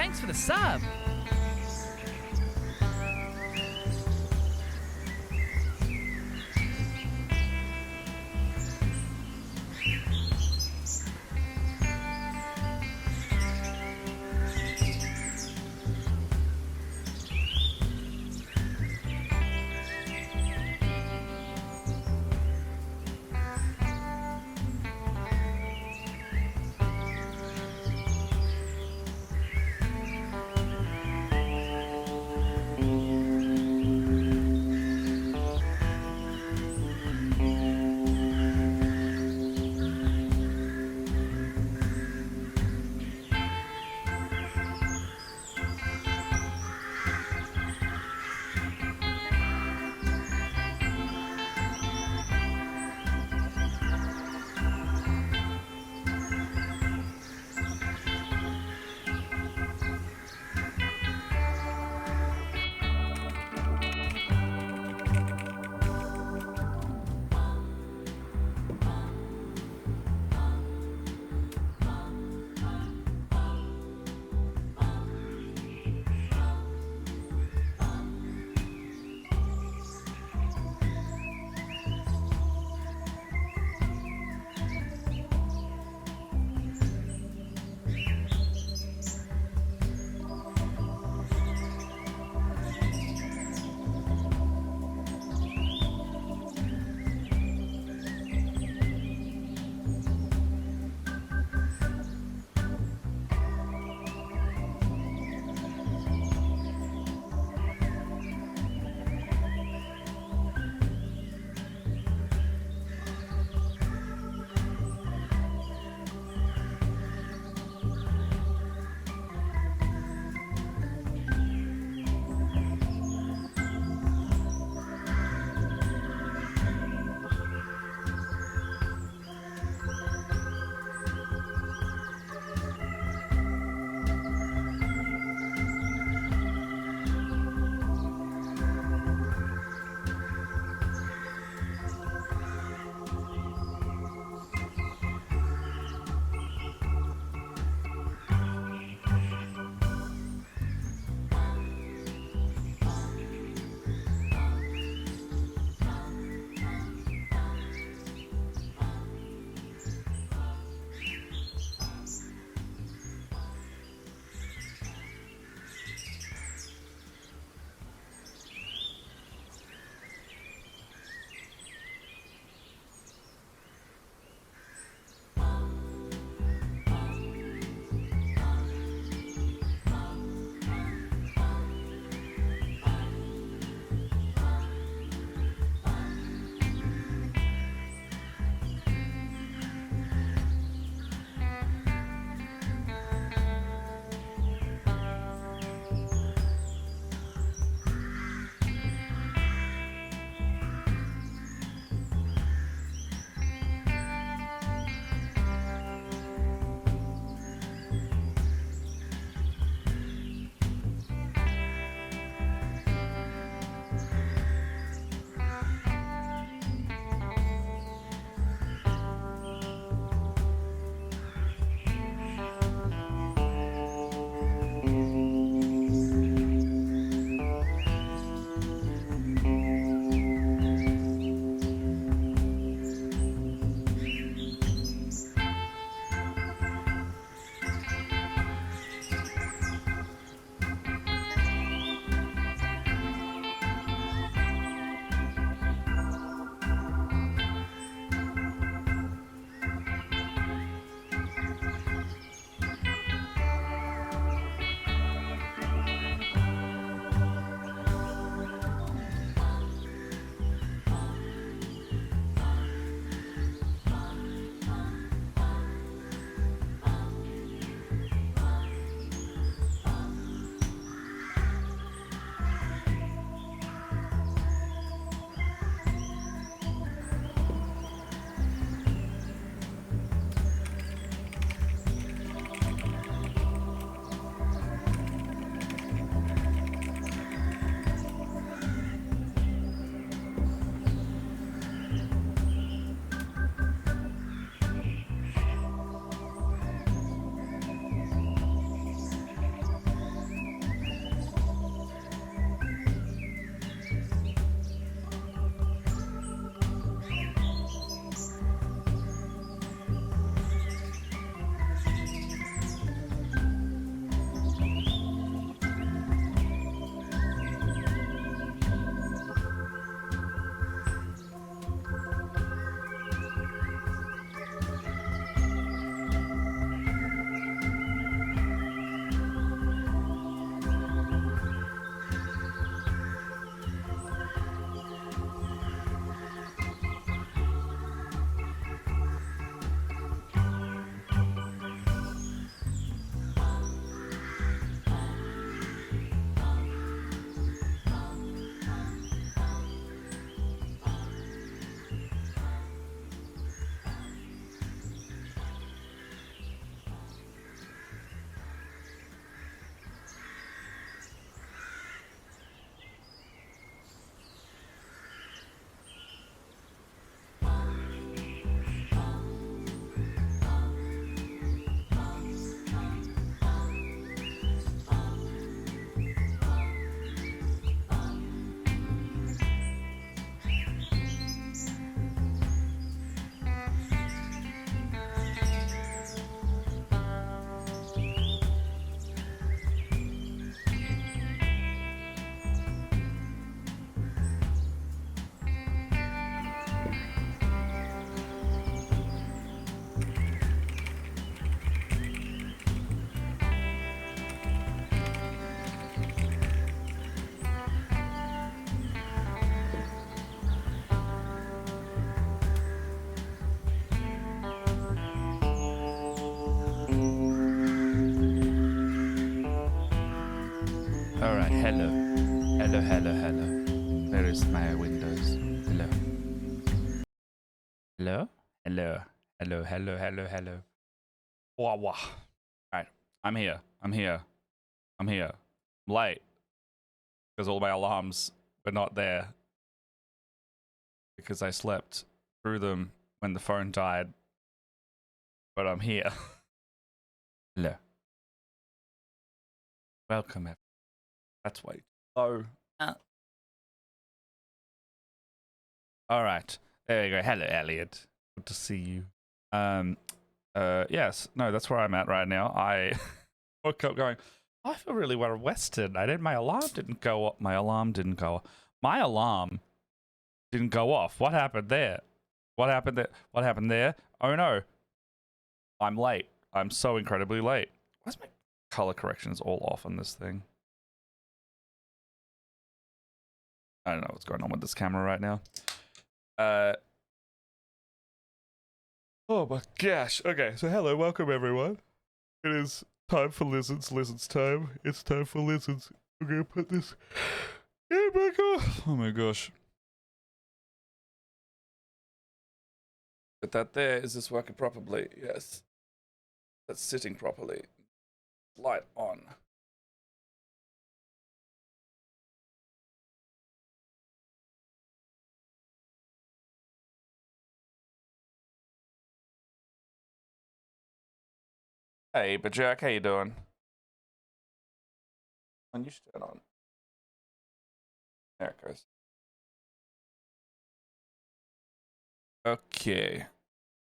Thanks for the sub. Alright, hello. Hello, hello, hello. Where is my windows? Hello. Hello? Hello. Hello, hello, hello, hello. Wah, wah. Alright, I'm here. I'm here. I'm here. I'm late. Because all my alarms were not there. Because I slept through them when the phone died. But I'm here. Hello. Welcome, everyone. That's why. Oh. Alright. There you go. Hello, Elliot. Good to see you. Yes. No, that's where I'm at right now. I woke up going, I feel really well rested. My alarm didn't go off. My alarm didn't go off. My alarm didn't go off. What happened there? What happened there? What happened there? Oh no. I'm late. I'm so incredibly late. Why's my color corrections all off on this thing? I don't know what's going on with this camera right now. Oh my gosh. Okay, so hello, welcome everyone. It is time for lizards. Lizards time. It's time for lizards. We're gonna put this back off. Oh my gosh. Put that there. Is this working properly? Yes. That's sitting properly. Light on. Hey, Bajak, how you doing? And you should turn on. There it goes. Okay.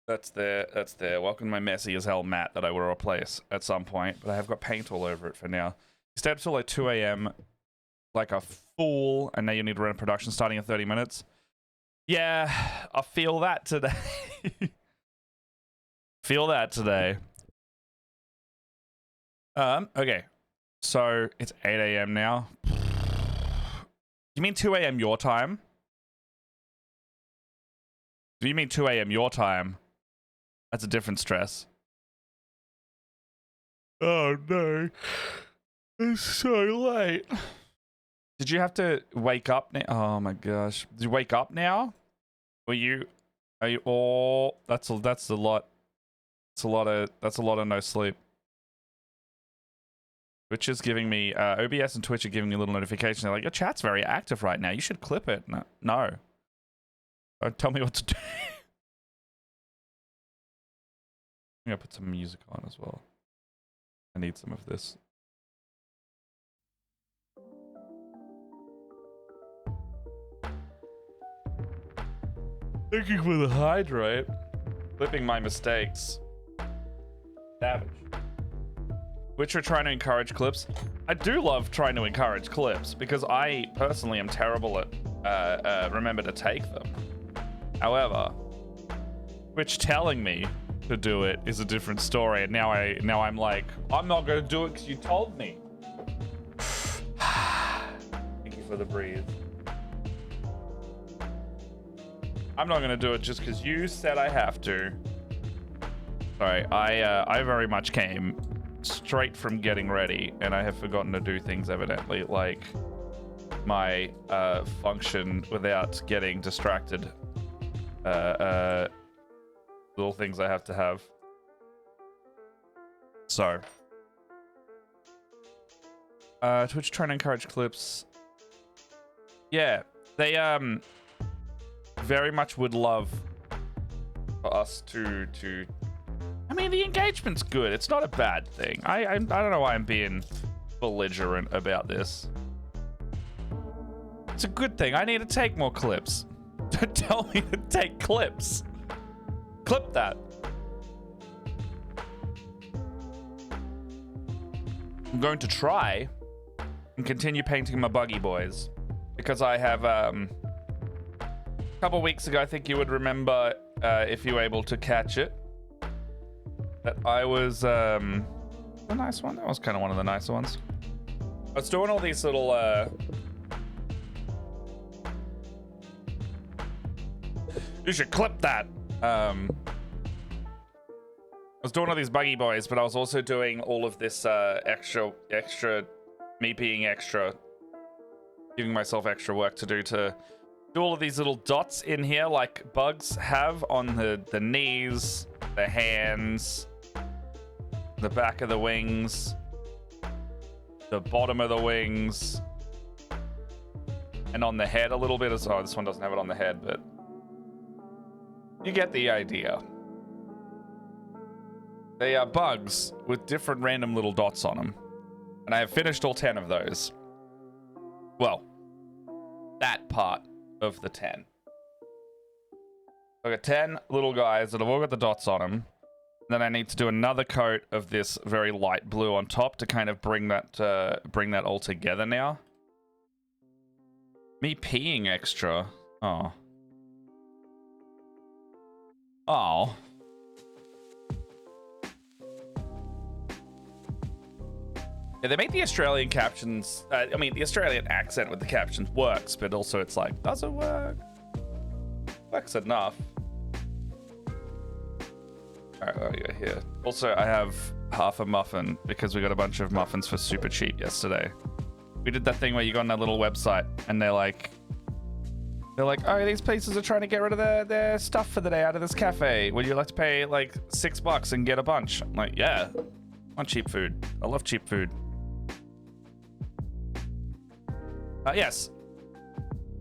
That's there. That's there. Welcome to my messy as hell mat that I will replace at some point, but I have got paint all over it for now. You stayed up till like 2 a.m. like a fool, and now you need to run a production starting in 30 minutes. Yeah, I feel that today. Feel that today. Okay. So it's 8 a.m. now. You mean 2 a.m. your time? Do you mean 2 a.m. your time? That's a different stress. Oh no. It's so late. Did you have to wake up now? Oh my gosh. Did you wake up now? Are you oh that's a lot. That's a lot of no sleep. Twitch is giving me OBS and Twitch are giving me a little notification. They're like, your chat's very active right now. You should clip it. No. Don't tell me what to do. I'm gonna put some music on as well. I need some of this. Thank you for the hydrate. Clipping my mistakes. Savage. Which are trying to encourage clips. I do love trying to encourage clips because I personally am terrible at remember to take them. However, which telling me to do it is a different story, and now I'm like, I'm not gonna do it because you told me. Thank you for the breathe. I'm not gonna do it just because you said I have to. Sorry, I very much came straight from getting ready, and I have forgotten to do things evidently, like my function without getting distracted. Little things I have to have. So, Twitch trying to encourage clips. Yeah, they very much would love for us to. I mean, the engagement's good. It's not a bad thing. I don't know why I'm being belligerent about this. It's a good thing. I need to take more clips. Tell me to take clips. Clip that. I'm going to try and continue painting my buggy boys because I have a couple weeks ago, I think you would remember if you were able to catch it, that I was a nice one. That was kind of one of the nicer ones. I was doing all these little you should clip that. I was doing all these buggy boys, but I was also doing all of this extra me being extra, giving myself extra work to do all of these little dots in here like bugs have on the knees, the hands, the back of the wings, the bottom of the wings, and on the head a little bit as well. This one doesn't have it on the head, but you get the idea. They are bugs with different random little dots on them. And I have finished all 10 of those. Well, that part of the 10. I got 10 little guys that have all got the dots on them. Then I need to do another coat of this very light blue on top to kind of bring that all together now. Me peeing extra. Oh. Oh. Yeah, they make the Australian captions, I mean, the Australian accent with the captions works, but also it's like, does it work? Works enough. Alright, what do we got here? Also, I have half a muffin because we got a bunch of muffins for super cheap yesterday. We did that thing where you go on that little website and they're like, oh, these places are trying to get rid of their stuff for the day out of this cafe. Would you like to pay like $6 and get a bunch? I'm like, yeah, I want cheap food. I love cheap food. Yes.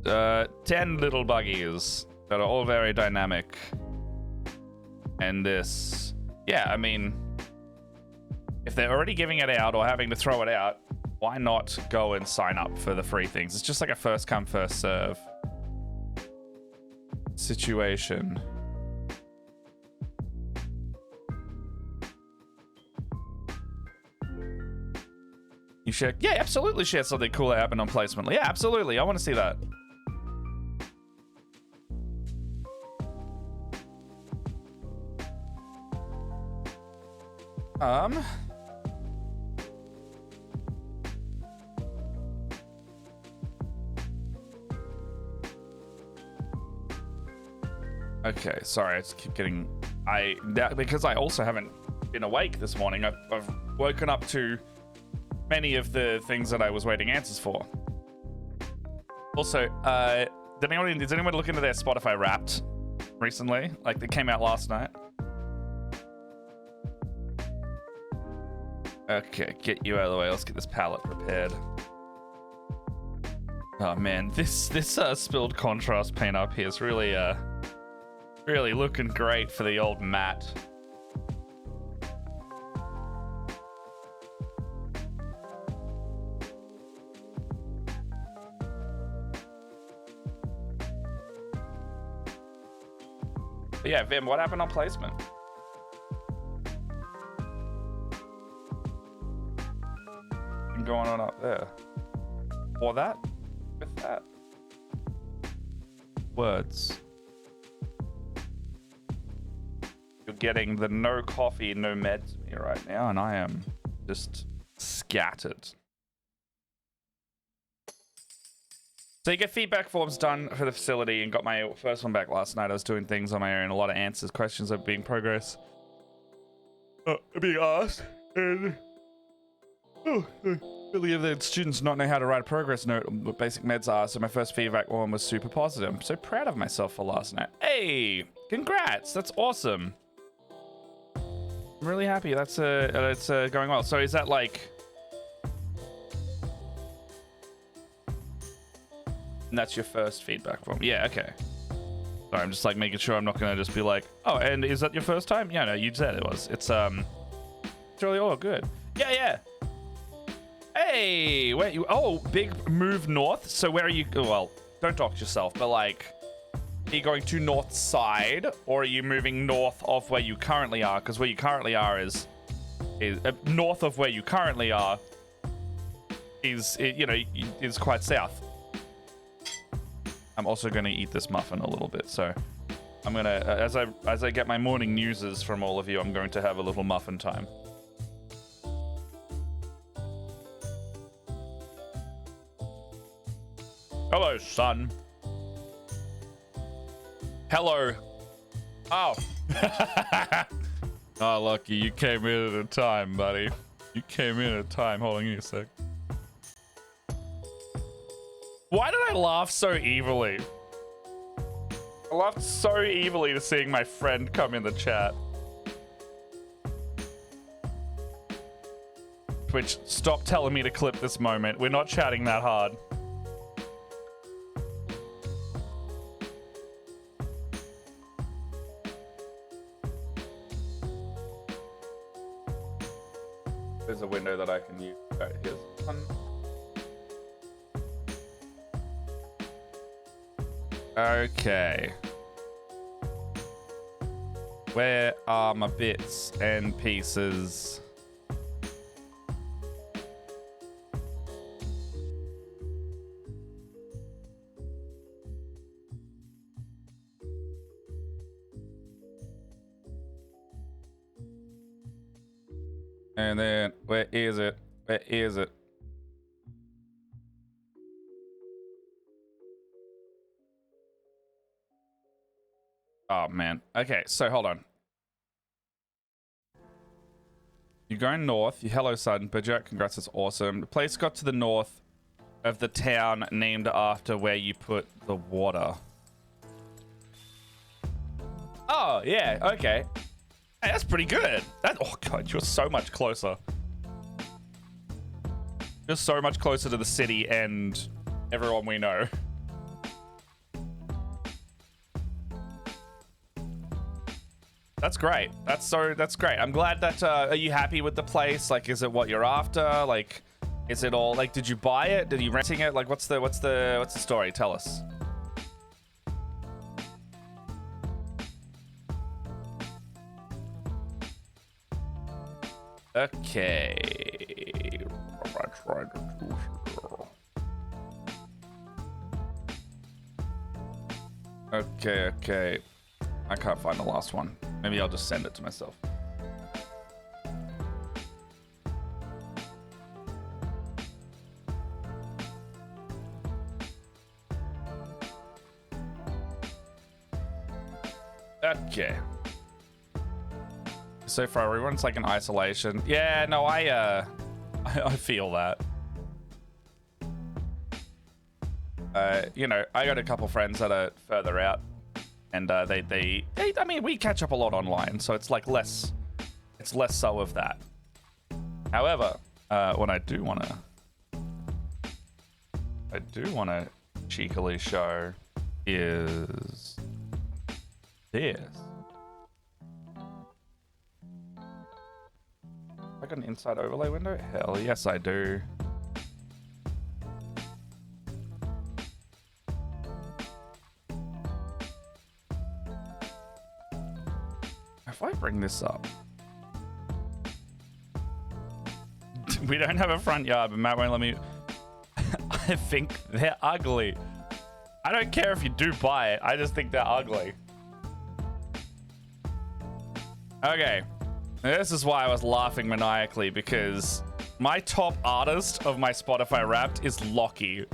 10 little buggies that are all very dynamic. And this, yeah, I mean, if they're already giving it out or having to throw it out, why not go and sign up for the free things? It's just like a first come, first serve situation. You share, yeah, absolutely share something cool that happened on placement. Yeah, absolutely. I want to see that. Okay, sorry, I just keep getting, because I also haven't been awake this morning. I've woken up to many of the things that I was waiting answers for. Also, did anyone look into their Spotify Wrapped recently? Like, they came out last night. Okay, get you out of the way. Let's get this palette prepared. Oh man, this spilled contrast paint up here is really really looking great for the old mat. But yeah, Vim, what happened on placement? Going on up there. Or that? With that. Words. You're getting the no coffee, no meds me right now, and I am just scattered. So you get feedback forms done for the facility and got my first one back last night. I was doing things on my own, a lot of answers, questions are being progress. Being asked, and really the students not know how to write a progress note what basic meds are, so my first feedback one was super positive. I'm so proud of myself for last night. Hey, congrats, that's awesome. I'm really happy that's going well. So is that like, and that's your first feedback form? Yeah, okay. Sorry, I'm just like making sure I'm not gonna just be like, oh, and is that your first time? Yeah, no, you said it was. It's really all good. Yeah. Hey, wait, big move north. So where are you? Well, don't dox yourself, but like, are you going to north side or are you moving north of where you currently are? Because where you currently are is north of where you currently are is quite south. I'm also going to eat this muffin a little bit, so I'm gonna as I get my morning newses from all of you, I'm going to have a little muffin time. Hello, son. Hello. Oh. Oh, Lucky, you came in at a time, buddy. You came in at a time. Hold on, give me a sec. Why did I laugh so evilly? I laughed so evilly to seeing my friend come in the chat. Twitch, stop telling me to clip this moment. We're not chatting that hard. There's a window that I can use. Alright, here's one. Okay. Where are my bits and pieces? And then, where is it? Where is it? Oh, man. Okay, so hold on. You're going north. You hello, son. Bergerac, congrats, that's awesome. The place got to the north of the town named after where you put the water. Oh, yeah, okay. Hey, that's pretty good. Oh, God, you're so much closer. You're so much closer to the city and everyone we know. That's great. That's great. I'm glad that, are you happy with the place? Like, is it what you're after? Like, is it all, like, did you buy it? Did you renting it? Like, what's the story? Tell us. Okay. Okay. I can't find the last one. Maybe I'll just send it to myself. Okay. So far, everyone's like in isolation. Yeah, no, I feel that. You know, I got a couple friends that are further out, and they I mean, we catch up a lot online, so it's like less so of that. However, what I do wanna cheekily show is this. I got an inside overlay window? Hell yes, I do. If I bring this up, we don't have a front yard, but Matt won't let me. I think they're ugly. I don't care if you do buy it. I just think they're ugly. Okay. This is why I was laughing maniacally, because my top artist of my Spotify Wrapped is Lockie.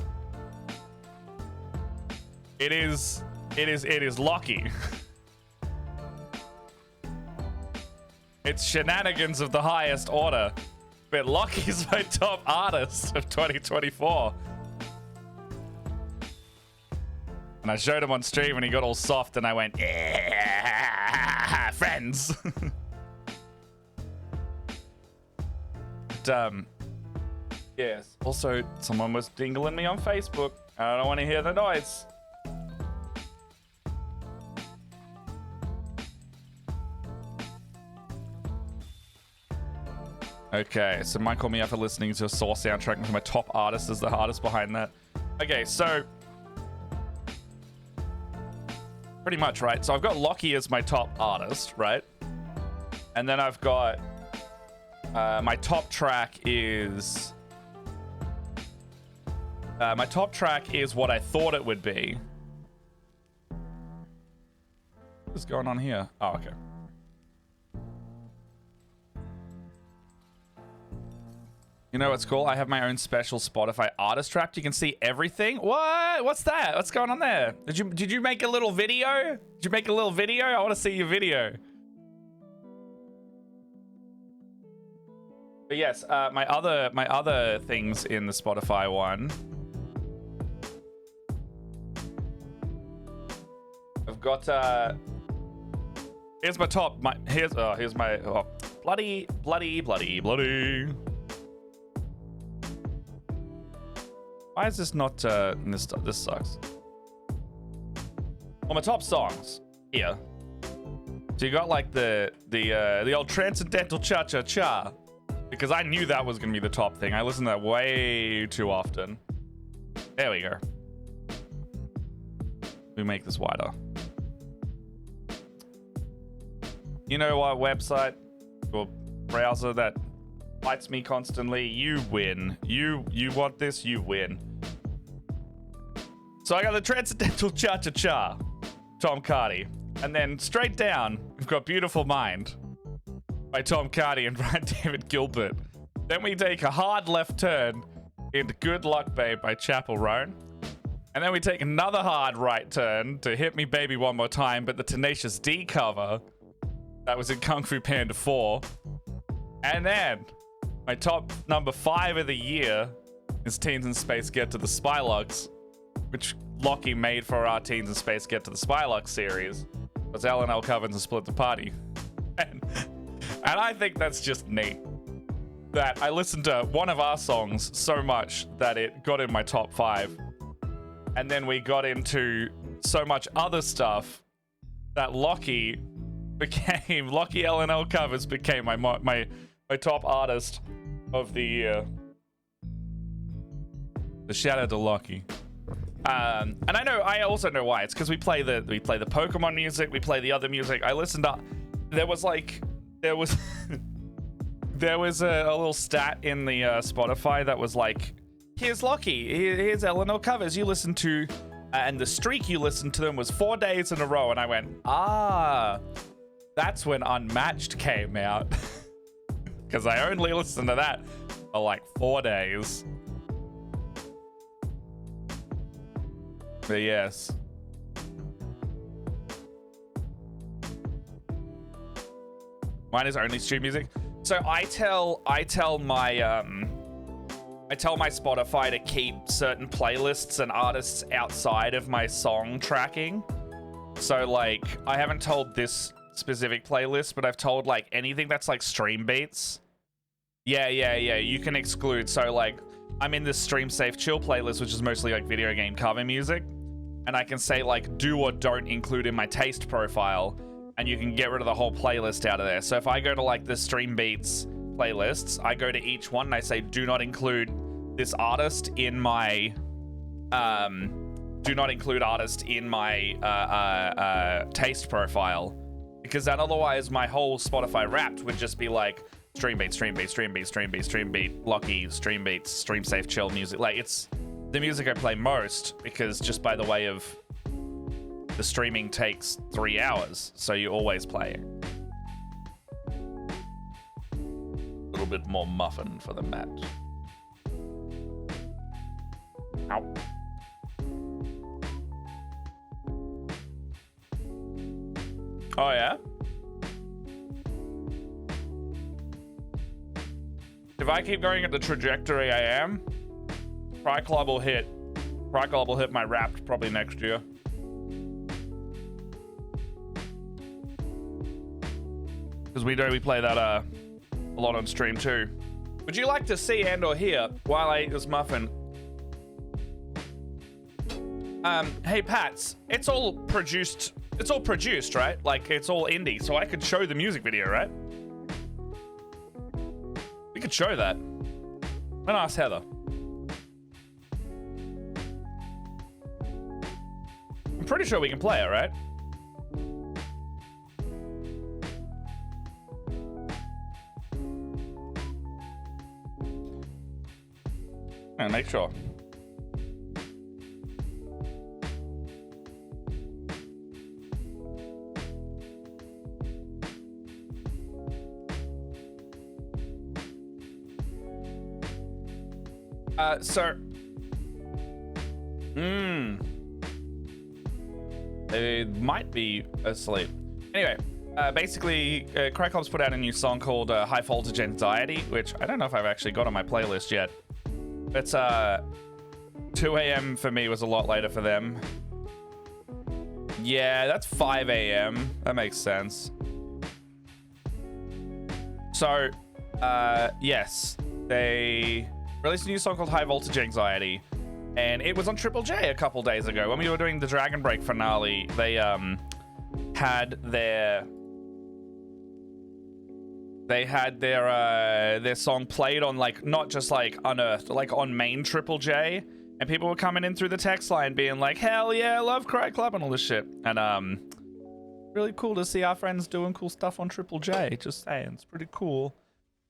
It is Lockie. It's shenanigans of the highest order. But Lockie's my top artist of 2024. And I showed him on stream and he got all soft and I went, yeah, friends. Yes. Also, someone was dingling me on Facebook. I don't want to hear the noise. Okay, so might call me up for listening to a Saw soundtrack with my top artist as the artist behind that. Okay, so pretty much, right? So I've got Lockie as my top artist, right? And then I've got my top track is what I thought it would be. What is going on here? Oh, okay. You know what's cool? I have my own special Spotify artist Wrapped. You can see everything. What? What's that? What's going on there? Did you make a little video? Did you make a little video? I want to see your video. But yes, my other things in the Spotify one I've got here's my top. Here's my bloody. Why is this not this sucks? Well, my top songs here. So you got like the old Transcendental Cha Cha Cha, because I knew that was gonna be the top thing. I listen to that way too often. There we go. We make this wider. You know what website or browser that fights me constantly? You win. You want this? You win. So I got the Transcendental Cha Cha Cha, Tom Cardy. And then straight down, we've got Beautiful Mind by Tom Cardy and Brian David Gilbert. Then we take a hard left turn into Good Luck Babe by Chappell Roan. And then we take another hard right turn to Hit Me Baby One More Time, but the Tenacious D cover that was in Kung Fu Panda 4. And then my top number 5 of the year is Teens in Space Get to the Spylux, which Lockie made for our Teens in Space Get to the Spylux series. Because L&L covers and Split the Party. And I think that's just neat. That I listened to one of our songs so much that it got in my top 5. And then we got into so much other stuff that Lockie L&L covers became my top artist of the year. The shout out to Lockie. And I also know why. It's because we play the Pokemon music, we play the other music. I listened to, there was a little stat in the Spotify that was like, here's Lockie, here's L&L covers you listen to, and the streak you listened to them was 4 days in a row. And I went, that's when Unmatched came out. Because I only listened to that for like 4 days. But yes. Mine is only stream music. So I tell my Spotify to keep certain playlists and artists outside of my song tracking. So like I haven't told this specific playlist, but I've told like anything that's like stream beats. Yeah, you can exclude. So like I'm in this Stream Safe Chill playlist, which is mostly like video game cover music. And I can say like do or don't include in my taste profile, and you can get rid of the whole playlist out of there. So if I go to like the Stream Beats playlists, I go to each one and I say do not include this artist in my taste profile, because then otherwise my whole Spotify Wrapped would just be like Stream Beat, Lockie, Stream Beats, Stream Safe Chill music. Like it's the music I play most, because just by the way of the streaming takes 3 hours, so you always play it. A little bit more muffin for the match. Ow. Oh yeah? If I keep going at the trajectory I am, Cry Club will hit my Wrapped probably next year. Because we play that a lot on stream too. Would you like to see and or hear while I eat this muffin? Hey Pats, it's all produced, right? Like it's all indie, so I could show the music video, right? We could show that. I'm gonna ask Heather. I'm pretty sure we can play it, right? And make sure. It might be asleep. Anyway, basically, Cry Club's put out a new song called High Voltage Anxiety, which I don't know if I've actually got on my playlist yet. It's 2 a.m. for me was a lot later for them. Yeah, that's 5 a.m. That makes sense. So, yes, they released a new song called High Voltage Anxiety, and it was on Triple J a couple days ago when we were doing the Dragon Break finale. They had their song played on, like, not just like Unearthed, like on main Triple J, and people were coming in through the text line being like, hell yeah, I love Cry Club and all this shit. And really cool to see our friends doing cool stuff on Triple J. Just saying, it's pretty cool.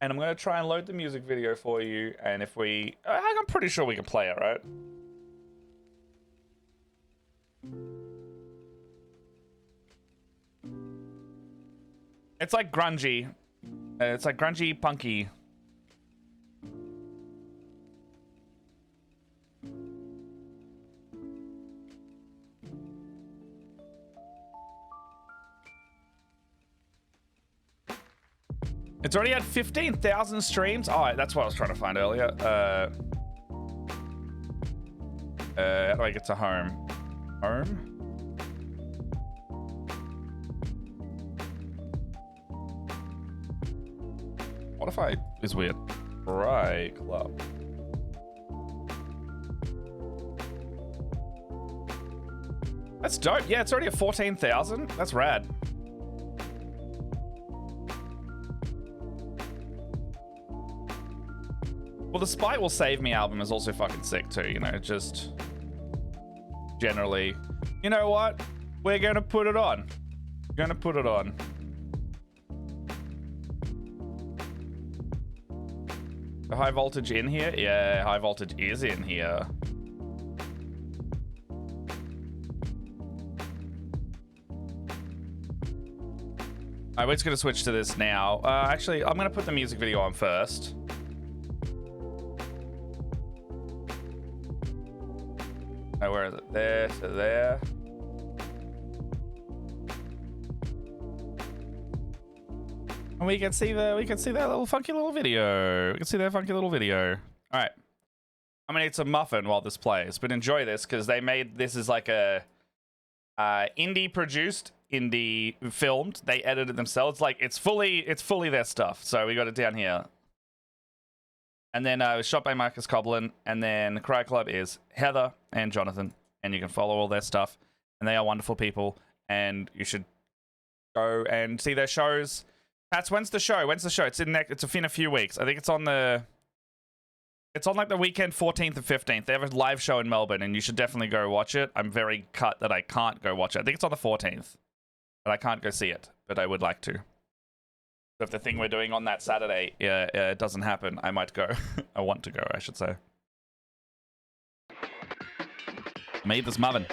And I'm gonna try and load the music video for you, and if I'm pretty sure we can play it, right? It's like grungy. It's like grungy punky. It's already had 15,000 streams. Oh, that's what I was trying to find earlier. How do I get to home? Home? What if it's weird. Cry Club. That's dope. Yeah, it's already at 14,000. That's rad. Well, the Spite Will Save Me album is also fucking sick too, you know, just generally. You know what? We're gonna put it on. Gonna put it on. The High Voltage in here? Yeah, High Voltage is in here. Alright, we're just gonna switch to this now. Actually, I'm gonna put the music video on first. Oh, where is it? There to there. And we can see that little funky little video. We can see that funky little video. All right. I'm gonna eat some muffin while this plays, but enjoy this because they made this is like a indie produced, indie filmed. They edited it themselves. Like it's fully their stuff. So we got it down here. And then it was shot by Marcus Coblin. And then Cry Club is Heather and Jonathan. And you can follow all their stuff. And they are wonderful people. And you should go and see their shows. That's when's the show? It's in a few weeks. I think it's on like the weekend 14th and 15th. They have a live show in Melbourne, and you should definitely go watch it. I'm very cut that I can't go watch it. I think it's on the 14th. But I can't go see it. But I would like to. So if the thing we're doing on that Saturday doesn't happen, I might go. I want to go, I should say. Made this muffin.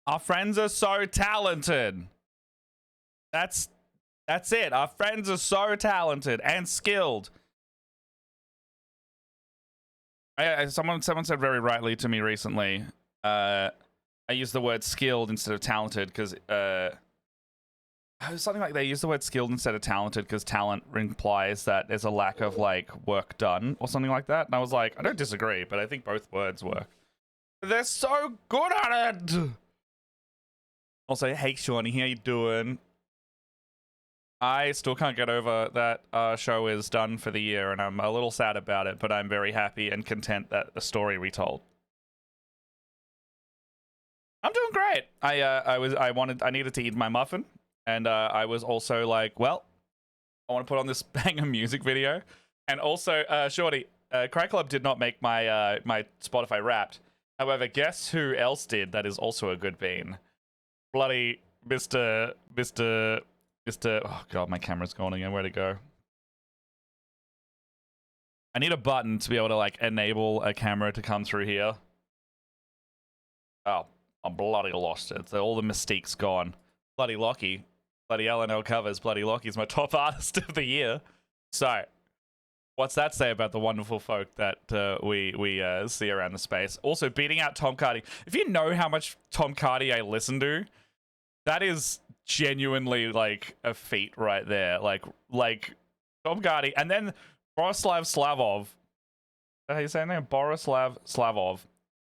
Our friends are so talented. That's it. Our friends are so talented and skilled. Someone said very rightly to me recently. I used the word skilled instead of talented because something like they use the word skilled instead of talented because talent implies that there's a lack of like work done or something like that. And I was like, I don't disagree, but I think both words work. They're so good at it. Also, hey Shawnee, how you doing? I still can't get over that our show is done for the year, and I'm a little sad about it, but I'm very happy and content that the story retold. I'm doing great. I needed to eat my muffin, and I was also like, well, I want to put on this banger music video, and also, Shorty, Cry Club did not make my my Spotify Wrapped. However, guess who else did? That is also a good bean. Bloody Mr. Oh god, my camera's gone again. Where'd it go? I need a button to be able to like enable a camera to come through here. Oh, I'm bloody lost it. So all the mystique's gone. Bloody Lockie. Bloody LNL covers. Bloody Lockie's my top artist of the year. So, what's that say about the wonderful folk that we see around the space? Also, beating out Tom Cardy. If you know how much Tom Cardy I listen to, that is genuinely like a feat right there. Like Tom Cardy, and then Borislav Slavov. Is that how you say his name? Borislav Slavov.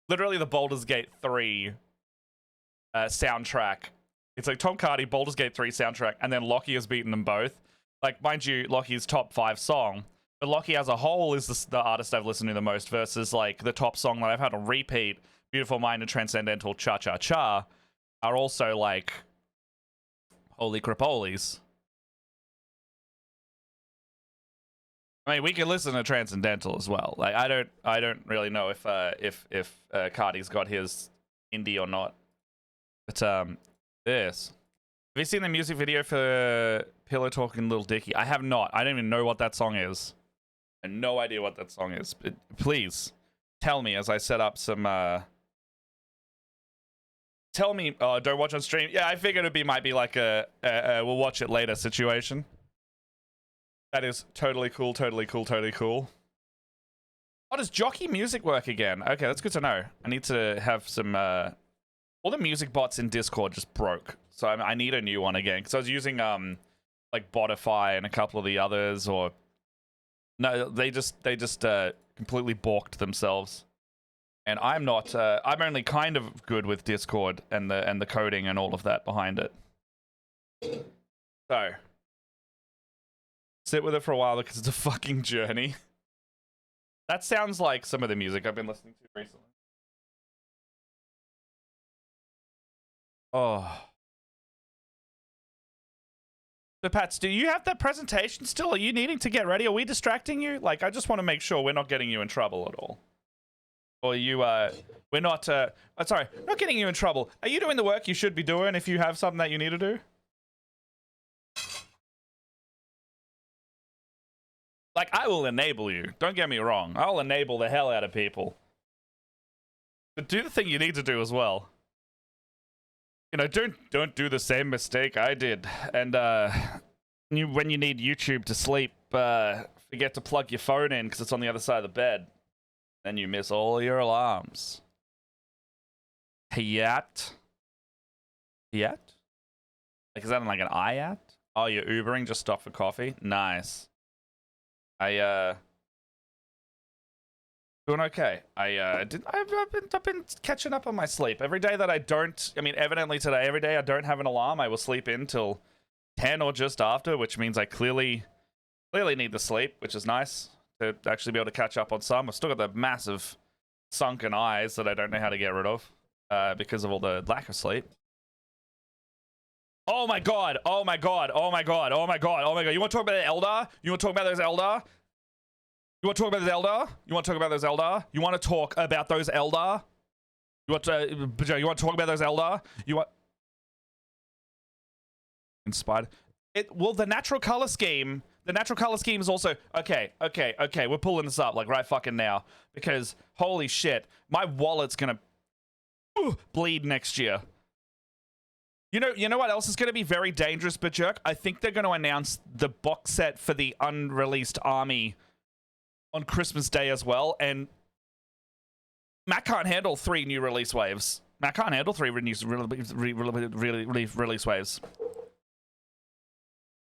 Literally the Baldur's Gate 3 soundtrack. It's like Tom Cardy, Baldur's Gate 3 soundtrack, and then Lockie has beaten them both. Like, mind you, Lockie's top 5 song, but Lockie as a whole is the artist I've listened to the most versus like the top song that I've had on repeat, Beautiful Mind and Transcendental Cha Cha Cha, are also like holy crapolies. I mean, we can listen to Transcendental as well. Like, I don't really know if Cardi's got his indie or not. But this. Have you seen the music video for Pillow Talking Little Dicky? I have not. I don't even know what that song is. I have no idea what that song is. But please tell me as I set up some. Tell me. Oh, don't watch on stream. Yeah, I figured might be like a we'll watch it later situation. That is totally cool, totally cool, totally cool. Oh, does jockey music work again? Okay, that's good to know. I need to have some... all the music bots in Discord just broke. So I need a new one again. Because I was using, like, Botify and a couple of the others, or... No, they just completely balked themselves. And I'm not... I'm only kind of good with Discord and the coding and all of that behind it. So... sit with it for a while because it's a fucking journey. That sounds like some of the music I've been listening to recently. Oh. So, Pats, do you have that presentation still? Are you needing to get ready? Are we distracting you? Like, I just want to make sure we're not getting you in trouble at all. Or you, we're not, sorry, not getting you in trouble. Are you doing the work you should be doing if you have something that you need to do? Like, I will enable you. Don't get me wrong. I'll enable the hell out of people. But do the thing you need to do as well. You know, don't do the same mistake I did. And, when you need YouTube to sleep, forget to plug your phone in because it's on the other side of the bed. Then you miss all your alarms. Hayat? Hayat? Like, is that like an IAT? Oh, you're Ubering, just stop for coffee? Nice. Doing okay. I've been catching up on my sleep. Every day that I don't, I mean, evidently today, every day I don't have an alarm, I will sleep in till 10 or just after, which means I clearly need the sleep, which is nice to actually be able to catch up on some. I've still got the massive sunken eyes that I don't know how to get rid of because of all the lack of sleep. Oh my god, oh my god, oh my god, oh my god, oh my god. You want to talk about the Eldar? You want to talk about those Eldar? You want to talk about those Eldar? You want to talk about those Eldar? You want to talk about those Eldar? You want to talk about those Eldar? You want... Inspired. Well, the natural color scheme is also... Okay, we're pulling this up, like, right fucking now. Because, holy shit, my wallet's gonna bleed next year. You know what else is going to be very dangerous, but jerk? I think they're going to announce the box set for the unreleased army on Christmas Day as well, and Matt can't handle 3 new release waves. Matt can't handle 3 release waves.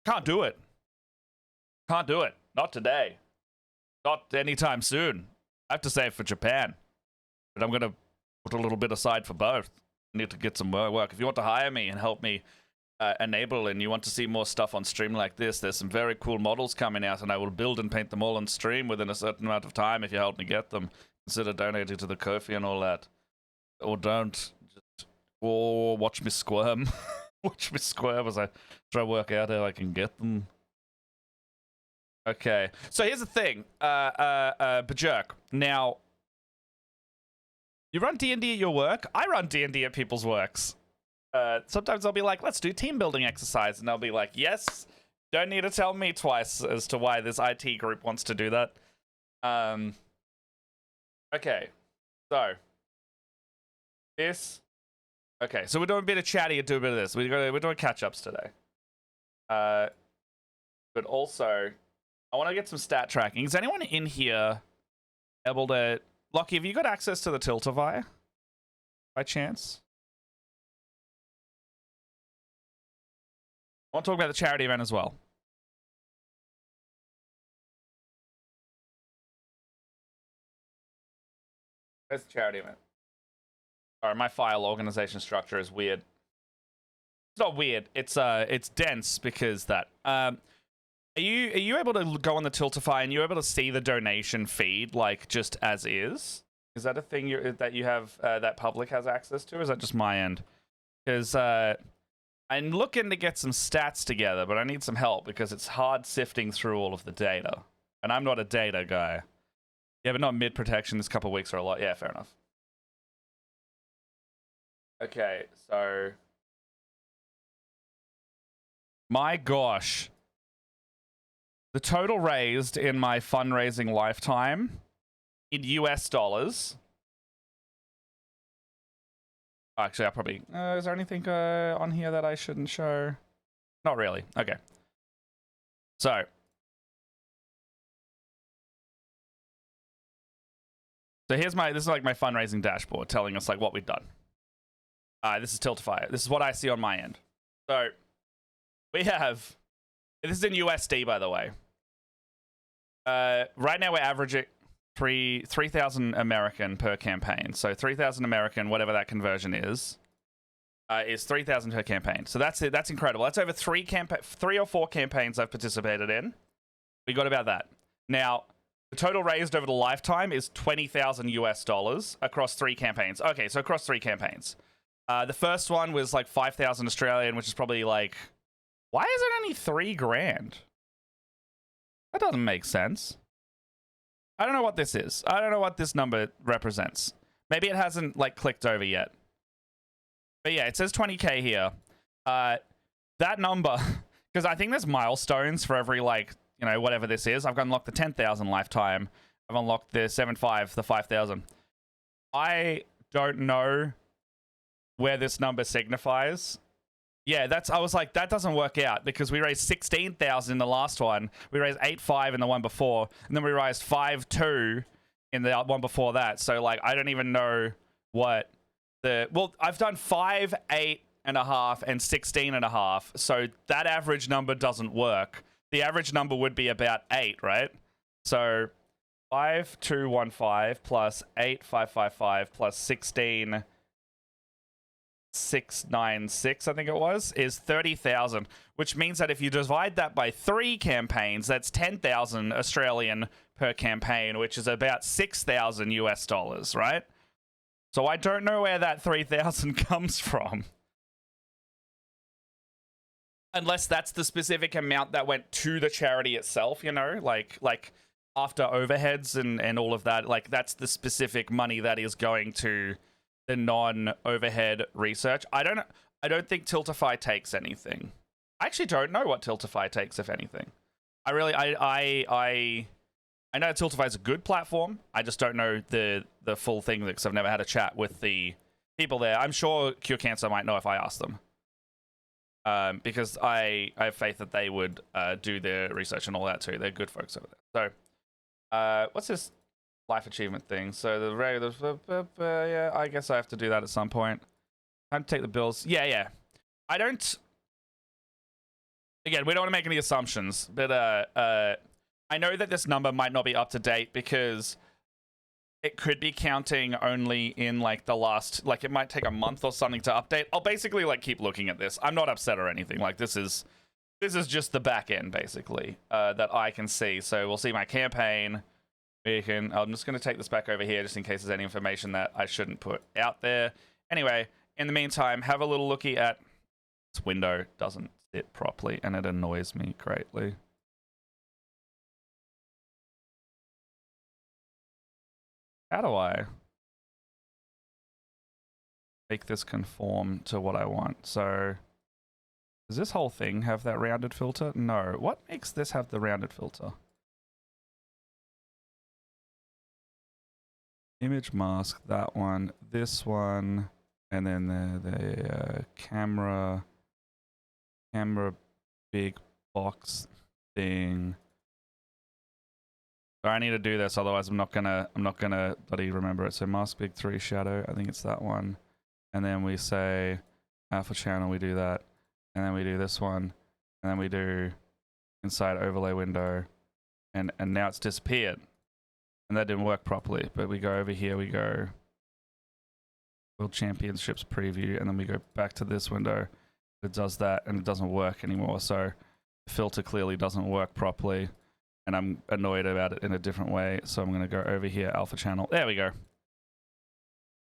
Can't do it. Can't do it. Not today. Not anytime soon. I have to save for Japan, but I'm going to put a little bit aside for both. Need to get some more work. If you want to hire me and help me enable, and you want to see more stuff on stream like this, there's some very cool models coming out, and I will build and paint them all on stream within a certain amount of time if you help me get them. Consider donating to the Ko-fi and all that. Or don't. Just watch me squirm. Watch me squirm as I try to work out how I can get them. Okay. So here's the thing. Bajirk. Now, you run D&D at your work. I run D&D at people's works. Sometimes I'll be like, let's do team building exercise. And they'll be like, yes. Don't need to tell me twice as to why this IT group wants to do that. Okay. So. This. Okay. So we're doing a bit of chatty and do a bit of this. We're doing catch-ups today. But also, I want to get some stat tracking. Is anyone in here able to... Lockie, have you got access to the Tiltify? By chance? I want to talk about the charity event as well. Where's the charity event? Sorry, my file organization structure is weird. It's not weird. It's dense because that. Are you able to go on the Tiltify and you're able to see the donation feed like just as is? Is that a thing that you have that public has access to? Or is that just my end? Because I'm looking to get some stats together, but I need some help because it's hard sifting through all of the data, and I'm not a data guy. Yeah, but not mid protection. This couple of weeks are a lot. Yeah, fair enough. Okay, so my gosh. The total raised in my fundraising lifetime in US dollars. Actually, I probably... is there anything on here that I shouldn't show? Not really. Okay. So. Here's my... This is like my fundraising dashboard telling us like what we've done. This is Tiltify. This is what I see on my end. So, we have... This is in USD, by the way. Right now we're averaging 3,000 American per campaign. So 3,000 American, whatever that conversion is 3,000 per campaign. So that's it. That's incredible. That's over 3 or 4 campaigns I've participated in. We got about that. Now, the total raised over the lifetime is 20,000 US dollars across 3 campaigns. Okay, so across 3 campaigns. The first one was like 5,000 Australian, which is probably like... Why is it only 3 grand? That doesn't make sense. I don't know what this is. I don't know what this number represents. Maybe it hasn't like clicked over yet. But yeah, it says 20k here. That number, because I think there's milestones for every like, you know, whatever this is. I've unlocked the 10,000 lifetime. I've unlocked the 7.5, the 5,000. I don't know where this number signifies. Yeah, I was like, that doesn't work out because we raised 16,000 in the last one. We raised 8.5 in the one before, and then we raised 5.2 in the one before that. So like, I don't even know what well, I've done 5, 8.5, and 16.5. So that average number doesn't work. The average number would be about 8, right? So 5.215 plus 8.555 plus 16. 696, I think it was, is 30,000, which means that if you divide that by 3 campaigns, that's 10,000 Australian per campaign, which is about 6,000 US dollars, right? So I don't know where that 3,000 comes from. Unless that's the specific amount that went to the charity itself, you know, like after overheads and all of that, like that's the specific money that is going to the non-overhead research. I don't think Tiltify takes anything. I actually don't know what Tiltify takes, if anything. I know Tiltify is a good platform. I just don't know the full thing because I've never had a chat with the people there. I'm sure Cure Cancer might know if I ask them. because I have faith that they would do their research and all that too. They're good folks over there. So, what's this life achievement thing? So the regular, yeah, I guess I have to do that at some point. Time to take the bills. Yeah. I don't. Again, we don't want to make any assumptions, but I know that this number might not be up to date because it could be counting only in like the last, like it might take a month or something to update. I'll basically like keep looking at this. I'm not upset or anything. Like this is just the back end basically that I can see. So we'll see my campaign. I'm just going to take this back over here just in case there's any information that I shouldn't put out there. Anyway, in the meantime, have a little looky at this window. Doesn't sit properly and it annoys me greatly. How do I make this conform to what I want? So does this whole thing have that rounded filter? No. What makes this have the rounded filter? Image mask, that one, this one, and then the camera big box thing. So I need to do this, otherwise I'm not gonna bloody remember it. So mask big 3 shadow, I think it's that one. And then we say alpha channel, we do that. And then we do this one. And then we do inside overlay window. And now it's disappeared. And that didn't work properly. But we go over here, we go World Championships preview, and then we go back to this window. It does that and it doesn't work anymore. So the filter clearly doesn't work properly. And I'm annoyed about it in a different way. So I'm going to go over here, alpha channel. There we go.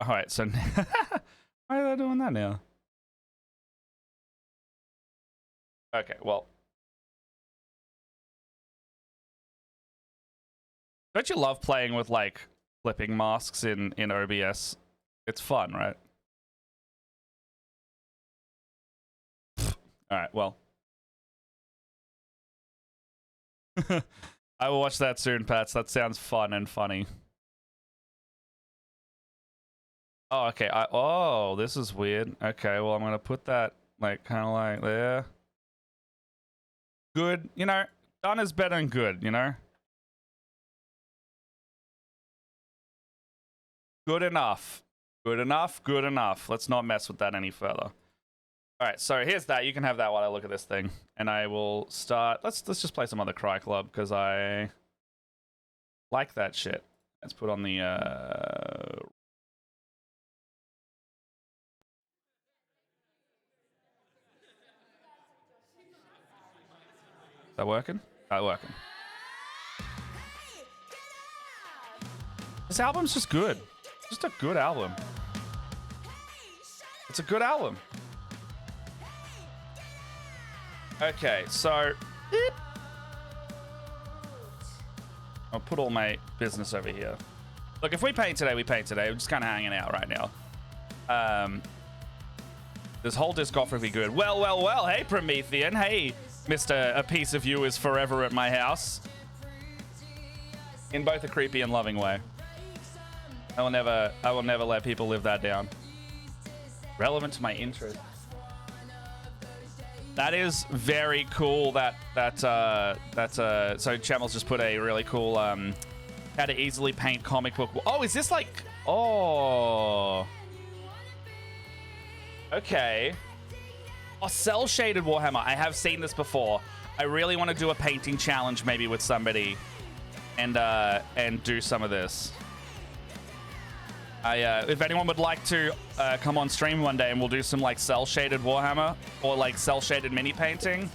All right, so why are they doing that now? Okay, well. Don't you love playing with, like, flipping masks in OBS? It's fun, right? All right, well. I will watch that soon, Pats. That sounds fun and funny. Oh, okay. Oh, this is weird. Okay, well, I'm going to put that, like, kind of like there. Good. You know, done is better than good, you know? Good enough. Good enough. Good enough. Let's not mess with that any further. All right, so here's that. You can have that while I look at this thing, and I will start. Let's just play some other Cry Club because I like that shit. Let's put on the. Is that working? Working. This album's just good. Just a good album. It's a good album. Okay, so I'll put all my business over here. Look, if we paint today, we paint today. We're just kind of hanging out right now. This whole disc offer would be good. Well. Hey, Promethean. Hey, Mr. A Piece of You is Forever at My House. In both a creepy and loving way. I will never let people live that down. Relevant to my interest. That is very cool. So Chamel's just put a really cool how to easily paint comic book. Oh, is this like? Oh, okay. Oh, cell shaded Warhammer. I have seen this before. I really want to do a painting challenge maybe with somebody, and do some of this. If anyone would like to come on stream one day and we'll do some like cell shaded Warhammer or like cell shaded mini painting,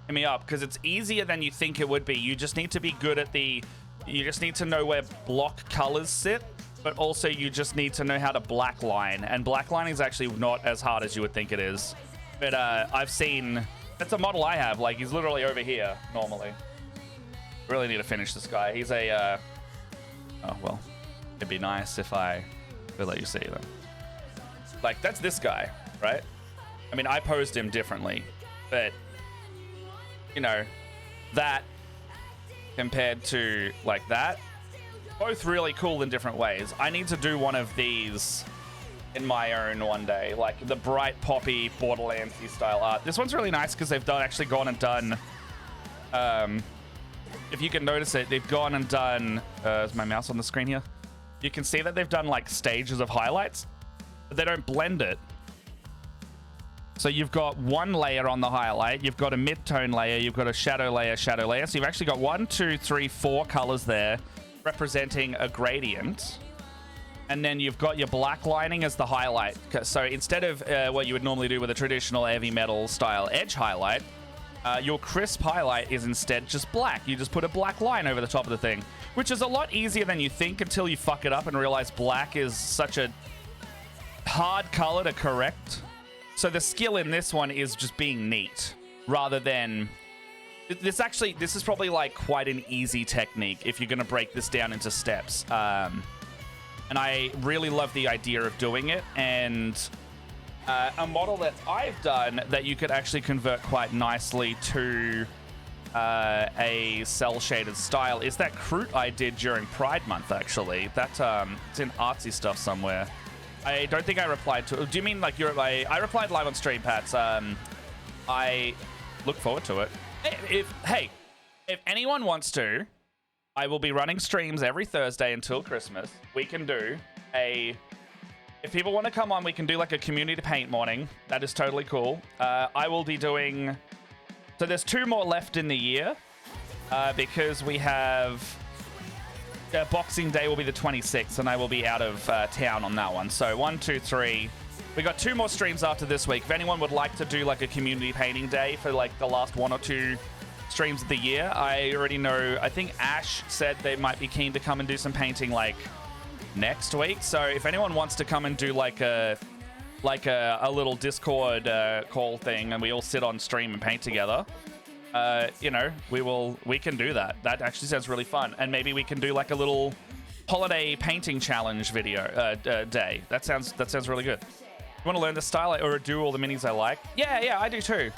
hit me up because it's easier than you think it would be. You just need to be good at you just need to know where block colors sit, but also you just need to know how to blackline, and blacklining is actually not as hard as you would think it is. But I've seen, that's a model I have, like he's literally over here normally. Really need to finish this guy. He's a oh well, it'd be nice if I could let you see them. Like that's this guy, right? I mean, I posed him differently, but you know, that compared to like that, both really cool in different ways. I need to do one of these in my own one day, like the bright poppy Borderlands-y style art. This one's really nice because they've actually gone and done, if you can notice it, they've gone and done, is my mouse on the screen here? You can see that they've done like stages of highlights, but they don't blend it. So you've got one layer on the highlight, you've got a mid-tone layer, you've got a shadow layer. So you've actually got 1, 2, 3, 4 colors there representing a gradient. And then you've got your black lining as the highlight. So instead of what you would normally do with a traditional heavy metal style edge highlight, your crisp highlight is instead just black. You just put a black line over the top of the thing, which is a lot easier than you think until you fuck it up and realize black is such a hard color to correct. So the skill in this one is just being neat rather than... This is probably like quite an easy technique if you're going to break this down into steps. And I really love the idea of doing it. And a model that I've done that you could actually convert quite nicely to a cell-shaded style is that Kroot I did during Pride Month, actually. That it's in Artsy Stuff somewhere. I don't think I replied to it. Do you mean like I replied live on stream, Pats. I look forward to it. Hey, if anyone wants to, I will be running streams every Thursday until Christmas. We can do if people want to come on, we can do like a community paint morning. That is totally cool. I will be doing, so there's 2 more left in the year because we have, Boxing Day will be the 26th and I will be out of town on that one. So 1, 2, 3. We got 2 more streams after this week. If anyone would like to do like a community painting day for like the last 1 or 2 streams of the year, I already know, I think Ash said they might be keen to come and do some painting like next week. So if anyone wants to come and do like a little Discord call thing and we all sit on stream and paint together, you know, we can do that. That actually sounds really fun. And maybe we can do like a little holiday painting challenge video day. That sounds really good. You want to learn the style or do all the minis I like? Yeah, I do too.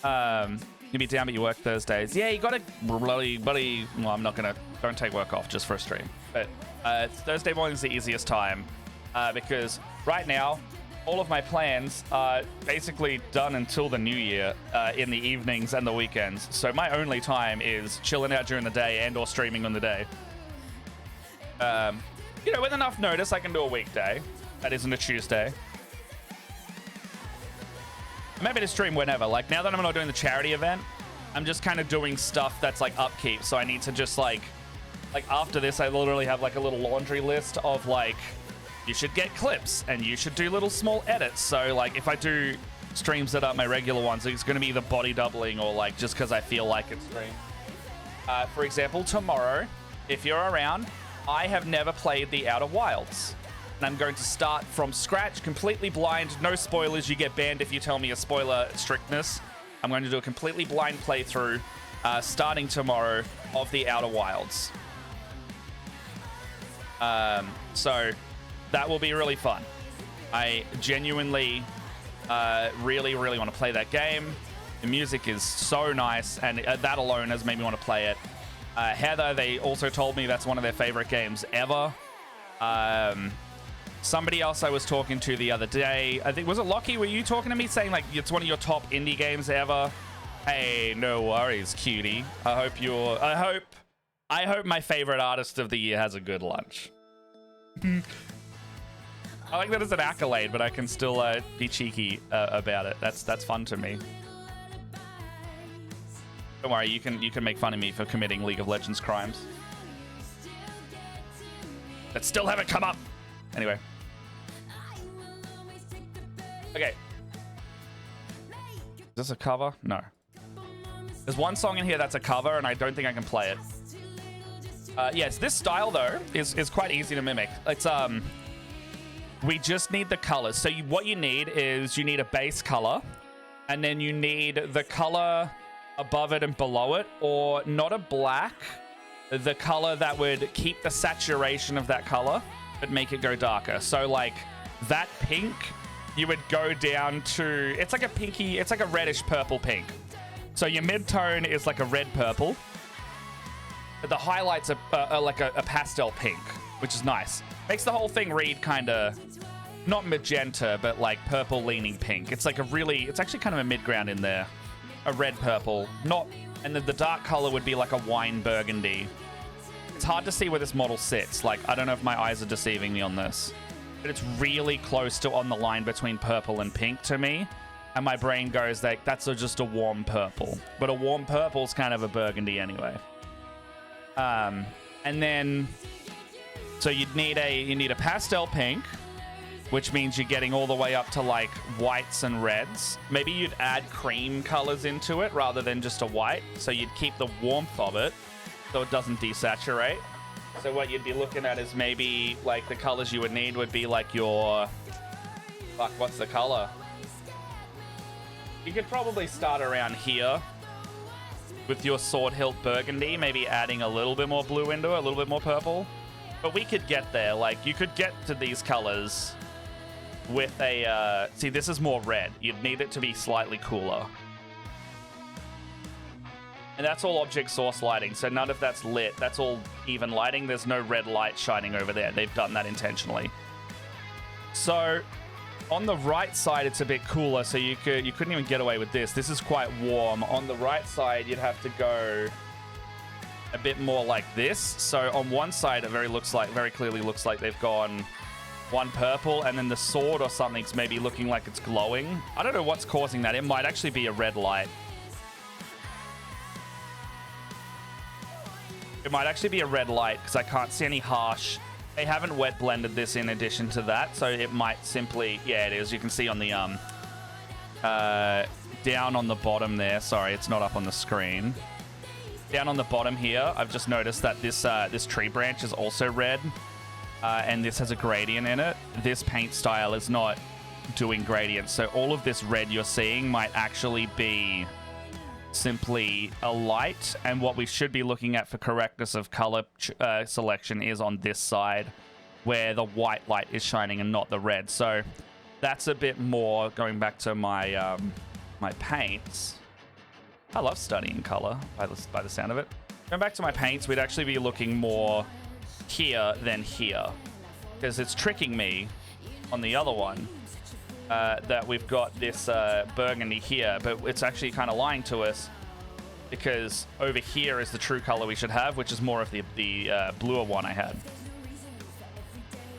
You'll be down, but you work Thursdays. Yeah, you gotta bloody. Well, I'm not gonna. Don't take work off just for a stream. But Thursday morning's the easiest time because right now all of my plans are basically done until the new year in the evenings and the weekends. So my only time is chilling out during the day and/or streaming on the day. You know, with enough notice, I can do a weekday. That isn't a Tuesday. I'm happy to stream whenever. Like, now that I'm not doing the charity event, I'm just kind of doing stuff that's like upkeep. So I need to just like after this, I literally have like a little laundry list of like, you should get clips and you should do little small edits. So like if I do streams that are my regular ones, it's going to be either body doubling or like just because I feel like it's stream. For example, tomorrow, if you're around, I have never played the Outer Wilds. And I'm going to start from scratch, completely blind, no spoilers. You get banned if you tell me a spoiler strictness. I'm going to do a completely blind playthrough starting tomorrow of the Outer Wilds. So that will be really fun. I genuinely really want to play that game. The music is so nice, and that alone has made me want to play it. Heather, they also told me that's one of their favorite games ever. Somebody else I was talking to the other day, I think, was it Lockie? Were you talking to me saying like it's one of your top indie games ever? Hey, no worries, cutie. I hope my favorite artist of the year has a good lunch. I like that as an accolade, but I can still be cheeky about it. That's fun to me. Don't worry, you can make fun of me for committing League of Legends crimes that still haven't come up. Anyway. Okay. Is this a cover? No. There's one song in here that's a cover, and I don't think I can play it. Yes, this style, though, is quite easy to mimic. It's, we just need the colors. So what you need is you need a base color, and then you need the color above it and below it, or not a black, the color that would keep the saturation of that color, but make it go darker. So, like, that pink, you would go down to, it's like a pinky, it's like a reddish purple pink. So your mid-tone is like a red purple. The highlights are like a pastel pink, which is nice. Makes the whole thing read kind of not magenta, but like purple leaning pink. It's like it's actually kind of a mid-ground in there. A red purple, and then the dark color would be like a wine burgundy. It's hard to see where this model sits. Like, I don't know if my eyes are deceiving me on this, but it's really close to on the line between purple and pink to me. And my brain goes like, that's just a warm purple. But a warm purple is kind of a burgundy anyway. And then, so you need a pastel pink, which means you're getting all the way up to like whites and reds. Maybe you'd add cream colors into it rather than just a white. So you'd keep the warmth of it so it doesn't desaturate. So what you'd be looking at is maybe like the colors you would need would be like your, what's the color? You could probably start around here with your sword hilt burgundy, maybe adding a little bit more blue into it, a little bit more purple. But we could get there. Like, you could get to these colors with a, see, this is more red. You'd need it to be slightly cooler. And that's all object source lighting, so none of that's lit. That's all even lighting. There's no red light shining over there. They've done that intentionally. So on the right side, it's a bit cooler, so you couldn't even get away with this. This is quite warm. On the right side, you'd have to go a bit more like this. So on one side, it very clearly looks like they've gone one purple, and then the sword or something's maybe looking like it's glowing. I don't know what's causing that. It might actually be a red light. It might actually be a red light because I can't see any harsh. They haven't wet blended this in addition to that, so it might simply, yeah, it is. You can see on the down on the bottom there. Sorry, it's not up on the screen. Down on the bottom here, I've just noticed that this tree branch is also red, and this has a gradient in it. This paint style is not doing gradients, so all of this red you're seeing might actually be simply a light, and what we should be looking at for correctness of color selection is on this side where the white light is shining and not the red. So that's a bit more going back to my my paints. I love studying color by the sound of it. Going back to my paints, we'd actually be looking more here than here because it's tricking me on the other one. That we've got this burgundy here, but it's actually kind of lying to us because over here is the true color we should have, which is more of the bluer one I had.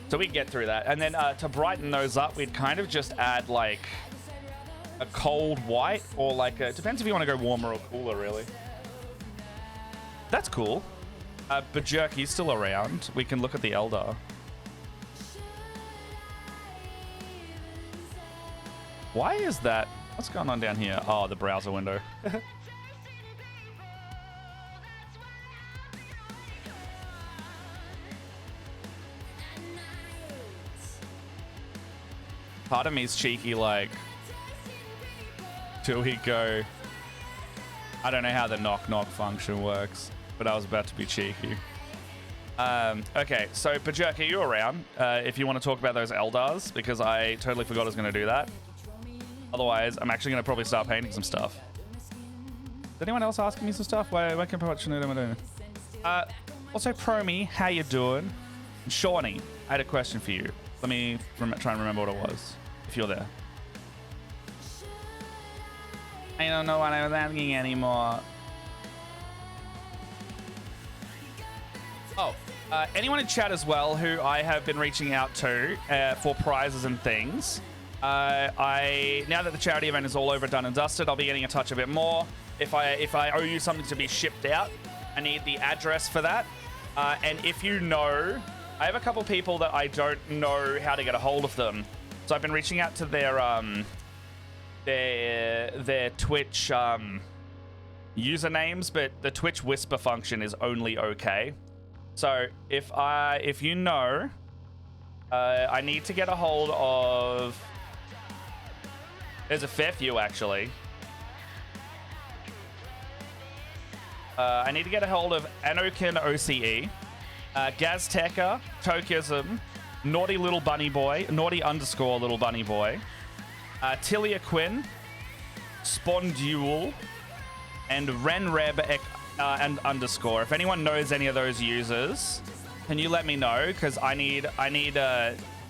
So we can get through that. And then to brighten those up, we'd kind of just add like a cold white or like it depends if you want to go warmer or cooler, really. That's cool. Berjerky's still around. We can look at the Eldar. Why is that? What's going on down here? Oh, the browser window. Part of me's cheeky, like, till we go. I don't know how the knock-knock function works, but I was about to be cheeky. Okay, so Berjerky, you around if you want to talk about those Eldars, because I totally forgot I was going to do that. Otherwise, I'm actually going to probably start painting some stuff. Is anyone else asking me some stuff? Why can I doing? Also, Promi, how you doing? And Shawnee, I had a question for you. Let me try and remember what it was, if you're there. I don't know what I was asking anymore. Oh, anyone in chat as well who I have been reaching out to for prizes and things. Now that the charity event is all over, done and dusted, I'll be getting in touch a bit more. If I owe you something to be shipped out, I need the address for that. And if you know, I have a couple people that I don't know how to get a hold of them. So I've been reaching out to their Twitch usernames, but the Twitch whisper function is only okay. So if you know, I need to get a hold of. There's a fair few, actually. I need to get a hold of Anokin OCE, Gazteca, Tokism, Naughty Little Bunny Boy, Naughty _ Little Bunny Boy, Tilia Quinn, Spondule, and Renreb and _. If anyone knows any of those users, can you let me know? Because I need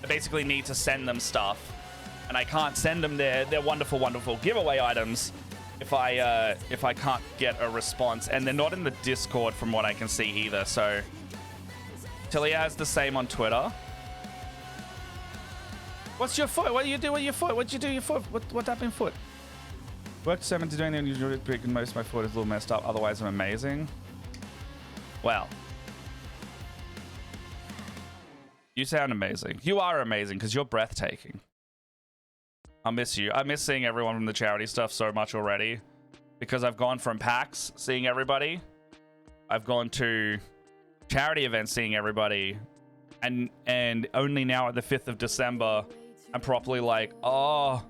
I basically need to send them stuff, and I can't send them their wonderful, wonderful giveaway items if I can't get a response. And they're not in the Discord from what I can see either. So Tilly has the same on Twitter. What's your foot? What do you do with your foot? What'd you do with your foot? What happened foot? Worked 7 to doing the unusual big, and most of my foot is a little messed up. Otherwise, I'm amazing. Well, you sound amazing. You are amazing because you're breathtaking. I miss you. I miss seeing everyone from the charity stuff so much already because I've gone from PAX seeing everybody. I've gone to charity events seeing everybody. And only now at the 5th of December, I'm properly like, oh,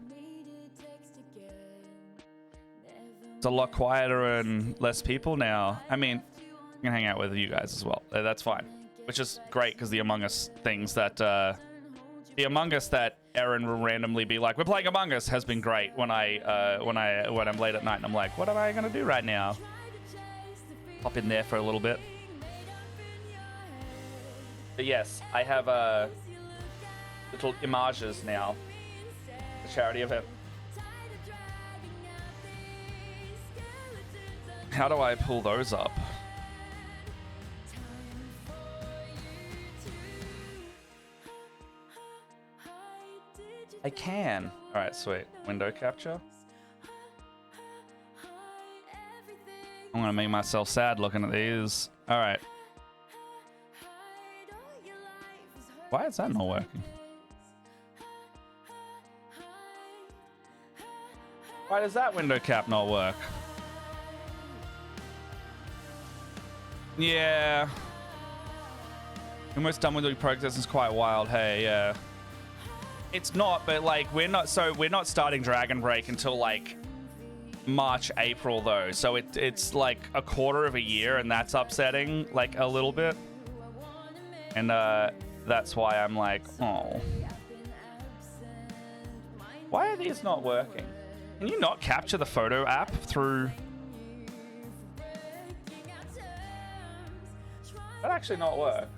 it's a lot quieter and less people now. I mean, I can hang out with you guys as well. That's fine. Which is great because the Among Us things that the Among Us that Aaron will randomly be like, we're playing Among Us, has been great when I'm late at night and I'm like, what am I gonna do right now? Hop in there for a little bit. But yes, I have little images now. The charity event. How do I pull those up? I can. All right, sweet. Window capture. I'm gonna make myself sad looking at these. All right. Why is that not working? Why does that window cap not work? Yeah. Almost done with the progress is quite wild. Hey, yeah. It's not, but like we're not starting Dragon Break until like March, April though. So it's like a quarter of a year, and that's upsetting like a little bit. And that's why I'm like, oh. Why are these not working? Can you not capture the photo app through? That actually not work.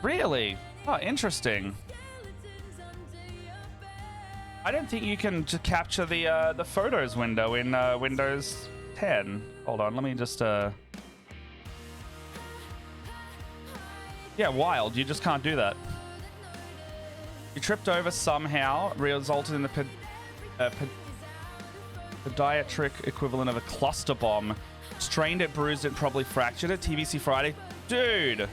Really? Oh, interesting. I don't think you can just capture the photos window in Windows 10. Hold on, let me just yeah, wild. You just can't do that. You tripped over somehow, resulted in the pediatric equivalent of a cluster bomb. Strained it, bruised it, probably fractured it. TBC Friday. Dude!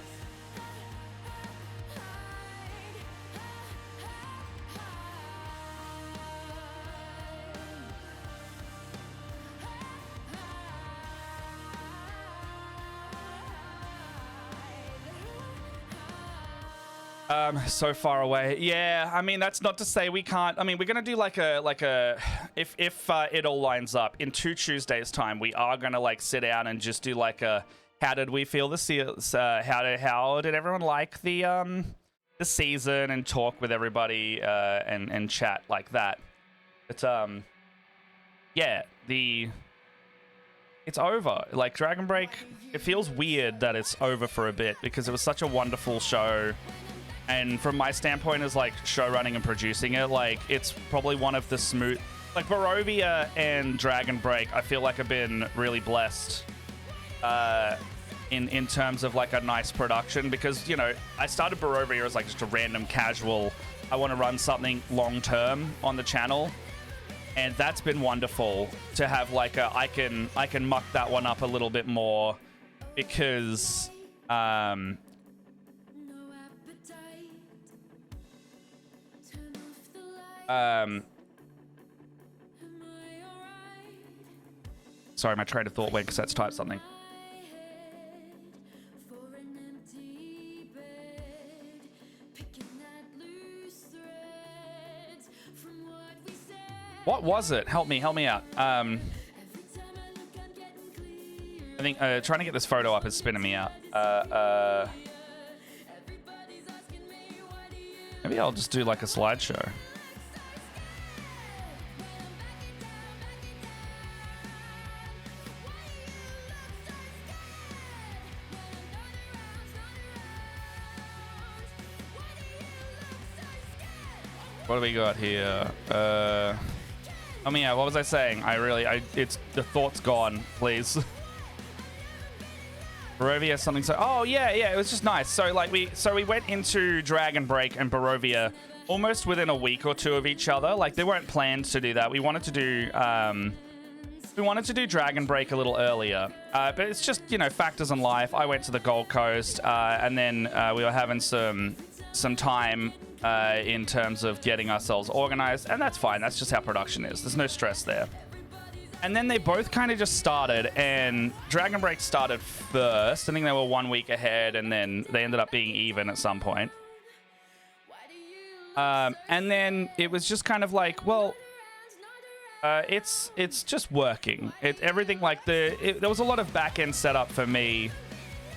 So far away. Yeah, I mean, that's not to say we can't. I mean, we're gonna do like a if it all lines up in 2 Tuesdays time, we are gonna like sit down and just do like a how did we feel this year? How did everyone like the season, and talk with everybody and chat like that. But yeah, it's over. Like Dragon Break, it feels weird that it's over for a bit because it was such a wonderful show. And from my standpoint as like show running and producing it, like it's probably one of the smooth, like Barovia and Dragon Break, I feel like have been really blessed in terms of like a nice production, because, you know, I started Barovia as like just a random casual, I want to run something long term on the channel. And that's been wonderful to have like a, I can muck that one up a little bit more because sorry, my train of thought went because that's typed something. What was it? Help me out. I think trying to get this photo up is spinning me out. Maybe I'll just do like a slideshow. What do we got here? I mean, yeah, what was I saying? It's the thought's gone, please. Barovia, something so. Oh yeah, it was just nice. So like we went into Dragon Break and Barovia almost within a week or two of each other. Like they weren't planned to do that. We wanted to do Dragon Break a little earlier, but it's just, you know, factors in life. I went to the Gold Coast, and then we were having some time in terms of getting ourselves organized, and that's fine. That's just how production is. There's no stress there. And then they both kind of just started, and Dragon Break started first. I think they were 1 week ahead, and then they ended up being even at some point. And then it was just kind of like, well, it's just working. Everything like there was a lot of back end setup for me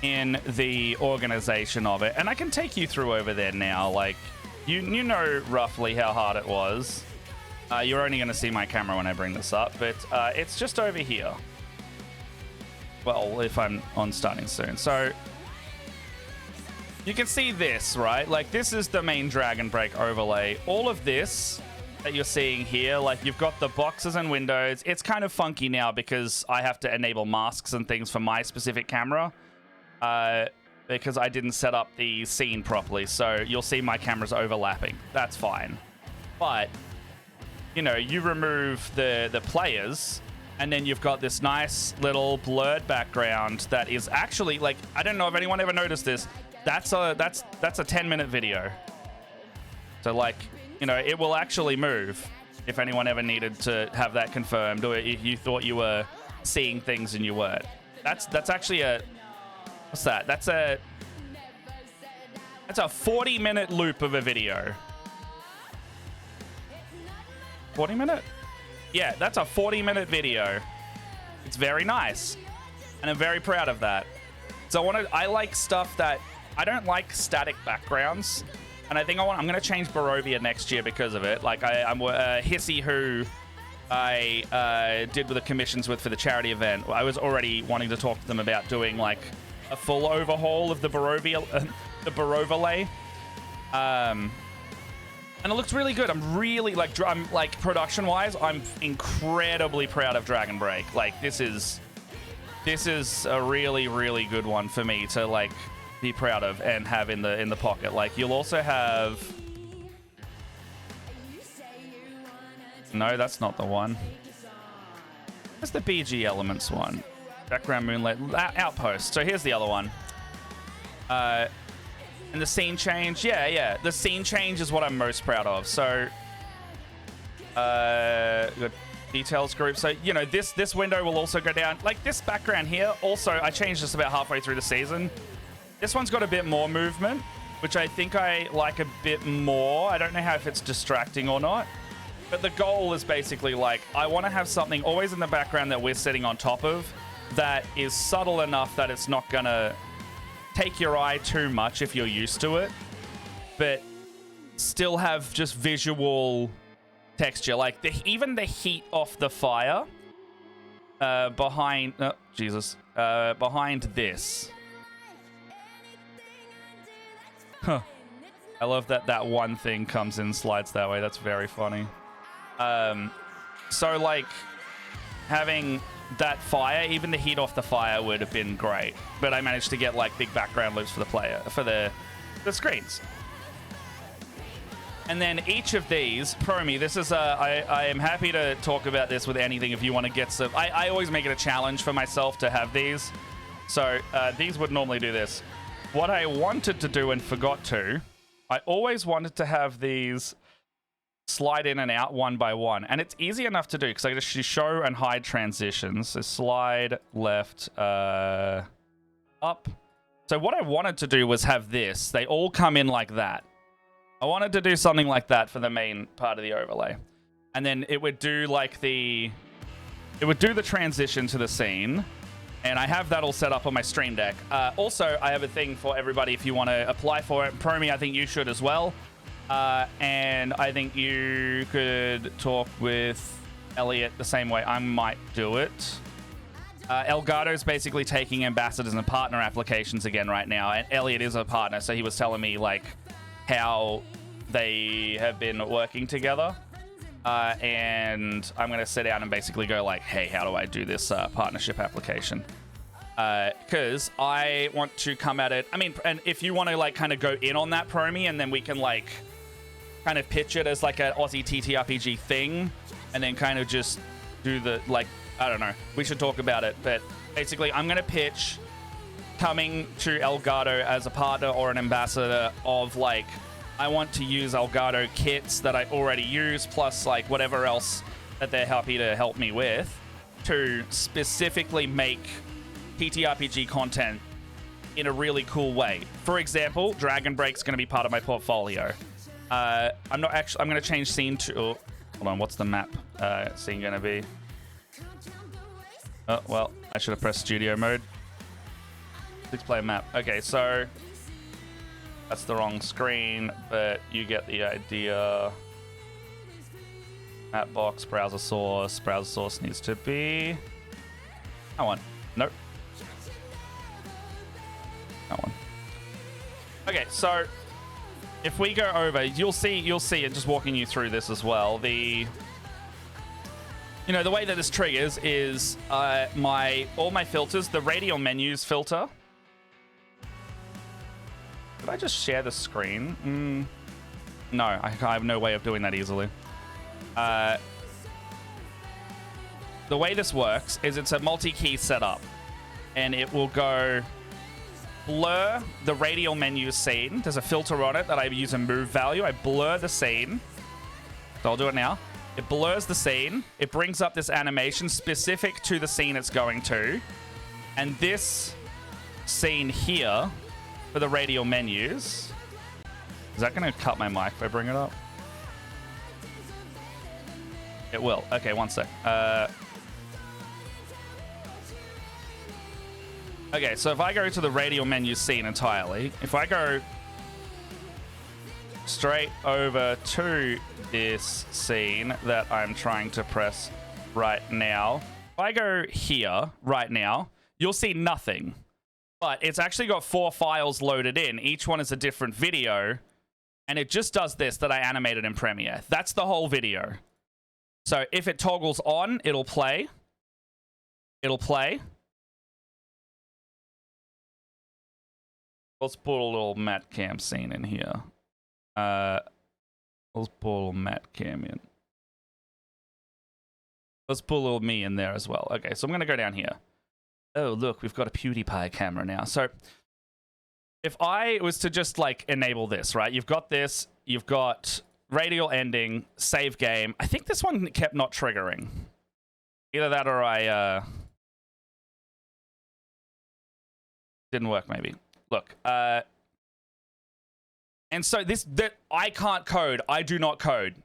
in the organization of it, and I can take you through over there now. Like you know roughly how hard it was. You're only going to see my camera when I bring this up, but it's just over here. Well, if I'm on starting soon. So you can see this, right? Like this is the main Dragon Break overlay. All of this that you're seeing here, like you've got the boxes and windows. It's kind of funky now because I have to enable masks and things for my specific camera because I didn't set up the scene properly. So you'll see my cameras overlapping. That's fine. But you know, you remove the players, and then you've got this nice little blurred background that is actually like, I don't know if anyone ever noticed this. That's a 10-minute video. So like, you know, it will actually move if anyone ever needed to have that confirmed, or if you thought you were seeing things and you weren't. That's actually what's that? That's a 40-minute loop of a video. 40-minute? Yeah, that's a 40-minute video. It's very nice, and I'm very proud of that. So I like stuff that I don't like static backgrounds, and I think I'm going to change Barovia next year because of it. Like I'm Hissy, who I did with the commissions with for the charity event. I was already wanting to talk to them about doing like a full overhaul of the Barovia, the Baroverlay. And it looks really good. I'm like production-wise, I'm incredibly proud of Dragon Break. Like this is a really, really good one for me to like be proud of and have in the pocket. Like you'll also have. No, that's not the one. That's the BG Elements one. Background Moonlight Outpost. So here's the other one. And the scene change, yeah. The scene change is what I'm most proud of. So, good details group. So, you know, this window will also go down. Like this background here, also, I changed this about halfway through the season. This one's got a bit more movement, which I think I like a bit more. I don't know if it's distracting or not. But the goal is basically like, I want to have something always in the background that we're sitting on top of that is subtle enough that it's not going to take your eye too much if you're used to it, but still have just visual texture. Like even the heat off the fire behind behind this. Huh. I love that one thing comes in, slides that way. That's very funny. So like having that fire, even the heat off the fire would have been great, but I managed to get like big background loops for the screens. And then each of these, Promi, this is I am happy to talk about this with anything if you want to get some. I always make it a challenge for myself to have these. So these would normally do this. What I wanted to do and forgot to, I always wanted to have these slide in and out one by one, and it's easy enough to do because I just show and hide transitions. So slide left, up. So what I wanted to do was have this. They all come in like that. I wanted to do something like that for the main part of the overlay, and then it would do like the transition to the scene, and I have that all set up on my Stream Deck. Also, I have a thing for everybody if you want to apply for it. Promi, I think you should as well. And I think you could talk with Elliot the same way I might do it. Elgato's basically taking ambassadors and partner applications again right now, and Elliot is a partner, so he was telling me like how they have been working together. And I'm going to sit down and basically go like, hey, how do I do this partnership application? Because I want to come at it. I mean, and if you want to like kind of go in on that, Promi, and then we can like kind of pitch it as like an Aussie TTRPG thing, and then kind of just do the like, I don't know. We should talk about it. But basically, I'm going to pitch coming to Elgato as a partner or an ambassador of like, I want to use Elgato kits that I already use, plus like whatever else that they're happy to help me with, to specifically make TTRPG content in a really cool way. For example, Dragon Break's going to be part of my portfolio. I'm going to change scene to... Oh, hold on, what's the map scene going to be? Oh, well, I should have pressed studio mode. 6-player map. Okay, so... That's the wrong screen, but you get the idea. Map box, browser source. Browser source needs to be... That one. Nope. That one. Okay, so if we go over, you'll see it just walking you through this as well. The way that this triggers is all my filters, the radial menus filter. Did I just share the screen? No, I have no way of doing that easily. The way this works is it's a multi-key setup, and it will go blur the radial menu scene. There's a filter on it that I use a move value. I blur the scene. So I'll do it now. It blurs the scene. It brings up this animation specific to the scene it's going to. And this scene here for the radial menus. Is that going to cut my mic if I bring it up? It will. Okay, one sec. Okay, so if I go to the radial menu scene entirely, if I go straight over to this scene that I'm trying to press right now, if I go here right now, you'll see nothing. But it's actually got 4 files loaded in. Each one is a different video. And it just does this that I animated in Premiere. That's the whole video. So if it toggles on, it'll play. It'll play. Let's put a little Matt Cam scene in here. Let's put a little Matt Cam in. Let's put a little me in there as well. Okay, so I'm going to go down here. Oh, look, we've got a PewDiePie camera now. So if I was to just like enable this, right? You've got this, you've got radial ending, save game. I think this one kept not triggering. Either that or I didn't work maybe. Look, and so that I can't code. I do not code.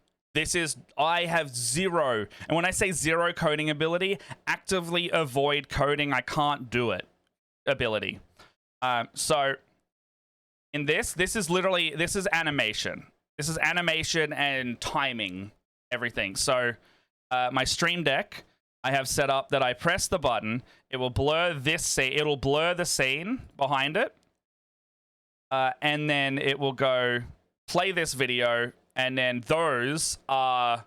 I have zero, and when I say zero coding ability, actively avoid coding, I can't do it ability. So in this is animation. This is animation and timing everything. So my Stream Deck, I have set up that I press the button, it will blur this scene, it'll blur the scene behind it, and then it will go play this video. And then those are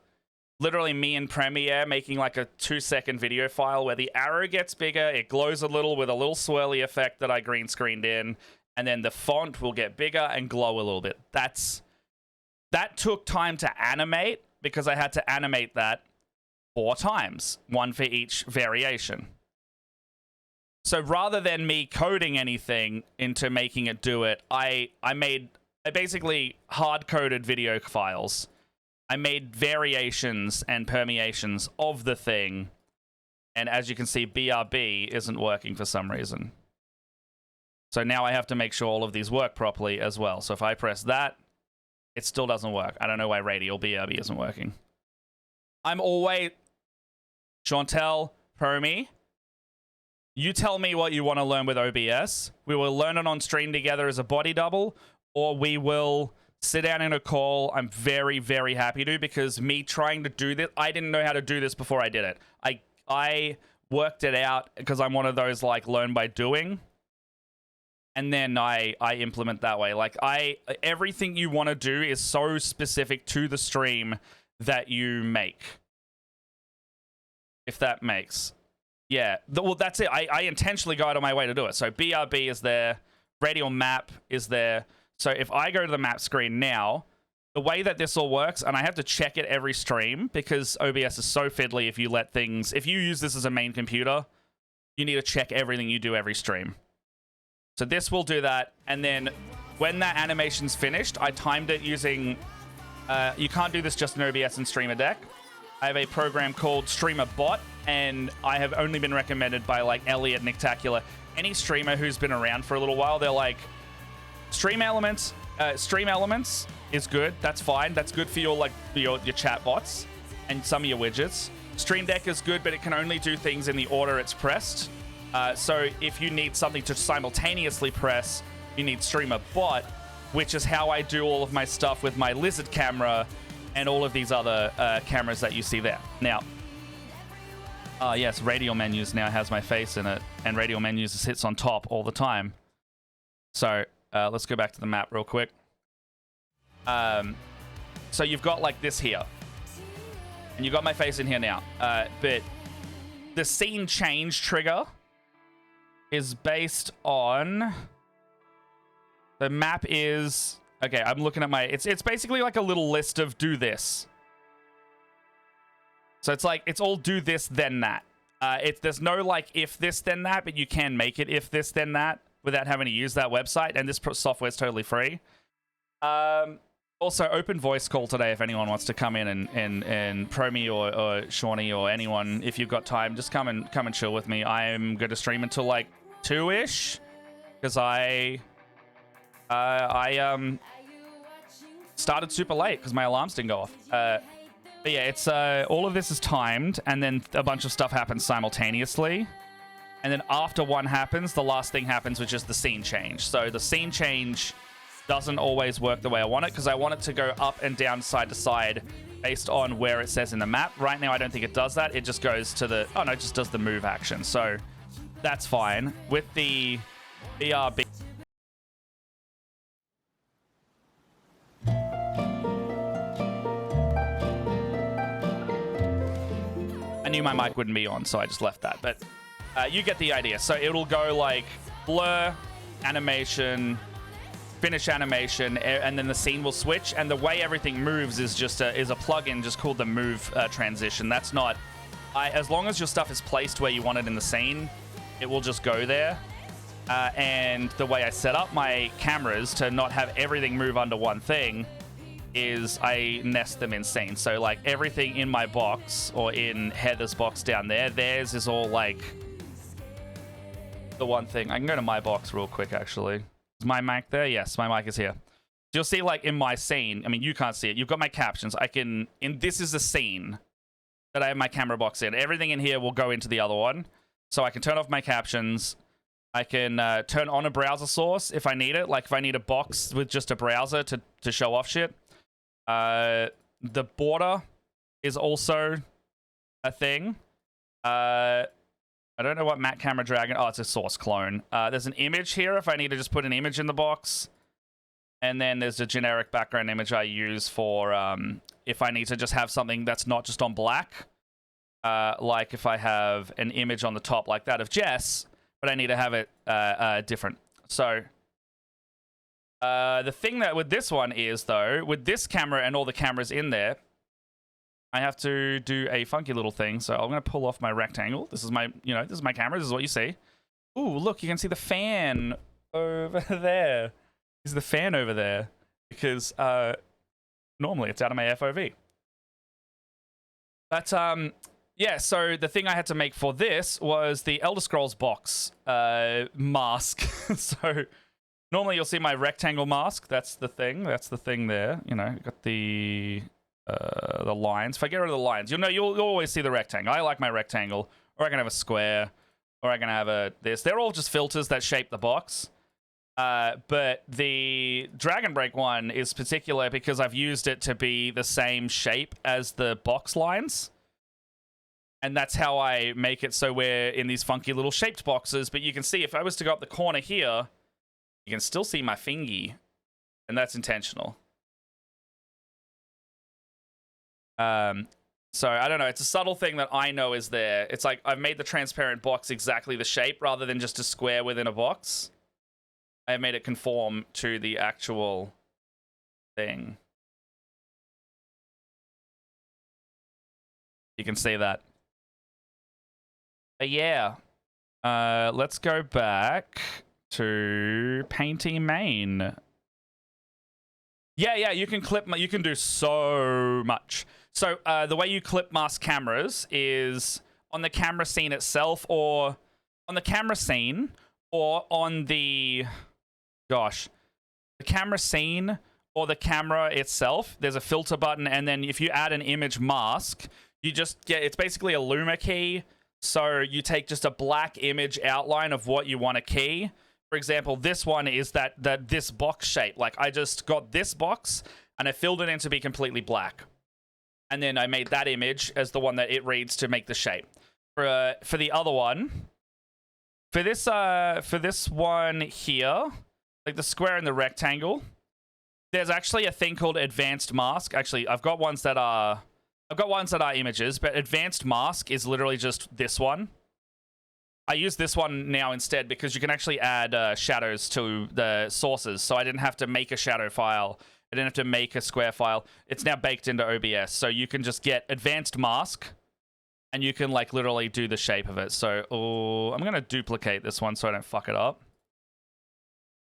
literally me in Premiere making like a 2-second video file where the arrow gets bigger, it glows a little with a little swirly effect that I green screened in, and then the font will get bigger and glow a little bit. That took time to animate because I had to animate that 4 times, 1 for each variation. So rather than me coding anything into making it do it, I basically hard-coded video files. I made variations and permeations of the thing, and as you can see, BRB isn't working for some reason. So now I have to make sure all of these work properly as well. So if I press that, it still doesn't work. I don't know why radial BRB isn't working. I'm always... Chantel, Promi, you tell me what you want to learn with OBS. We will learn it on stream together as a body double, or we will sit down in a call. I'm very, very happy to, because me trying to do this, I didn't know how to do this before I did it. I worked it out because I'm one of those like learn by doing. and then I implement that way. Like everything you want to do is so specific to the stream that you make. If that makes, yeah. Well, that's it. I intentionally go out of my way to do it. So BRB is there, radial map is there. So if I go to the map screen now, the way that this all works, and I have to check it every stream because OBS is so fiddly. If you use this as a main computer, you need to check everything you do every stream. So this will do that, and then when that animation's finished, I timed it using, you can't do this just in OBS and Streamer Deck. I have a program called Streamer Bot, and I have only been recommended by like Elliot Nictacular. Any streamer who's been around for a little while, they're like, Stream Elements is good. That's fine. That's good for your chat bots and some of your widgets. Stream Deck is good, but it can only do things in the order it's pressed. So if you need something to simultaneously press, you need Streamer Bot, which is how I do all of my stuff with my Lizard camera and all of these other cameras that you see there. Now, yes, Radial Menus now has my face in it, and Radial Menus sits on top all the time. So let's go back to the map real quick. So you've got like this here, and you've got my face in here now. But the scene change trigger is based on the map is okay. I'm looking at my. It's basically like a little list of do this. So it's like it's all do this then that. There's no like if this then that, but you can make it if this then that without having to use that website. And this software is totally free. Also, open voice call today if anyone wants to come in and pro me or Shawnee or anyone. If you've got time, just come and chill with me. I'm going to stream until like 2-ish because I started super late because my alarms didn't go off. But yeah, it's all of this is timed, and then a bunch of stuff happens simultaneously. And then after one happens, the last thing happens, which is the scene change. So the scene change doesn't always work the way I want it because I want it to go up and down, side to side, based on where it says in the map. Right now, I don't think it does that. It just goes to the... Oh, no, it just does the move action. So that's fine. With the BRB... I knew my mic wouldn't be on, so I just left that. But you get the idea. So it'll go like blur, animation... finish animation, and then the scene will switch, and the way everything moves is just a plugin just called the move transition. That's not as long as your stuff is placed where you want it in the scene, it will just go there. And the way I set up my cameras to not have everything move under one thing is I nest them in scene. So like everything in my box or in Heather's box down there, theirs is all like the one thing. I can go to my box real quick actually. Is my mic there? Yes, my mic is here. You'll see like in my scene, I mean, you can't see it. You've got my captions. This is a scene that I have my camera box in. Everything in here will go into the other one. So I can turn off my captions. I can turn on a browser source if I need it. Like if I need a box with just a browser to show off shit. The border is also a thing. I don't know what Matte Camera Dragon... Oh, it's a source clone. There's an image here if I need to just put an image in the box. And then there's a generic background image I use for if I need to just have something that's not just on black. Like if I have an image on the top like that of Jess, but I need to have it different. So the thing that with this one is, though, with this camera and all the cameras in there, I have to do a funky little thing. So I'm going to pull off my rectangle. This is my, this is my camera. This is what you see. Ooh, look, you can see the fan over there. This is the fan over there because normally it's out of my FOV. But yeah, so the thing I had to make for this was the Elder Scrolls box mask. So normally you'll see my rectangle mask. That's the thing. That's the thing there. Got the lines. If I get rid of the lines, you'll always see the rectangle. I like my rectangle, or I can have a square, or I can have this. They're all just filters that shape the box. But the Dragon Break one is particular because I've used it to be the same shape as the box lines. And that's how I make it so we're in these funky little shaped boxes. But you can see if I was to go up the corner here, You can still see my fingy, and that's intentional. So I don't know. It's a subtle thing that I know is there. It's like I've made the transparent box exactly the shape rather than just a square within a box. I have made it conform to the actual thing. You can see that. But yeah, let's go back to Painty main. Yeah, you can clip. You can do so much. So the way you clip mask cameras is on the camera scene itself, or on the camera scene, or on the, gosh, the camera scene or the camera itself. There's a filter button, and then if you add an image mask, you just get, it's basically a Luma key. So you take just a black image outline of what you want to key. For example, this one is this box shape. Like I just got this box and I filled it in to be completely black. And then I made that image as the one that it reads to make the shape. For the other one, for this one here, like the square and the rectangle, there's actually a thing called advanced mask. Actually, I've got ones that are images, but advanced mask is literally just this one. I use this one now instead because you can actually add shadows to the sources. So I didn't have to make a shadow file. I didn't have to make a square file. It's now baked into OBS. So you can just get advanced mask and you can like literally do the shape of it. So I'm going to duplicate this one so I don't fuck it up.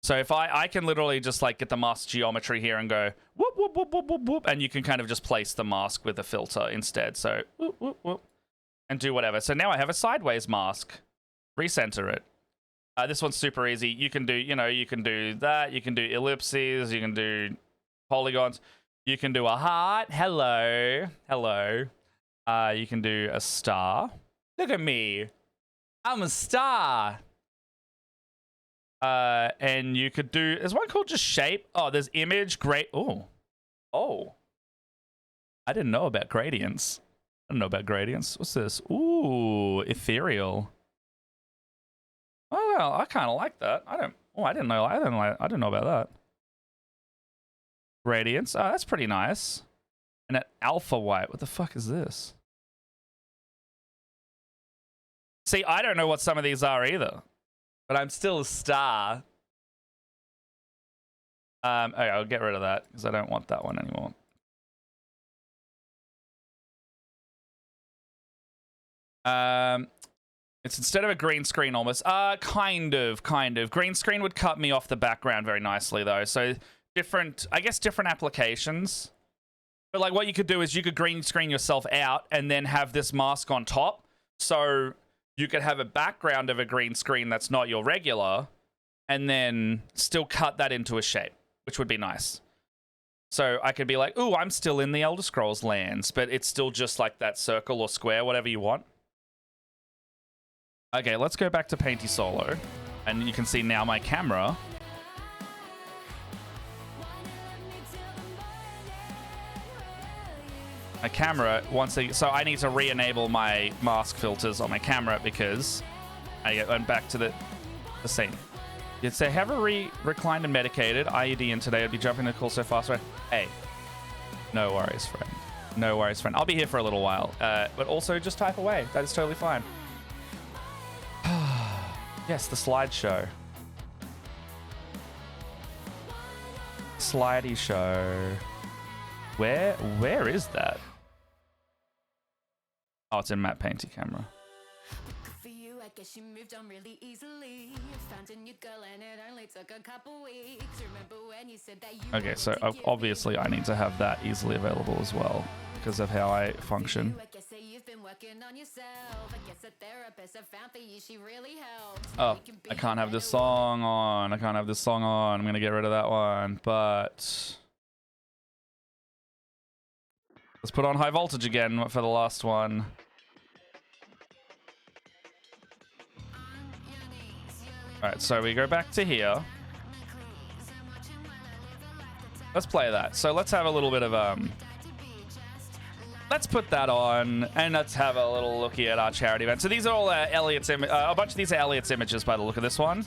So if I can literally just like get the mask geometry here and go whoop, whoop, whoop, whoop, whoop, whoop, and you can kind of just place the mask with a filter instead. So whoop, whoop, whoop, and do whatever. So now I have a sideways mask. Recenter it. This one's super easy. You can do, you can do that. You can do ellipses. You can do polygons. You can do a heart. Hello. You can do a star. Look at me. I'm a star. And you could do, there's one called just shape. Oh, there's image, Oh. I didn't know about gradients. What's this? Ooh, ethereal. Oh, well, I kind of like that. I didn't know about that. Gradients. Oh, that's pretty nice. And an alpha white. What the fuck is this? See, I don't know what some of these are either. But I'm still a star. Okay, I'll get rid of that because I don't want that one anymore. It's instead of a green screen almost. Kind of. Green screen would cut me off the background very nicely though. So different applications. But like what you could do is you could green screen yourself out and then have this mask on top. So you could have a background of a green screen that's not your regular and then still cut that into a shape, which would be nice. So I could be like, ooh, I'm still in the Elder Scrolls lands, but it's still just like that circle or square, whatever you want. Okay, let's go back to Painty Solo. And you can see now my camera. My camera, so I need to re-enable my mask filters on my camera because I went back to the scene. You'd say, have a reclined and medicated IED in today. I'd be jumping the call so fast. Hey, no worries, friend. No worries, friend. I'll be here for a little while. But also just type away. That is totally fine. Yes, the slideshow. Slidey show. Where is that? Oh, it's in Matte Painty camera. For you, I guess you moved on really easily. Found a new girl and it only took a couple weeks. Remember when you said that you Okay, so obviously I need to have that easily available as well because of how I function. I guess that you've been working on yourself. I guess a therapist I found for you, she really helped. Oh, I can't have this song on. I'm gonna get rid of that one, but let's put on High Voltage again for the last one. Alright, so we go back to here. Let's play that. So let's have a little bit of let's put that on and let's have a little looky at our charity event. So these are all Elliot's a bunch of these are Elliot's images by the look of this one.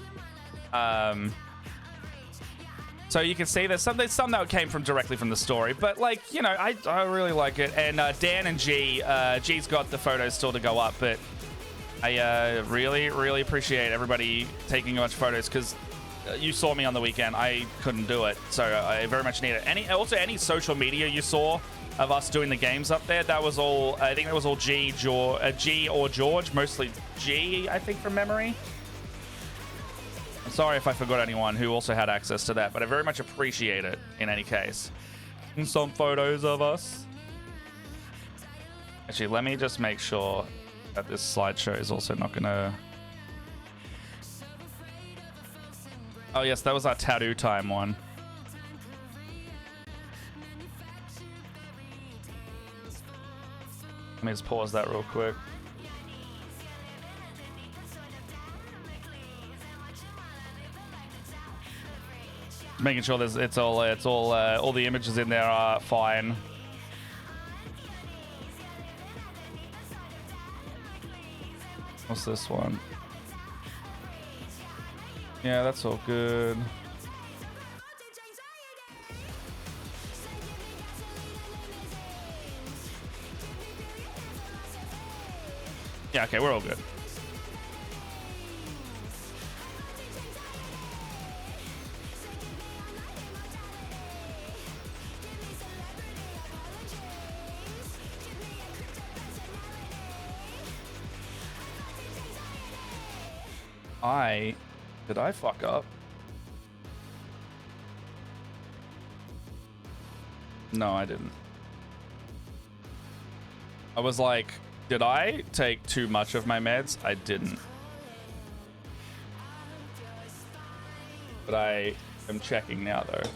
So you can see there's some that came from directly from the story, but like, you know, I really like it. And Dan and G's got the photos still to go up, but I really appreciate everybody taking a bunch of photos, because you saw me on the weekend. I couldn't do it, so I very much need it. Any social media you saw of us doing the games up there, that was all, I think that was all G or George, mostly G, I think, from memory. I'm sorry if I forgot anyone who also had access to that, but I very much appreciate it in any case. And some photos of us. Actually, let me just make sure that this slideshow is also not gonna... Oh yes, that was our tattoo time one. Let me just pause that real quick. Making sure all the images in there are fine. What's this one? Yeah, that's all good. Yeah, okay, we're all good. Did I fuck up? No, I didn't. I was like, did I take too much of my meds? I didn't. But I am checking now, though.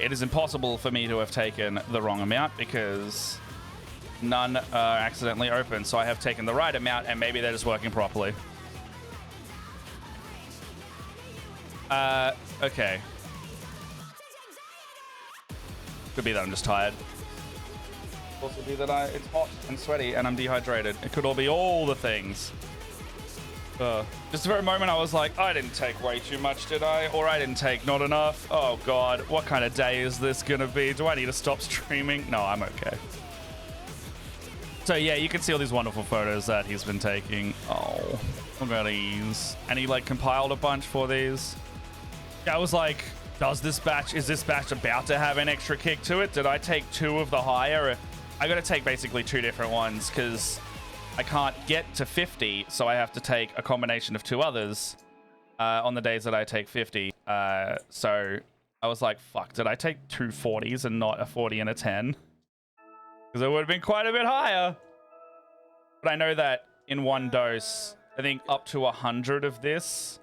It is impossible for me to have taken the wrong amount because none are accidentally open. So I have taken the right amount, and maybe they're just working properly. Okay. Could be that I'm just tired. Also be that it's hot and sweaty and I'm dehydrated. It could all be all the things. Just for a moment, I was like, I didn't take way too much, did I? Or I didn't take not enough. Oh, God. What kind of day is this going to be? Do I need to stop streaming? No, I'm okay. So, yeah, you can see all these wonderful photos that he's been taking. Oh, look at these. And he, like, compiled a bunch for these. Yeah, I was like, is this batch about to have an extra kick to it? Did I take two of the higher? I got to take basically two different ones because I can't get to 50, so I have to take a combination of two others on the days that I take 50. So I was like, fuck, did I take two 40s and not a 40 and a 10? Because it would have been quite a bit higher. But I know that in one dose, I think up to 100 of this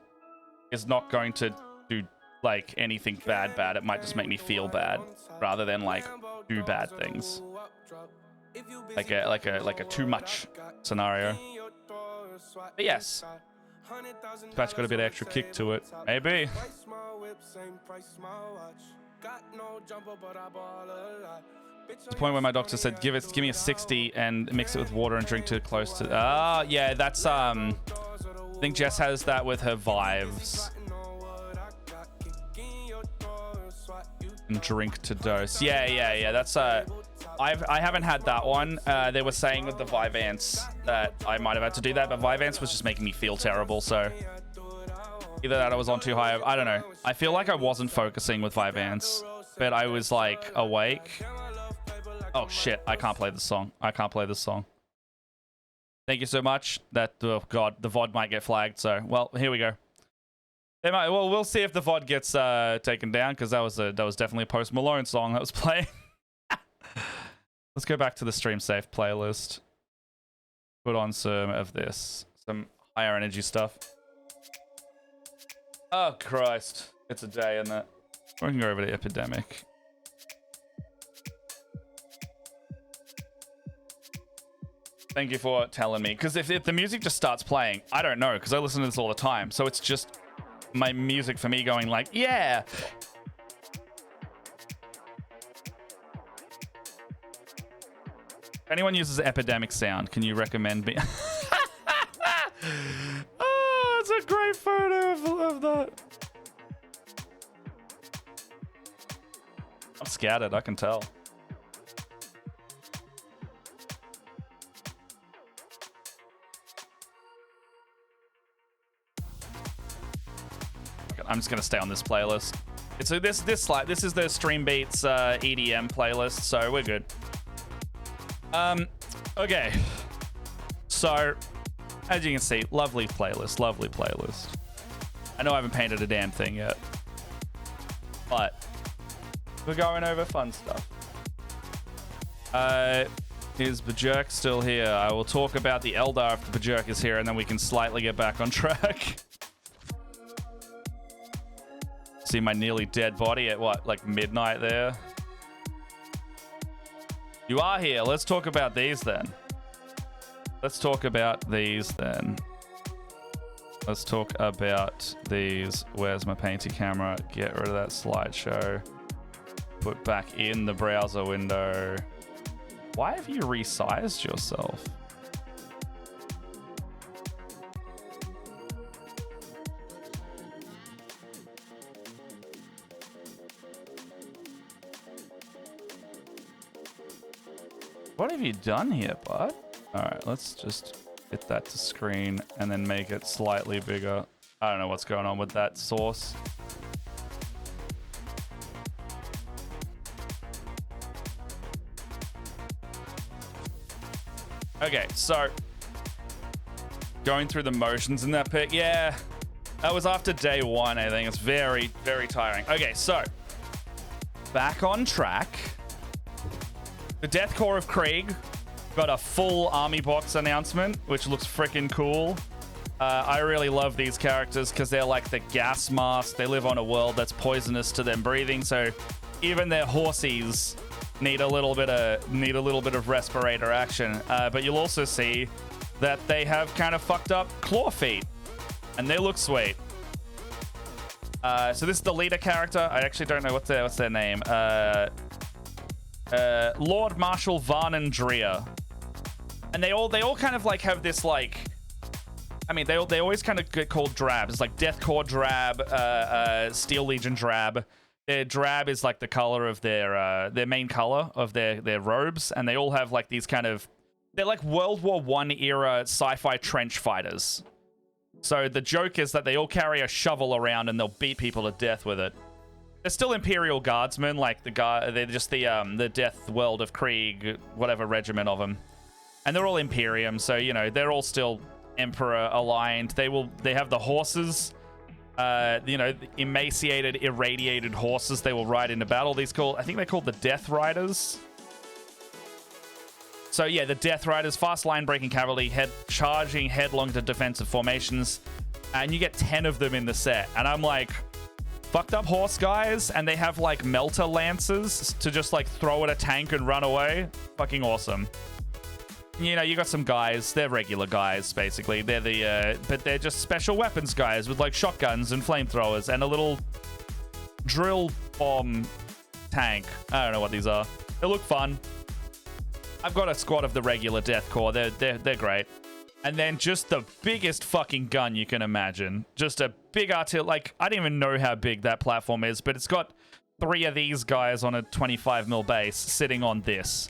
is not going to do like anything bad. It might just make me feel bad rather than like do bad things. Like a too much scenario. But yes, patch got a bit of extra kick to it. Maybe. The point where my doctor said, give me a 60 and mix it with water and drink to close to. Yeah, that's I think Jess has that with her Vives. And drink to dose. Yeah. That's I haven't had that one. They were saying with the Vyvanse that I might have had to do that, but Vyvanse was just making me feel terrible, so either that I was on too high. I don't know. I feel like I wasn't focusing with Vyvanse, but I was like awake. Oh shit, I can't play this song. Thank you so much. Oh god, the VOD might get flagged, so well, here we go. They might. Well, we'll see if the VOD gets taken down, because that was definitely a Post Malone song that was playing. Let's go back to the stream safe playlist. Put on some of this, some higher energy stuff. Oh Christ, it's a day, isn't it? We can go over to Epidemic. Thank you for telling me, because if the music just starts playing, I don't know, because I listen to this all the time, so it's just my music for me going like, yeah. If anyone uses Epidemic Sound, can you recommend me? Oh, it's a great photo of that. I'm scattered, I can tell. I'm just gonna stay on this playlist. So this is the Stream Beats EDM playlist, so we're good. Okay. So, as you can see, lovely playlist, lovely playlist. I know I haven't painted a damn thing yet, but we're going over fun stuff. Is Bajirk still here? I will talk about the Eldar after Bajirk is here, and then we can slightly get back on track. See my nearly dead body at what, like midnight there? You are here. Let's talk about these then. Let's talk about these then. Let's talk about these. Where's my painty camera? Get rid of that slideshow. Put back in the browser window. Why have you resized yourself? What have you done here, bud? All right, let's just get that to screen and then make it slightly bigger. I don't know what's going on with that source. Okay, so going through the motions in that pic. Yeah, that was after day one, I think. It's very, very tiring. Okay, so back on track. The Death Corps of Krieg got a full army box announcement, which looks freaking cool. I really love these characters because they're like the gas mask. They live on a world that's poisonous to them breathing, so even their horsies need a little bit of respirator action. But you'll also see that they have kind of fucked up claw feet, and they look sweet. So this is the leader character. I actually don't know what's their name. Lord Marshal Varnan Dreer, and they all kind of like have this like, I mean they always kind of get called drabs. It's like Death Corps drab, Steel Legion drab. Their drab is like the color of their main color of their robes, and they all have like these kind of, they're like World War I era sci-fi trench fighters. So the joke is that they all carry a shovel around and they'll beat people to death with it. They're still Imperial Guardsmen, like they're just the Death World of Krieg, whatever regiment of them, and they're all Imperium, so you know they're all still Emperor aligned. They have the horses, you know, emaciated, irradiated horses. They will ride into battle. I think they're called the Death Riders. So yeah, the Death Riders, fast line breaking cavalry, charging headlong to defensive formations, and you get 10 of them in the set, and I'm like, fucked up horse guys, and they have like melter lances to just like throw at a tank and run away. Fucking awesome. You know, you got some guys, they're regular guys basically. They're but they're just special weapons guys with like shotguns and flamethrowers and a little drill bomb tank. I don't know what these are. They look fun. I've got a squad of the regular Death Corps. They're great. And then just the biggest fucking gun you can imagine. Just a big artillery. Like, I don't even know how big that platform is, but it's got 3 of these guys on a 25mm base sitting on this.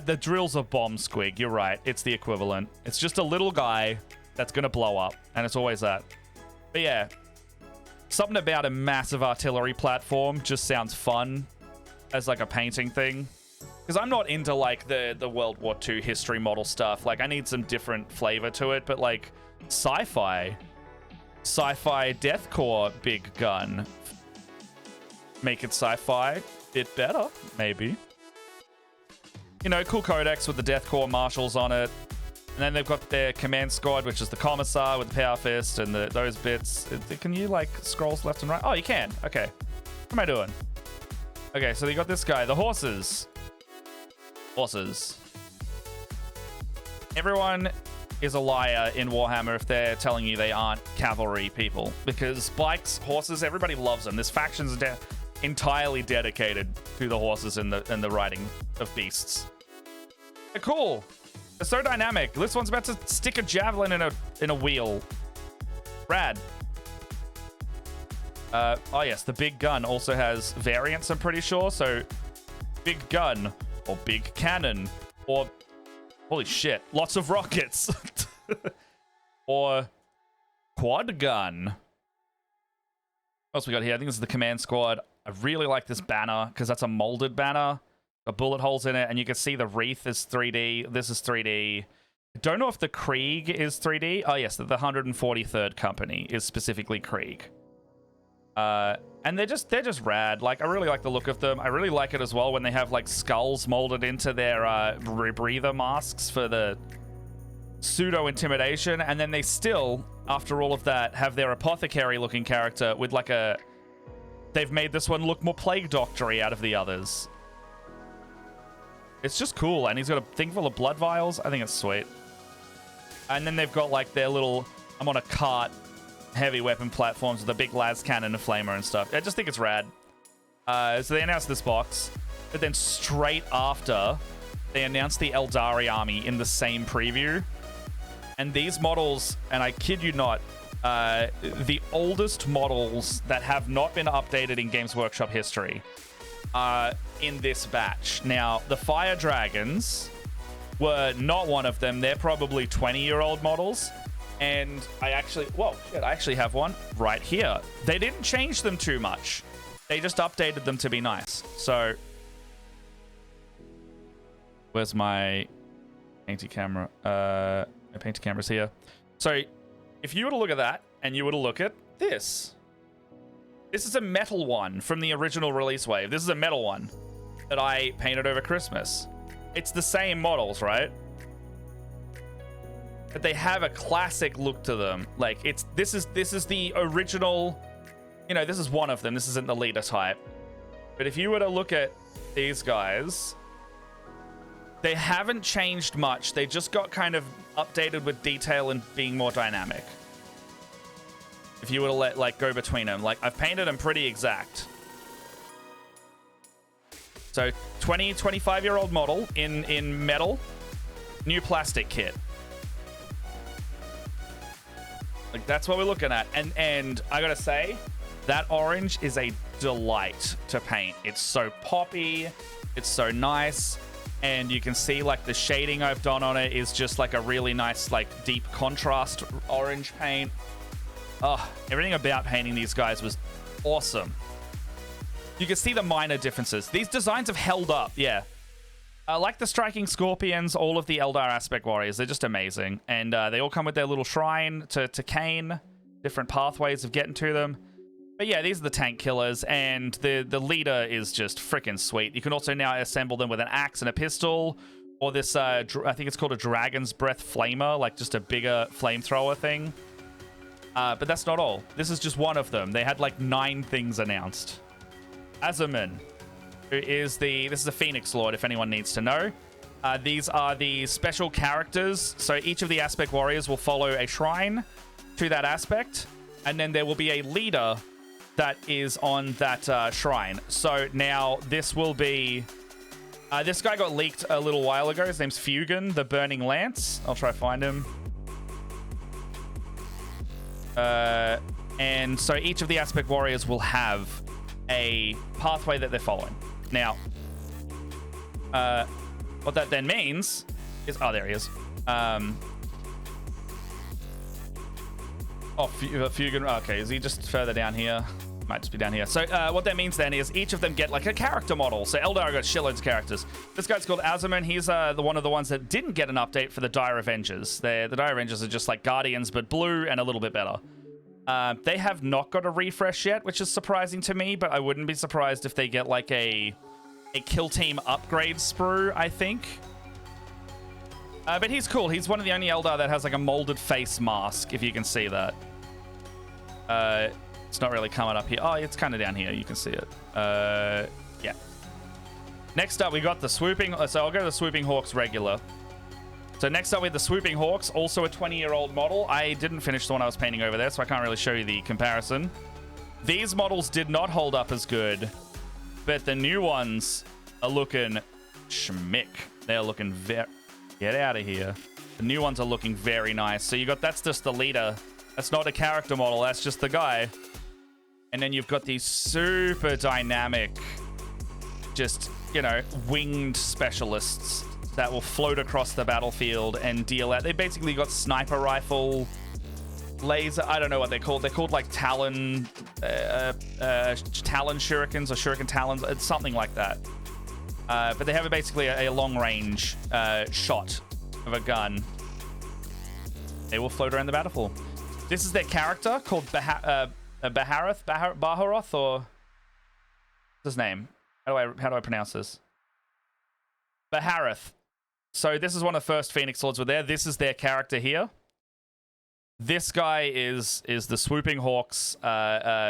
The drill's a bomb squig. You're right. It's the equivalent. It's just a little guy that's going to blow up, and it's always that. But yeah, something about a massive artillery platform just sounds fun as like a painting thing. Because I'm not into like the World War II history model stuff. Like, I need some different flavor to it, but like sci-fi Death Corps big gun. Make it sci-fi bit better, maybe. You know, cool codex with the Death Corps marshals on it. And then they've got their command squad, which is the Commissar with the Power Fist and those bits. Can you like scroll left and right? Oh, you can. Okay. What am I doing? Okay, so you got this guy. The horses. Horses. Everyone is a liar in Warhammer if they're telling you they aren't cavalry people, because bikes, horses, everybody loves them. This faction's entirely dedicated to the horses and the riding of beasts. They're cool. They're so dynamic. This one's about to stick a javelin in a wheel. Rad. Oh yes, the big gun also has variants, I'm pretty sure. So big gun or big cannon or holy shit, lots of rockets. Or quad gun. What else we got here? I think this is the command squad. I really like this banner because that's a molded banner. Got bullet holes in it, and you can see the wreath is 3D. This is 3D. I don't know if the Krieg is 3D. Oh yes, the 143rd Company is specifically Krieg. And they're just rad. Like, I really like the look of them. I really like it as well when they have like skulls molded into their rebreather masks for the pseudo intimidation, and then they still, after all of that, have their apothecary looking character with like a... They've made this one look more plague doctory out of the others. It's just cool, and he's got a thing full of blood vials. I think it's sweet. And then they've got like their little I'm on a cart heavy weapon platforms with a big las cannon and flamer and stuff. I just think it's rad. So they announced this box, but then straight after they announced the Eldari army in the same preview. And these models, and I kid you not, the oldest models that have not been updated in Games Workshop history are in this batch. Now, the Fire Dragons were not one of them. They're probably 20-year-old models. And I actually have one right here. They didn't change them too much. They just updated them to be nice. So, where's my painty camera? My painty camera's here. So, if you were to look at that, and you were to look at this. This is a metal one from the original release wave. This is a metal one that I painted over Christmas. It's the same models, right? But they have a classic look to them. Like, this is the original, you know, this is one of them. This isn't the leader type. But if you were to look at these guys, they haven't changed much. They just got kind of updated with detail and being more dynamic. If you were to go between them, like, I've painted them pretty exact. So 25-year-old model in metal, new plastic kit. Like, that's what we're looking at. And I gotta say, that orange is a delight to paint. It's so poppy, it's so nice, and you can see like the shading I've done on it is just like a really nice, like, deep contrast orange paint. Oh, everything about painting these guys was awesome. You can see the minor differences. These designs have held up, yeah. Like the Striking Scorpions, all of the Eldar Aspect Warriors, they're just amazing. And they all come with their little shrine to Khaine, different pathways of getting to them. But yeah, these are the tank killers, and the leader is just freaking sweet. You can also now assemble them with an axe and a pistol, or this, I think it's called a Dragon's Breath Flamer, like just a bigger flamethrower thing. But that's not all. This is just one of them. They had like 9 things announced. Azerman, who is this is a Phoenix Lord, if anyone needs to know. These are the special characters. So each of the Aspect Warriors will follow a shrine to that aspect, and then there will be a leader that is on that shrine. So now this will be... this guy got leaked a little while ago. His name's Fugan, the Burning Lance. I'll try to find him. And so each of the Aspect Warriors will have a pathway that they're following. Now, what that then means is... Oh, there he is. Fugan... Okay, is he just further down here? Might just be down here. So what that means then is each of them get like a character model. So Eldar got shitloads of characters. This guy's called Azerman. He's one of the ones that didn't get an update for the Dire Avengers. The Dire Avengers are just like Guardians, but blue and a little bit better. They have not got a refresh yet, which is surprising to me, but I wouldn't be surprised if they get like a Kill Team upgrade sprue, I think. But he's cool. He's one of the only Eldar that has like a molded face mask, if you can see that. It's not really coming up here. Oh, it's kind of down here. You can see it. Yeah. Next up, we got the Swooping... So I'll go to the Swooping Hawks regular. So next up, we have the Swooping Hawks, also a 20-year-old model. I didn't finish the one I was painting over there, so I can't really show you the comparison. These models did not hold up as good, but the new ones are looking schmick. They're looking Get out of here. The new ones are looking very nice. So you got, that's just the leader. That's not a character model. That's just the guy. And then you've got these super dynamic, just, you know, winged specialists that will float across the battlefield and deal out. They basically got sniper rifle, laser. I don't know what they're called. They're called like Talon, Talon shurikens or shuriken talons. It's something like that. But they have basically a long range shot of a gun. They will float around the battlefield. This is their character called Baharoth, or what's his name? How do I pronounce this? Bahareth. So this is one of the first Phoenix Lords were there. This is their character here. This guy is the Swooping Hawks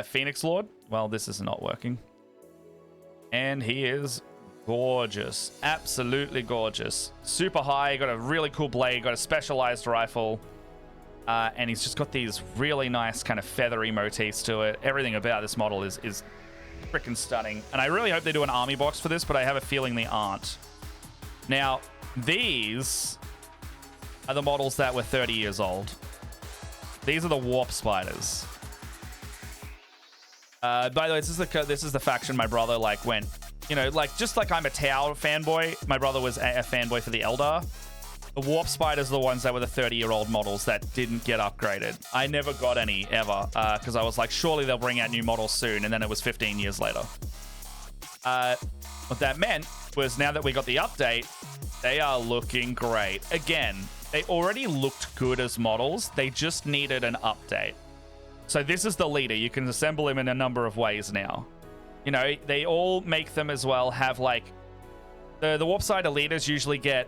Phoenix Lord. Well, this is not working. And he is gorgeous. Absolutely gorgeous. Super high. Got a really cool blade. Got a specialized rifle. And he's just got these really nice kind of feathery motifs to it. Everything about this model is freaking stunning. And I really hope they do an army box for this, but I have a feeling they aren't. Now, these are the models that were 30 years old. These are the Warp Spiders. By the way, this is the faction my brother like went, you know, like just like I'm a Tau fanboy, my brother was a fanboy for the Eldar. The Warp Spiders are the ones that were the 30-year-old models that didn't get upgraded. I never got any ever because I was like, surely they'll bring out new models soon, and then it was 15 years later. What that meant was now that we got the update, they are looking great. Again, they already looked good as models. They just needed an update. So this is the leader. You can assemble him in a number of ways now. You know, they all make them as well have like... The Warp Spider leaders usually get...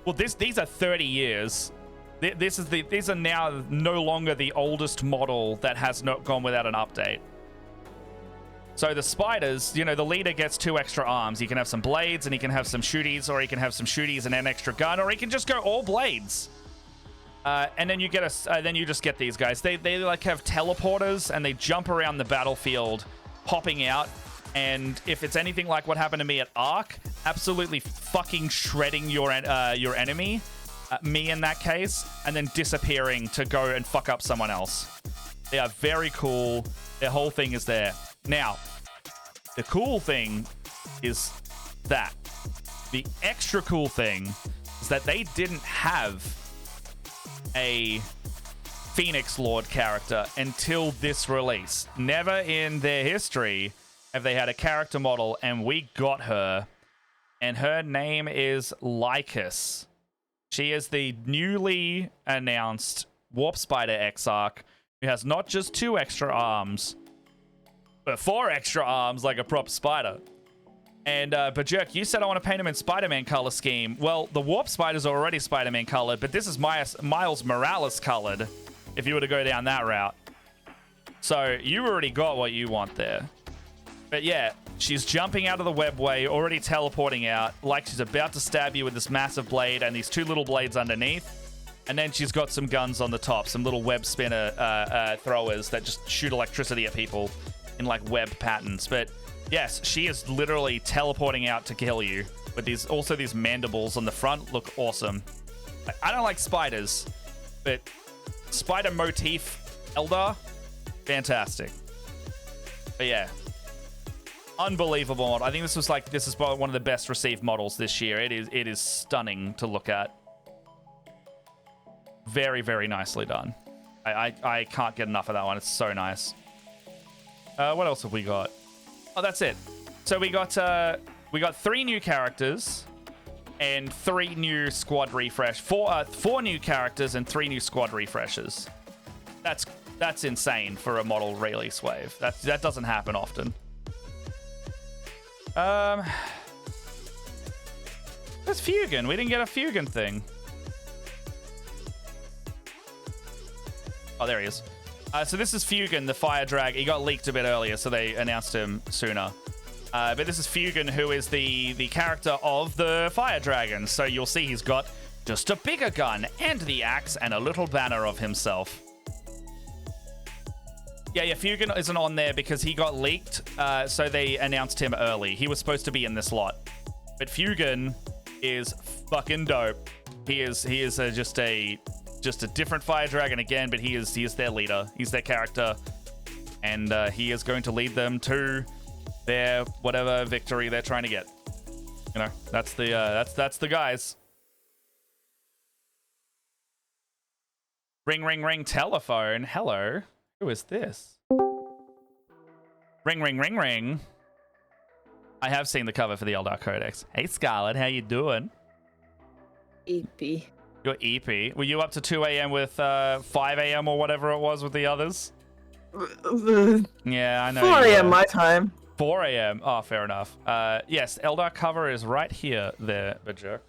Well, these are 30 years. These are now no longer the oldest model that has not gone without an update. So the spiders, you know, the leader gets 2 extra arms. He can have some blades, and he can have some shooties, or he can have some shooties and an extra gun, or he can just go all blades. And then you get then you just get these guys. They like have teleporters, and they jump around the battlefield, popping out. And if it's anything like what happened to me at Ark, absolutely fucking shredding your enemy, me in that case, and then disappearing to go and fuck up someone else. They are very cool. Their whole thing is there. Now, the cool thing is that. The extra cool thing is that they didn't have a Phoenix Lord character until this release. Never in their history have they had a character model, and we got her, and her name is Lycus. She is the newly announced Warp Spider Exarch, who has not just 2 extra arms, but 4 extra arms like a proper spider. And, but Jerk, you said I want to paint him in Spider-Man color scheme. Well, the Warp Spiders are already Spider-Man colored, but this is Miles Morales colored, if you were to go down that route. So you already got what you want there. But yeah, she's jumping out of the webway, already teleporting out, like she's about to stab you with this massive blade and these 2 little blades underneath. And then she's got some guns on the top, some little web spinner throwers that just shoot electricity at people in like web patterns. But yes, she is literally teleporting out to kill you. With these, also these mandibles on the front look awesome. I don't like spiders, but spider motif Eldar, fantastic. But yeah. Unbelievable model. I think this is one of the best received models this year. It is stunning to look at. Very, very nicely done. I can't get enough of that one. It's so nice. What else have we got? Oh, that's it. So we got 3 new characters and 3 new squad refresh. 4 new characters and 3 new squad refreshes. That's insane for a model release wave. That doesn't happen often. That's Fugan. We didn't get a Fugan thing. Oh, there he is. So this is Fugan, the Fire Drag. He got leaked a bit earlier, so they announced him sooner. But this is Fugan, who is the character of the Fire Dragon. So you'll see he's got just a bigger gun and the axe and a little banner of himself. Yeah, Fugan isn't on there because he got leaked, so they announced him early. He was supposed to be in this lot. But Fugan is fucking dope. He is just a different fire dragon again, but he is their leader. He's their character, and he is going to lead them to their whatever victory they're trying to get. You know, that's the guys. Ring, ring, ring, telephone. Hello. Who is this? Ring, ring, ring, ring. I have seen the cover for the Eldar Codex. Hey, Scarlet, how you doing? EP. You're EP. Were you up to 2 a.m. with 5 a.m. or whatever it was with the others? Yeah, I know. 4 a.m. my time. 4 a.m. Oh, fair enough. Yes, Eldar cover is right here, there, Bajerk.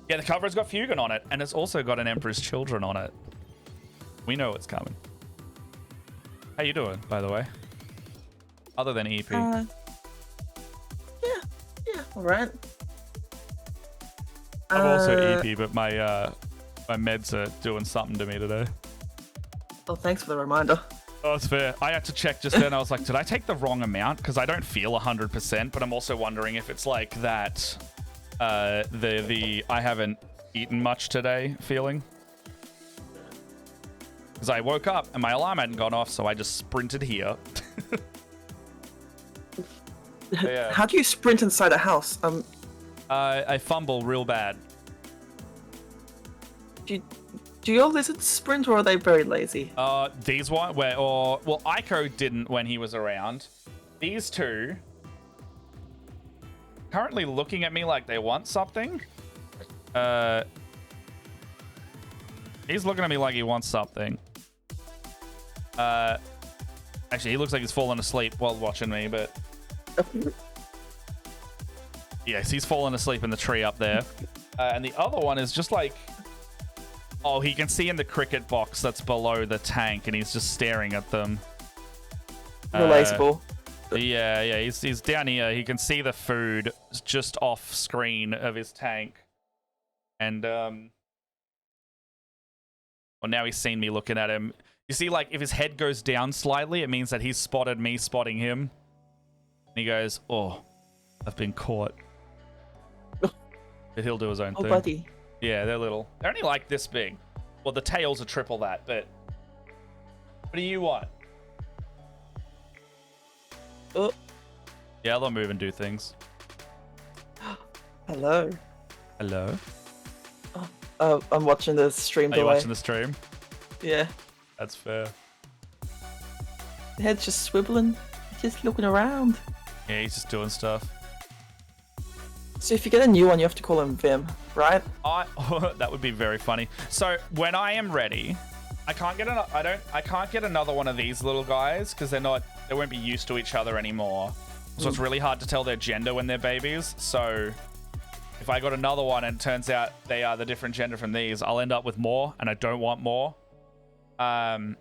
Yeah, the cover's got Fugan on it, and it's also got an Emperor's Children on it. We know it's coming. How you doing, by the way? Other than EP. Yeah, all right. I'm also EP, but my meds are doing something to me today. Well, thanks for the reminder. Oh, it's fair. I had to check just then. I was like, did I take the wrong amount? Because I don't feel 100%, but I'm also wondering if it's like that, the I haven't eaten much today feeling. Because I woke up and my alarm hadn't gone off, so I just sprinted here. Yeah. How do you sprint inside a house? I fumble real bad. Do your lizards sprint, or are they very lazy? These one, well, Ico didn't when he was around. These two currently looking at me like they want something. He's looking at me like he wants something. Actually, he looks like he's fallen asleep while watching me, but yes, he's fallen asleep in the tree up there. And the other one is just like, oh, he can see in the cricket box that's below the tank, and he's just staring at them. Relatable. Yeah, he's down here. He can see the food just off screen of his tank. And, well, now he's seen me looking at him. You see, like, if his head goes down slightly, it means that he's spotted me spotting him. And he goes, oh, I've been caught. But he'll do his own thing. Oh, buddy. Yeah, they're little. They're only like this big. Well, the tails are triple that, but what do you want? Oh. Yeah, they'll move and do things. Hello. Hello? I'm watching the stream Are you delay. watching the stream? Yeah. That's fair. The head's just swiveling, just looking around. Yeah, he's just doing stuff. So if you get a new one, you have to call him Vim, right? That would be very funny. So when I am ready, I can't get another one of these little guys because they won't be used to each other anymore. So it's really hard to tell their gender when they're babies. So if I got another one and it turns out they are the different gender from these, I'll end up with more, and I don't want more. But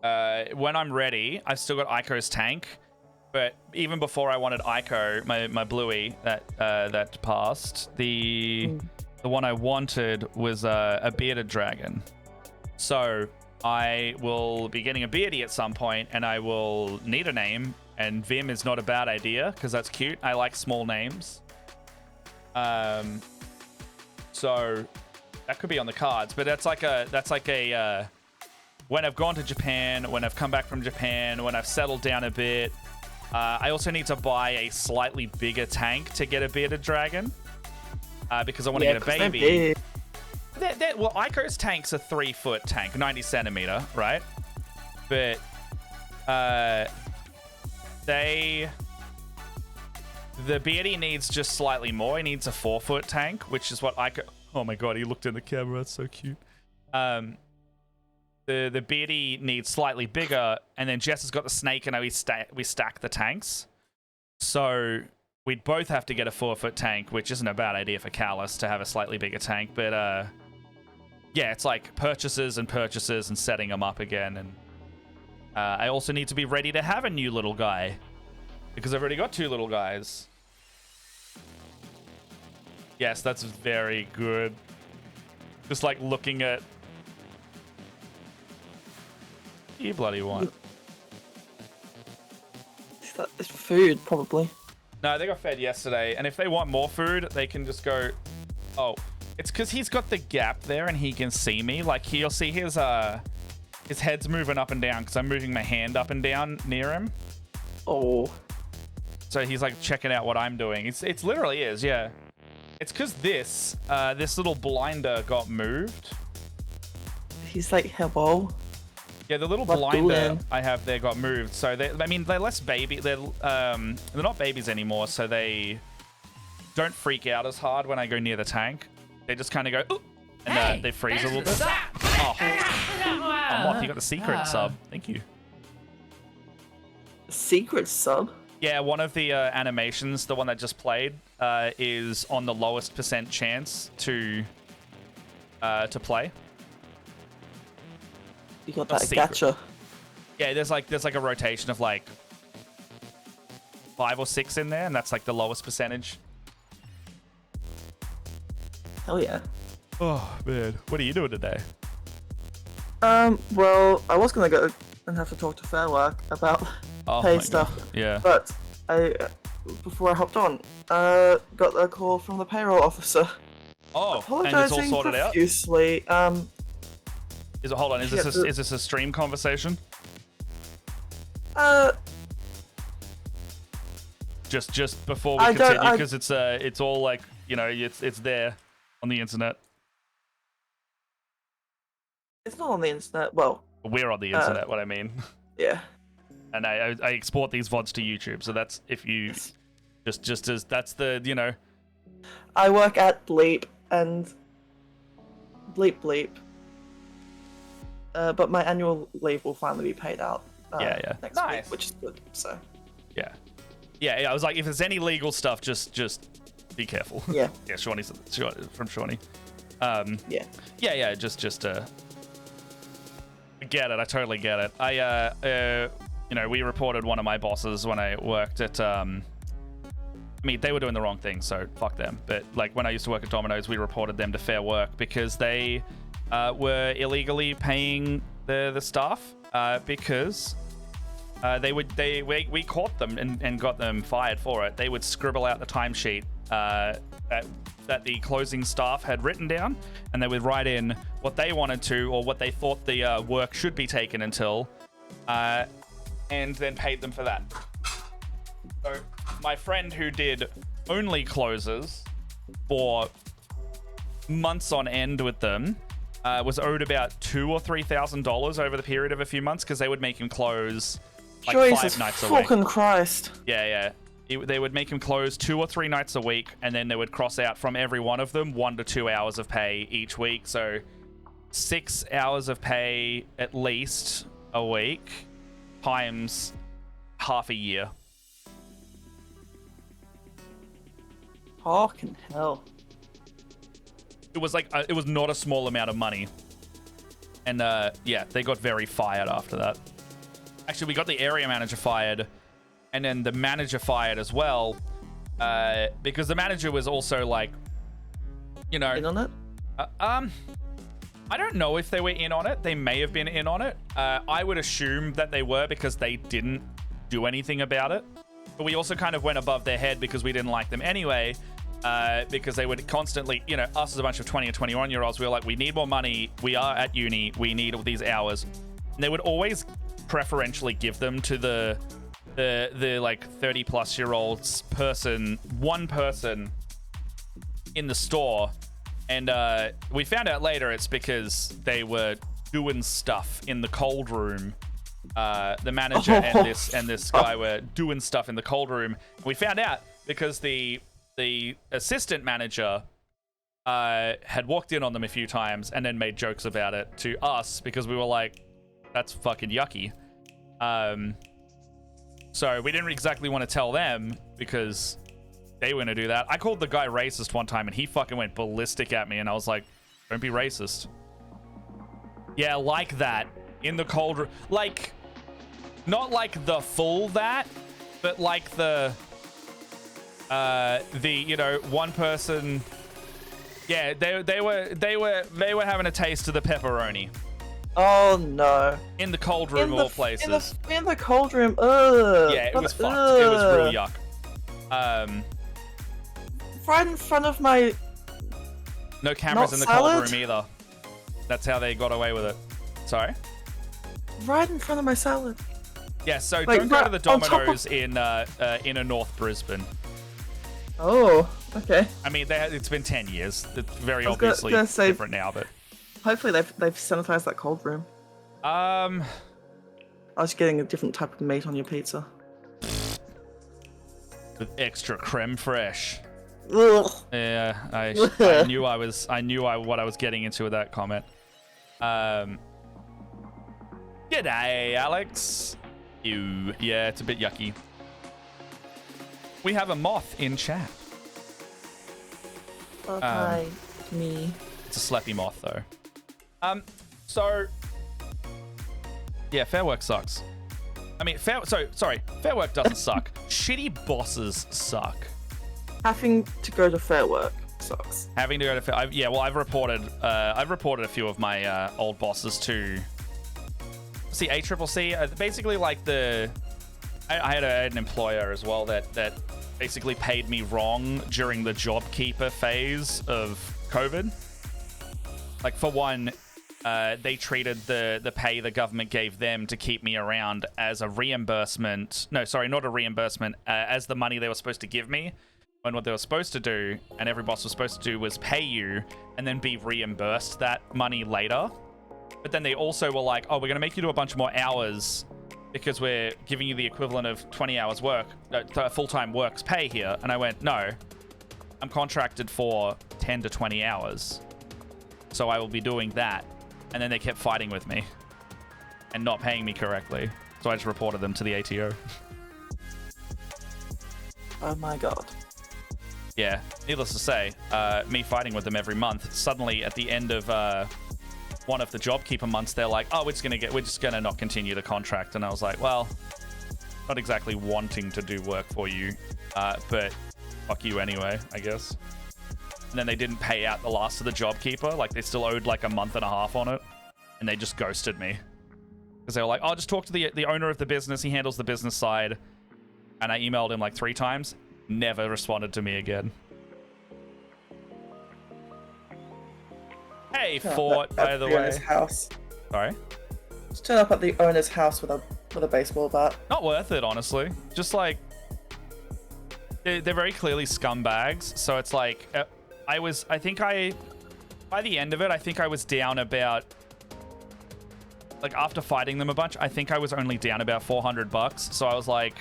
when I'm ready, I've still got Ico's tank. But even before I wanted Ico, my Bluey that passed, the one I wanted was a bearded dragon. So I will be getting a beardy at some point, and I will need a name. And Vim is not a bad idea because that's cute. I like small names. So that could be on the cards. But that's like a when I've gone to Japan, when I've come back from Japan, when I've settled down a bit. I also need to buy a slightly bigger tank to get a bearded dragon because I want to get a baby. Well, Ico's tank's a 3-foot tank, 90 centimeter, right? But the beardy needs just slightly more. He needs a 4-foot tank, which is what Ico. Oh my god, he looked in the camera. That's so cute. The beardy needs slightly bigger, and then Jess has got the snake, and we stack the tanks. So we'd both have to get a 4-foot tank, which isn't a bad idea for Callus to have a slightly bigger tank. But yeah, it's like purchases and setting them up again. And I also need to be ready to have a new little guy because I've already got 2 little guys. Yes, that's very good. Just like looking at. You bloody want. It's food, probably. No, they got fed yesterday, and if they want more food, they can just go. Oh, it's because he's got the gap there, and he can see me. Like he'll see his head's moving up and down because I'm moving my hand up and down near him. Oh. So he's like checking out what I'm doing. It's literally is, yeah. It's because this little blinder got moved. He's like, hello. Yeah, the little What blinder doing? I have there got moved. So they're less baby. They're not babies anymore. So they don't freak out as hard when I go near the tank. They just kind of go, ooh, and they freeze a little bit. Oh, Moth, you got the secret sub. Thank you. Secret sub? Yeah, one of the animations, the one that just played, is on the lowest % chance to play. You got Not that secret. gacha. Yeah, there's like a rotation of like 5 or 6 in there, and that's like the lowest percentage. Hell yeah. Oh man, what are you doing today? Well, I was gonna go and have to talk to Fair Work about Oh, pay my stuff, God. Yeah. but before I hopped on, got a call from the payroll officer. Oh, and it's all Apologizing sorted out. profusely. Is it? Hold on. Is Yeah, this a stream conversation? Just before we I don't- continue, because it's all like, you know, it's there on the internet. it's not on the internet. Well, We're on the internet. What I mean. yeah. And I export these VODs to YouTube, so that's if you just as that's the, you know. I work at Bleep and Bleep. But my annual leave will finally be paid out. Yeah. Next Nice. week, which is good. So Yeah. I was like, if there's any legal stuff, just be careful. yeah, Yeah, Shawnee's from Shawnee. yeah. Yeah. Just I get it. I totally get it. You know, we reported one of my bosses when I worked at. I mean, they were doing the wrong thing, so fuck them. But like when I used to work at Domino's, we reported them to Fair Work because they were illegally paying the staff because we caught them and got them fired for it. They would scribble out the timesheet that the closing staff had written down, and they would write in what they wanted to or what they thought the work should be taken until, and then paid them for that. So my friend who did only closes for months on end with them was owed about $2,000 or $3,000 over the period of a few months because they would make him close like Jesus 5 nights a week. fucking Christ. Yeah. They would make him close 2 or 3 nights a week, and then they would cross out from every one of them 1 to 2 hours of pay each week. So 6 hours of pay at least a week times half a year. Fucking hell. It was like it was not a small amount of money, and yeah, they got very fired after that. Actually, we got the area manager fired, and then the manager fired as well, because the manager was also like, you know, In on it? I don't know if they were in on it. They may have been in on it. I would assume that they were because they didn't do anything about it. But we also kind of went above their head because we didn't like them anyway. Because they would constantly, you know, us as a bunch of 20 and 21-year-olds, we were like, we need more money. We are at uni. We need all these hours. And they would always preferentially give them to the like 30-plus-year-olds one person in the store. And we found out later it's because they were doing stuff in the cold room. The manager and this guy were doing stuff in the cold room. And we found out because the assistant manager had walked in on them a few times and then made jokes about it to us because we were like, that's fucking yucky. So we didn't exactly want to tell them because they were going to do that. I called the guy racist one time and he fucking went ballistic at me and I was like, don't be racist. Yeah, like that. In the cold room. Like, not like the full that, but like the you know, one person. Yeah, they were having a taste of the pepperoni Oh no. in the cold room of all places. In the cold room. Ugh. Yeah, it was fucked. It was real yuck. Right in front of my. No cameras Not in the salad? cold room either. That's how they got away with it. Sorry? Right in front of my salad. Yeah, so Like, don't go to right the on top of- Domino's in inner North Brisbane. Oh, okay. I mean, it's been 10 years. It's very I was gonna- obviously gonna say- different now, but Hopefully they've sanitized that cold room. I was getting a different type of meat on your pizza. with extra creme fraiche. Ugh. Yeah, I knew what I was getting into with that comment. G'day, Alex. Yeah, it's a bit yucky. We have a moth in chat. Okay, me. It's a slappy moth though. So yeah, Fair Work sucks. I mean, Fair Work doesn't suck. Shitty bosses suck. Having to go to Fair Work sucks. Having to go to I've reported a few of my old bosses to ACCC. Basically, like I had an employer as well that basically paid me wrong during the JobKeeper phase of COVID. Like, for one, they treated the pay the government gave them to keep me around as a reimbursement. No, sorry, not a reimbursement. As the money they were supposed to give me. When what they were supposed to do, and every boss was supposed to do, was pay you and then be reimbursed that money later. But then they also were like, oh, we're going to make you do a bunch more hours because we're giving you the equivalent of 20 hours work, full-time work's pay here. And I went, no, I'm contracted for 10 to 20 hours. So I will be doing that. And then they kept fighting with me and not paying me correctly. So I just reported them to the ATO. Oh my god. Yeah, needless to say, me fighting with them every month, suddenly at the end of one of the JobKeeper months, they're like, oh, we're just gonna not continue the contract. And I was like, well, not exactly wanting to do work for you, but fuck you anyway, I guess. And then they didn't pay out the last of the JobKeeper. Like, they still owed like a month and a half on it. And they just ghosted me. Because they were like, oh, just talk to the owner of the business. He handles the business side. And I emailed him like 3 times. Never responded to me again. Hey, Fort, by the way. Owner's house. Sorry? Just turn up at the owner's house with a baseball bat. Not worth it, honestly. Just like... They're very clearly scumbags. So it's like... by the end of it, I think I was down about... Like, after fighting them a bunch, I think I was only down about $400. So I was like...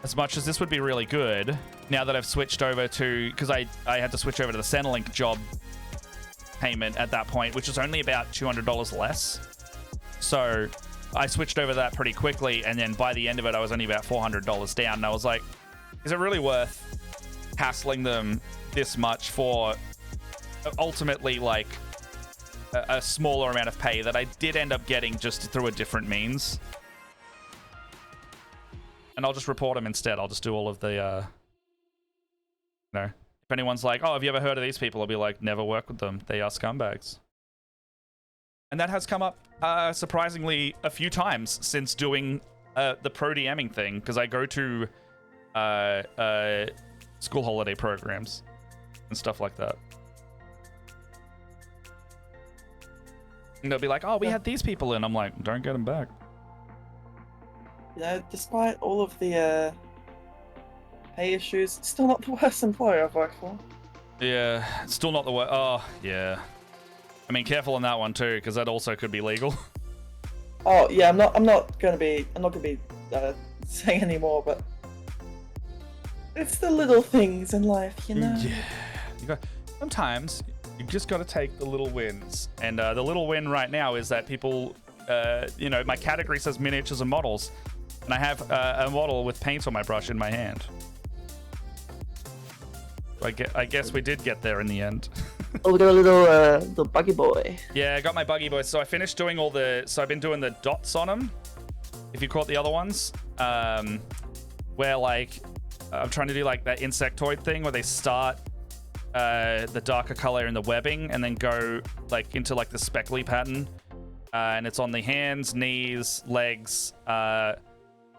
As much as this would be really good, now that I've switched over to... Because I had to switch over to the Centrelink job payment at that point, which was only about $200 less. So I switched over that pretty quickly, and then by the end of it, I was only about $400 down. And I was like, is it really worth hassling them this much for ultimately, like, a smaller amount of pay that I did end up getting just through a different means? And I'll just report them instead. I'll just do all of the, if anyone's like, oh, have you ever heard of these people? I'll be like, never work with them. They are scumbags. And that has come up, surprisingly, a few times since doing the pro DMing thing, because I go to school holiday programs and stuff like that. And they'll be like, oh, we had these people in. I'm like, don't get them back. You know, despite all of the pay issues, it's still not the worst employer I've worked for. Yeah, it's still not the worst. Oh, yeah. I mean, careful on that one too, because that also could be legal. Oh yeah, I'm not gonna be saying any more, but it's the little things in life, you know. Yeah, sometimes you just got to take the little wins, and the little win right now is that people, my category says miniatures and models, and I have a model with paint on my brush in my hand. I guess we did get there in the end. Oh, we got a little buggy boy. Yeah, I got my buggy boy. So I finished doing so I've been doing the dots on them. If you caught the other ones, where like I'm trying to do like that insectoid thing where they start the darker color in the webbing and then go like into like the speckly pattern, and it's on the hands, knees, legs,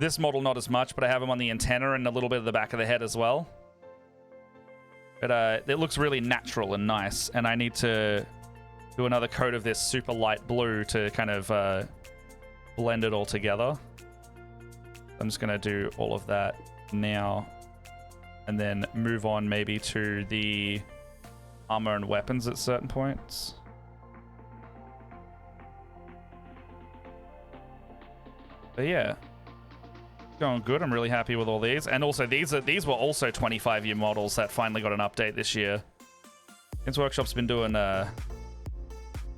This model not as much, but I have him on the antenna and a little bit of the back of the head as well. But it looks really natural and nice, and I need to do another coat of this super light blue to kind of blend it all together. I'm just going to do all of that now, and then move on maybe to the armor and weapons at certain points. But yeah, going good. I'm really happy with all these, and also these were also 25-year models that finally got an update this year. Games Workshop's been doing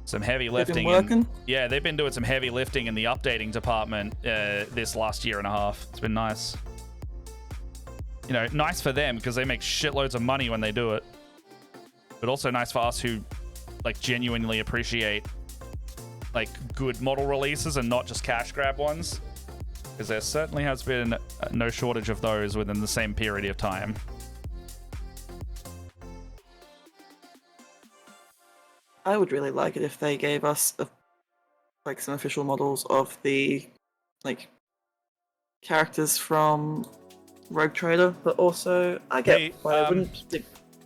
some heavy lifting. Yeah, they've been doing some heavy lifting in the updating department this last year and a half. It's been nice. You know, nice for them because they make shitloads of money when they do it. But also nice for us who like genuinely appreciate like good model releases and not just cash grab ones. Because there certainly has been no shortage of those within the same period of time. I would really like it if they gave us like some official models of the like characters from Rogue Trader, but also I get why I wouldn't,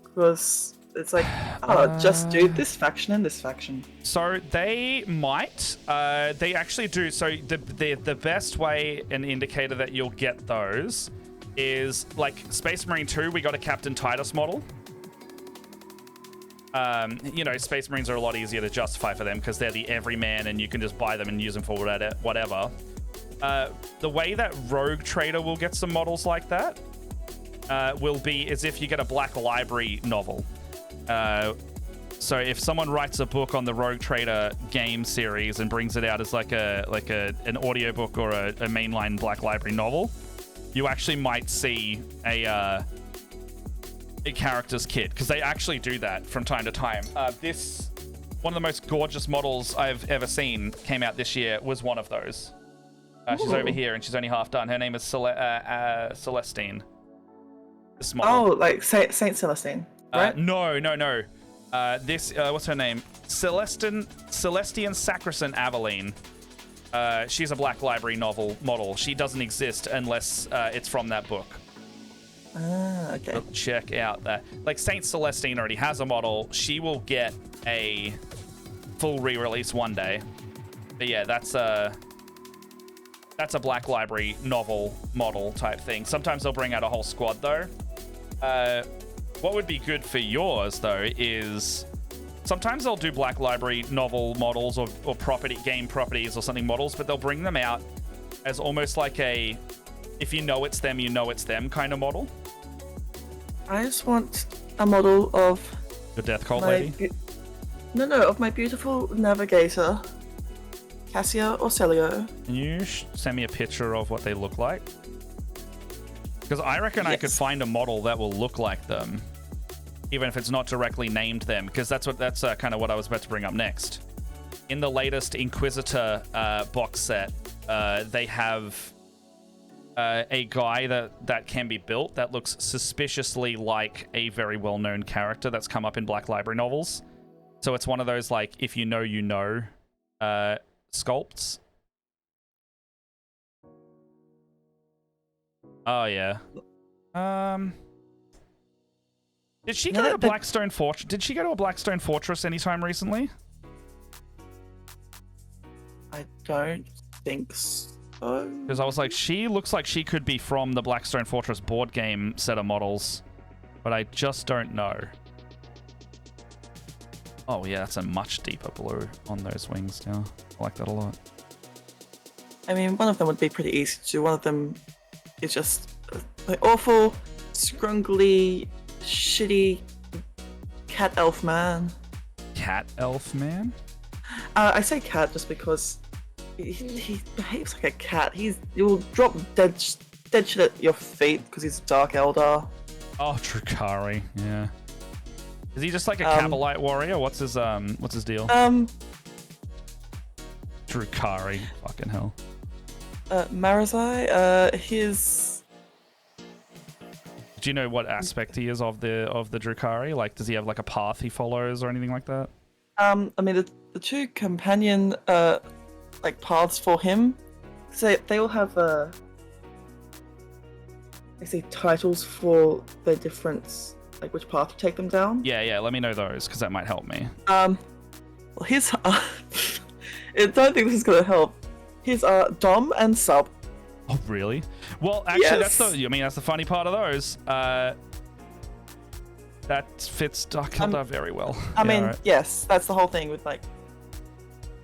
because it's like, oh, just do this faction and this faction. So they might. They actually do. So the best way, an indicator that you'll get those is like Space Marine 2, we got a Captain Titus model. You know, Space Marines are a lot easier to justify for them because they're the everyman and you can just buy them and use them for whatever. The way that Rogue Trader will get some models like that will be as if you get a Black Library novel. So if someone writes a book on the Rogue Trader game series and brings it out as like an audiobook or a mainline Black Library novel, you actually might see a character's kit, because they actually do that from time to time. This, one of the most gorgeous models I've ever seen, came out this year, was one of those. She's over here and she's only half done. Her name is Celestine. This model. Oh, like Saint Celestine, right? No. This, what's her name? Celestian Sacristan Aveline. She's a Black Library novel model. She doesn't exist unless it's from that book. Okay. So check out that. Like Saint Celestine already has a model. She will get a full re-release one day. But yeah, that's a Black Library novel model type thing. Sometimes they'll bring out a whole squad though. What would be good for yours though is sometimes they'll do Black Library novel models or game properties or something models, but they'll bring them out as almost like a, if you know it's them, you know it's them kind of model. I just want a model of The Death Cult lady? No, of my beautiful navigator, Cassia Orselio. Can you send me a picture of what they look like? Because I reckon I could find a model that will look like them, even if it's not directly named them, because that's kind of what I was about to bring up next. In the latest Inquisitor box set, they have a guy that can be built that looks suspiciously like a very well-known character that's come up in Black Library novels. So it's one of those, like, if you know, you know, sculpts. Oh, yeah. Did she go to Blackstone Fortress? Did she go to a Blackstone Fortress anytime recently? I don't think so. Because I was like, she looks like she could be from the Blackstone Fortress board game set of models, but I just don't know. Oh yeah, that's a much deeper blue on those wings now. I like that a lot. I mean, one of them would be pretty easy to do. One of them is just an awful, scrungly, shitty cat elf man. Cat elf man? I say cat just because he behaves like a cat. He will drop dead shit at your feet because he's a Dark Eldar. Oh, Drukhari, yeah. Is he just like a Kabalite warrior? What's his deal? Drukhari, fucking hell. Marazai, his. Do you know what aspect he is of the Drukhari? Like, does he have like a path he follows or anything like that? I mean, the two companion like paths for him, so they all have I say titles for the different, like which path to take them down. Yeah, let me know those, because that might help me. Well, his. I don't think this is gonna help. His Dom and Sub. Oh, really? Well, actually, Yes. that's the funny part of those. That fits Dark Eldar very well. I Yeah, mean, right. yes, that's the whole thing with like.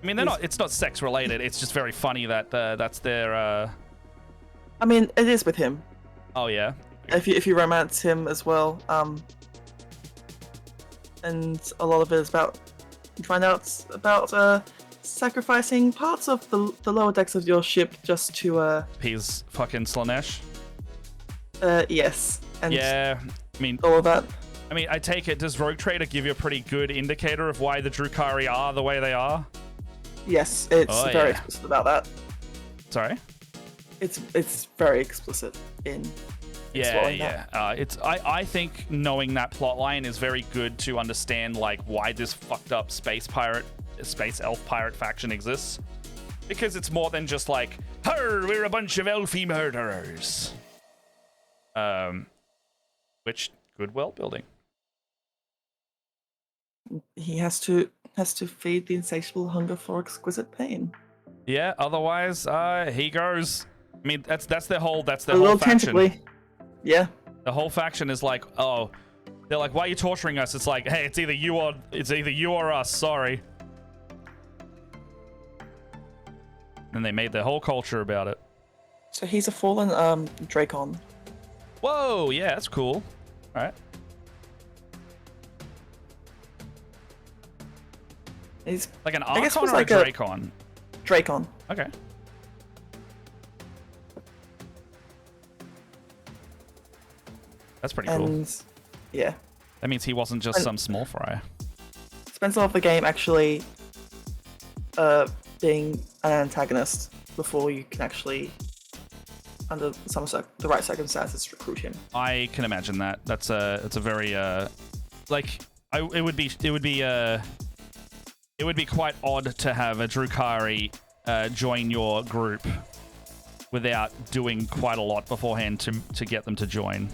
I mean, it's not sex related. It's just very funny that that's their. I mean, it is with him. Oh yeah. If you romance him as well, and a lot of it is about you find out about sacrificing parts of the lower decks of your ship just to He's fucking Slanesh. yes, and Yeah. I mean, all of that. I take it. Does Rogue Trader give you a pretty good indicator of why the Drukhari are the way they are? Yes, it's Oh, very yeah. explicit about that. Sorry. It's very explicit in Yeah, exploring yeah. that. I think knowing that plot line is very good to understand like why this fucked up space elf pirate faction exists, because it's more than just like, "Her, we're a bunch of elfie murderers." Which good world building. He has to feed the insatiable hunger for exquisite pain. Yeah. Otherwise, he goes. I mean, that's their whole A little faction. tangibly. Yeah. The whole faction is like, oh, they're like, why are you torturing us? It's like, hey, it's either you or us. Sorry. And they made their whole culture about it. So he's a fallen Dracon. Whoa, yeah, that's cool. All right. He's Like an I guess it Archon was or like a a- Dracon? Dracon. Okay. That's pretty cool. And yeah. That means he wasn't just and- some small fry. Spends a lot of the game actually being an antagonist before you can actually, under the right circumstances, recruit him. I can imagine that. It's a very it would be quite odd to have a Drukhari join your group without doing quite a lot beforehand to get them to join.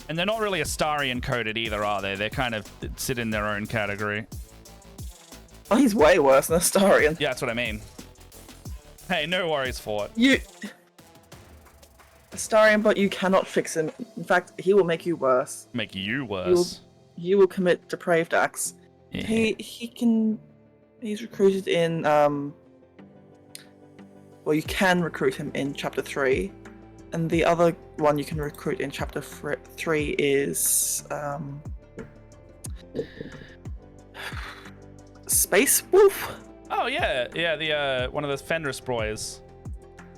And they're not really Astarian coded either, are they? They kind of sit in their own category. Oh, he's way worse than Astarian. Yeah, that's what I mean. Hey, no worries for it. You Astarian, but you cannot fix him. In fact, he will make you worse. Make you worse. You will commit depraved acts. Yeah. He's recruited in well, you can recruit him in chapter 3, and the other one you can recruit in chapter 3 is Space Wolf. Oh yeah, the one of those Fenris boys.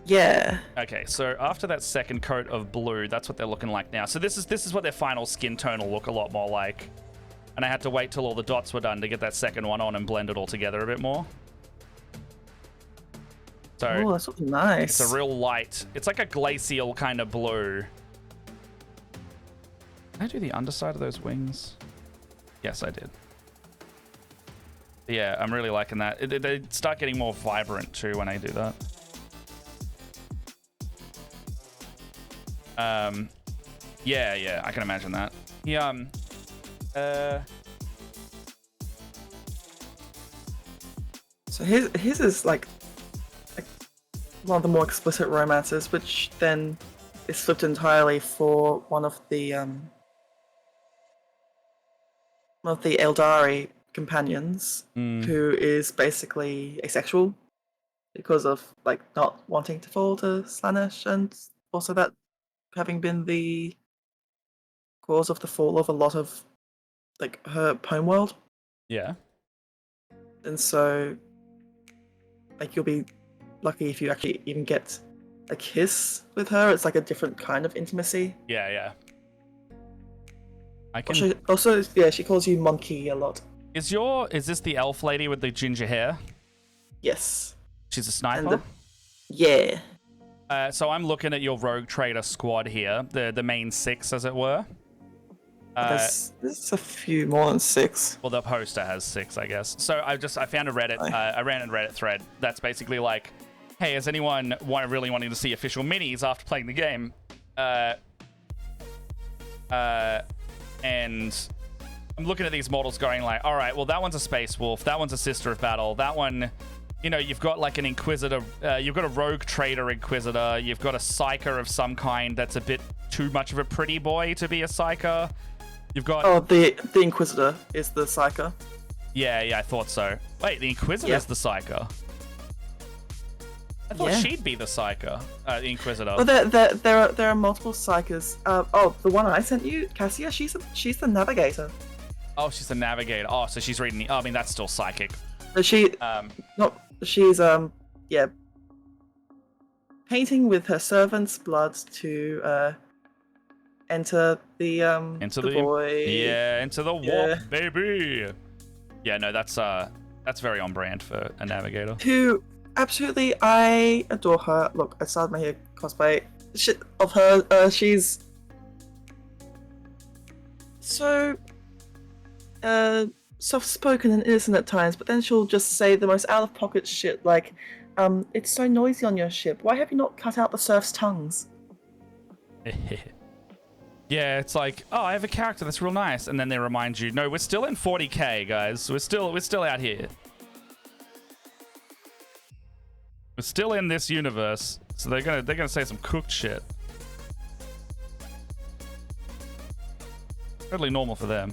Yeah. Okay, so after that second coat of blue, that's what they're looking like now. So this is what their final skin tone will look a lot more like. And I had to wait till all the dots were done to get that second one on and blend it all together a bit more. So Oh, that's looking nice. it's a real light. It's like a glacial kind of blue. Can I do the underside of those wings? Yes, I did. Yeah, I'm really liking that. They start getting more vibrant too when I do that. Yeah, I can imagine that. So his is like one of the more explicit romances, which then is flipped entirely for one of the Eldari companions, who is basically asexual because of like not wanting to fall to Slanesh, and also that having been the cause of the fall of a lot of like her home world. Yeah. And so like you'll be lucky if you actually even get a kiss with her. It's like a different kind of intimacy. Yeah. I can. Also, yeah, she calls you monkey a lot. Is this the elf lady with the ginger hair? Yes. She's a sniper. Yeah. So I'm looking at your Rogue Trader squad here, the main 6, as it were. There's a few more than 6. Well, the poster has 6, I guess. So I found a Reddit. I ran a Reddit thread that's basically like, hey, is anyone really wanting to see official minis after playing the game? And I'm looking at these models going like, all right, well, that one's a Space Wolf. That one's a Sister of Battle. That one, you know, you've got like an Inquisitor. You've got a Rogue Trader Inquisitor. You've got a Psyker of some kind that's a bit too much of a pretty boy to be a Psyker. You've got... Oh, the Inquisitor is the Psyker. Yeah, I thought so. Wait, the Inquisitor is the Psyker. I thought she'd be the Psyker, the Inquisitor. Oh, there are multiple Psykers. The one I sent you, Cassia, she's the Navigator. Oh, she's the Navigator. Oh, so she's reading the... I mean, that's still psychic. But she's painting with her servant's blood to enter the void. Yeah, into the warp, baby. Yeah, no, that's very on brand for a Navigator. Who absolutely, I adore her. Look, I started my hair cosplay of her. She's so soft-spoken and innocent at times, but then she'll just say the most out-of-pocket shit like, it's so noisy on your ship. Why have you not cut out the serfs' tongues? Yeah, it's like, oh, I have a character that's real nice, and then they remind you, no, we're still in 40k, guys. We're still out here. We're still in this universe, so they're gonna say some cooked shit. Totally normal for them.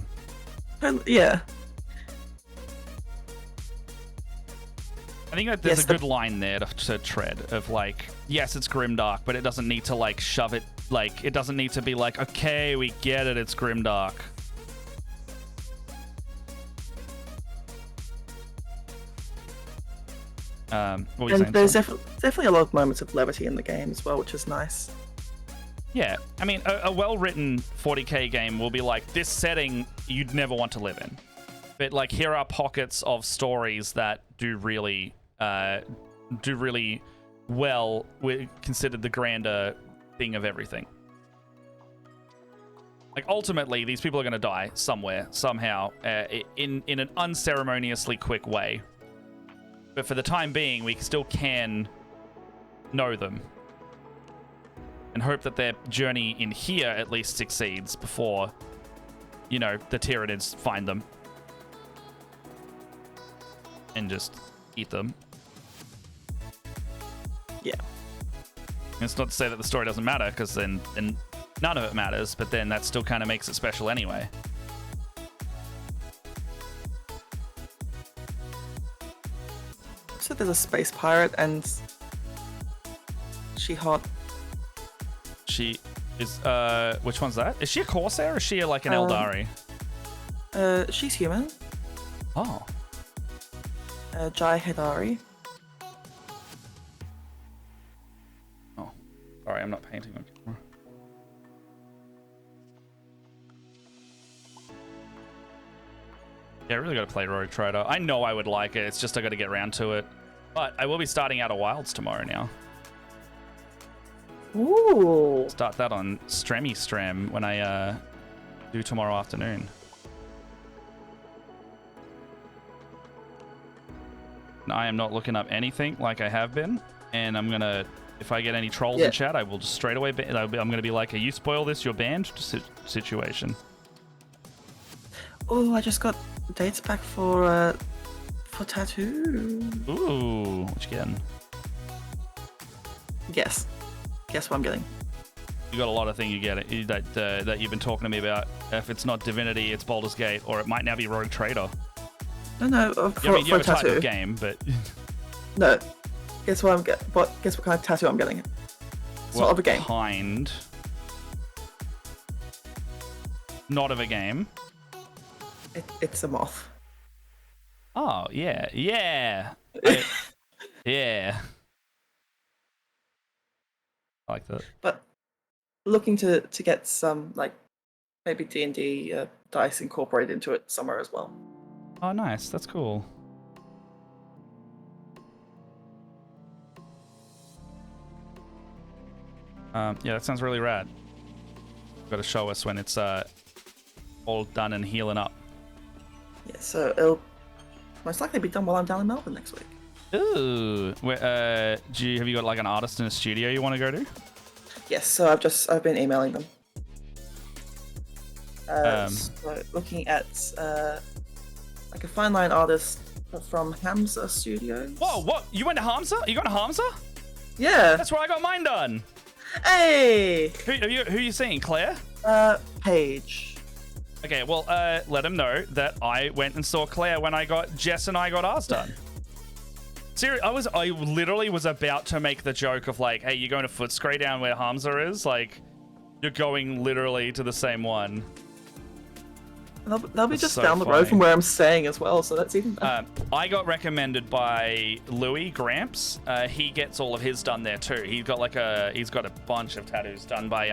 Yeah. I think that there's a good line there to tread of like, yes, it's grimdark, but it doesn't need to like shove it. Like, it doesn't need to be like, okay, we get it, it's grimdark. What were you saying? There's definitely a lot of moments of levity in the game as well, which is nice. Yeah, I mean, a well-written 40k game will be like, this setting you'd never want to live in. But like, here are pockets of stories that do really well considered the grander thing of everything. Like, ultimately, these people are going to die somewhere, somehow, in an unceremoniously quick way. But for the time being, we still can know them. And hope that their journey in here at least succeeds before, you know, the Tyranids find them. And just eat them. Yeah. It's not to say that the story doesn't matter, because then none of it matters, but then that still kind of makes it special anyway. So there's a space pirate, and she hot. She is, which one's that? Is she a Corsair, or is she like an Eldari? She's human. Oh. Jai Hedari. Oh. Sorry, I'm not painting on camera. Yeah, I really gotta play Rogue Trader. I know I would like it, it's just I gotta get around to it. But I will be starting Outer Wilds tomorrow now. Ooh. Start that on Stream when I do tomorrow afternoon. I am not looking up anything like I have been, and I'm gonna, if I get any trolls in chat, I will just straight away I'm gonna be like, you spoil this, you're banned situation. Oh, I just got dates back for tattoo. Ooh, what you getting? Guess what I'm getting. You got a lot of things you get that you've been talking to me about. If it's not Divinity, it's Baldur's Gate, or it might now be Rogue Trader. No, I mean, you have a type of game, but no. Guess what Guess what kind of tattoo I'm getting? It's not of a game. Kind. Not of a game. It's a moth. Oh yeah. Yeah. I like that. But looking to get some like maybe D&D dice incorporated into it somewhere as well. Oh, nice. That's cool. Yeah, that sounds really rad. Got to show us when it's all done and healing up. Yeah, so it'll most likely be done while I'm down in Melbourne next week. Ooh. Have you got like an artist in a studio you want to go to? Yes, so I've been emailing them. So looking at like a fine line artist from Hamza Studios. Whoa, what? You went to Hamza? You got to Hamza? Yeah. That's where I got mine done. Hey. Who are you seeing, Claire? Paige. Okay, well, let him know that I went and saw Claire when Jess and I got ours done. Seriously, I literally was about to make the joke of like, hey, you're going to Footscray down where Hamza is? Like, you're going literally to the same one. They'll be just so down the road funny. from where I'm staying as well, so that's even better. I got recommended by Louis Gramps. He gets all of his done there too. He's got a bunch of tattoos done by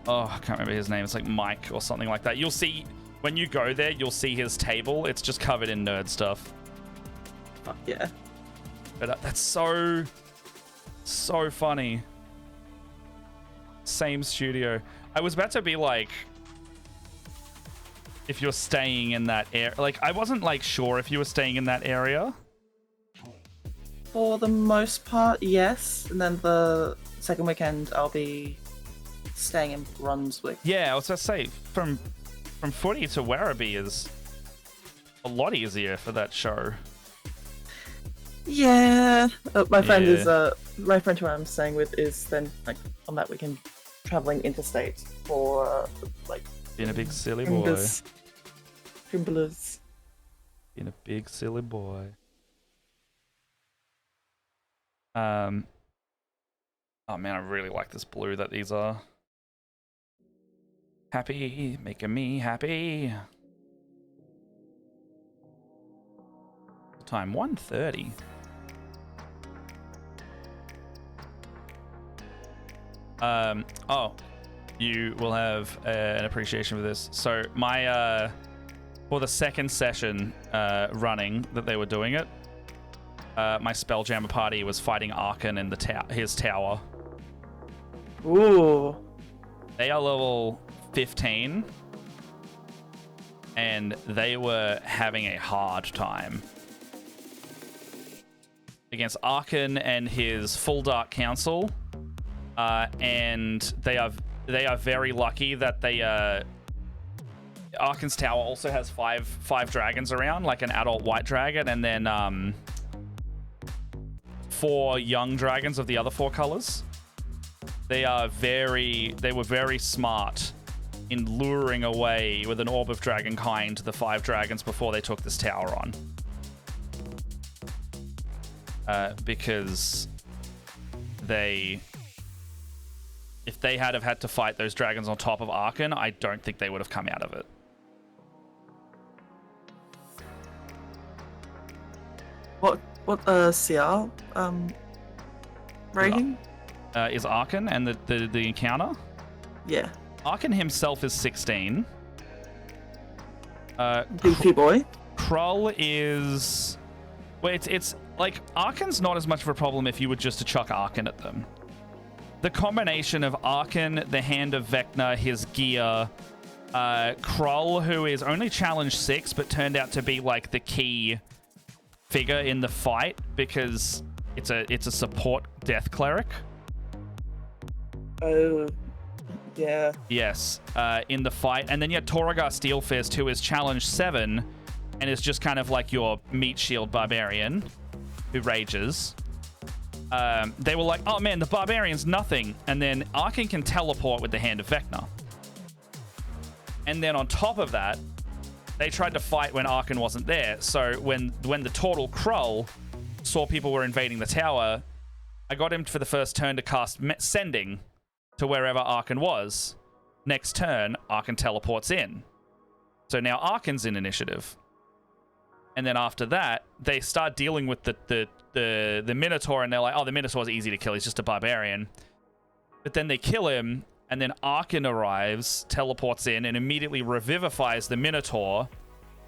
oh, I can't remember his name. It's like Mike or something like that. You'll see when you go there, you'll see his table. It's just covered in nerd stuff. Fuck yeah. But that's so funny. Same studio. I was about to be like, if you're staying in that area, like I wasn't like sure if you were staying in that area. For the most part, yes. And then the second weekend, I'll be staying in Brunswick. Yeah, I was gonna say from Footy to Werribee is a lot easier for that show. Yeah. My friend Yeah. is my friend who I'm staying with is then like on that weekend traveling interstate for like Being a big silly boy. Trimblers. Being a big silly boy. Oh man, I really like this blue that these are. Happy, making me happy. Time 1:30. Oh, you will have an appreciation for this. So my for the second session running that they were doing it, my Spelljammer party was fighting Arkan in his tower. Ooh. They are level 15, and they were having a hard time against Arkan and his Full Dark Council. And they are very lucky that Arkan's tower also has five dragons around, like an adult white dragon, and then 4 young dragons of the other 4 colors. They were very smart in luring away with an orb of dragonkind the 5 dragons before they took this tower on. Because if they had have had to fight those dragons on top of Arkan, I don't think they would have come out of it. What CR rating? Is Arkan and the encounter? Yeah. Arkan himself is 16. Goofy boy. Krull is... Well, it's like, Arkan's not as much of a problem if you were just to chuck Arkan at them. The combination of Arkan, the Hand of Vecna, his gear, Krull, who is only challenge 6, but turned out to be like the key figure in the fight because it's a support death cleric. Oh, yeah. Yes, in the fight. And then you had Toragar Steelfist, who is challenge 7 and is just kind of like your meat shield barbarian who rages. They were like, oh man, the barbarian's nothing. And then Arkan can teleport with the Hand of Vecna. And then on top of that, they tried to fight when Arkan wasn't there. So when the Turtle Krull saw people were invading the tower, I got him for the first turn to cast Sending to wherever Arkan was. Next turn, Arkan teleports in. So now Arkan's in initiative. And then after that, they start dealing with the Minotaur, and they're like, oh, the Minotaur's easy to kill. He's just a barbarian. But then they kill him, and then Arkan arrives, teleports in, and immediately revivifies the Minotaur.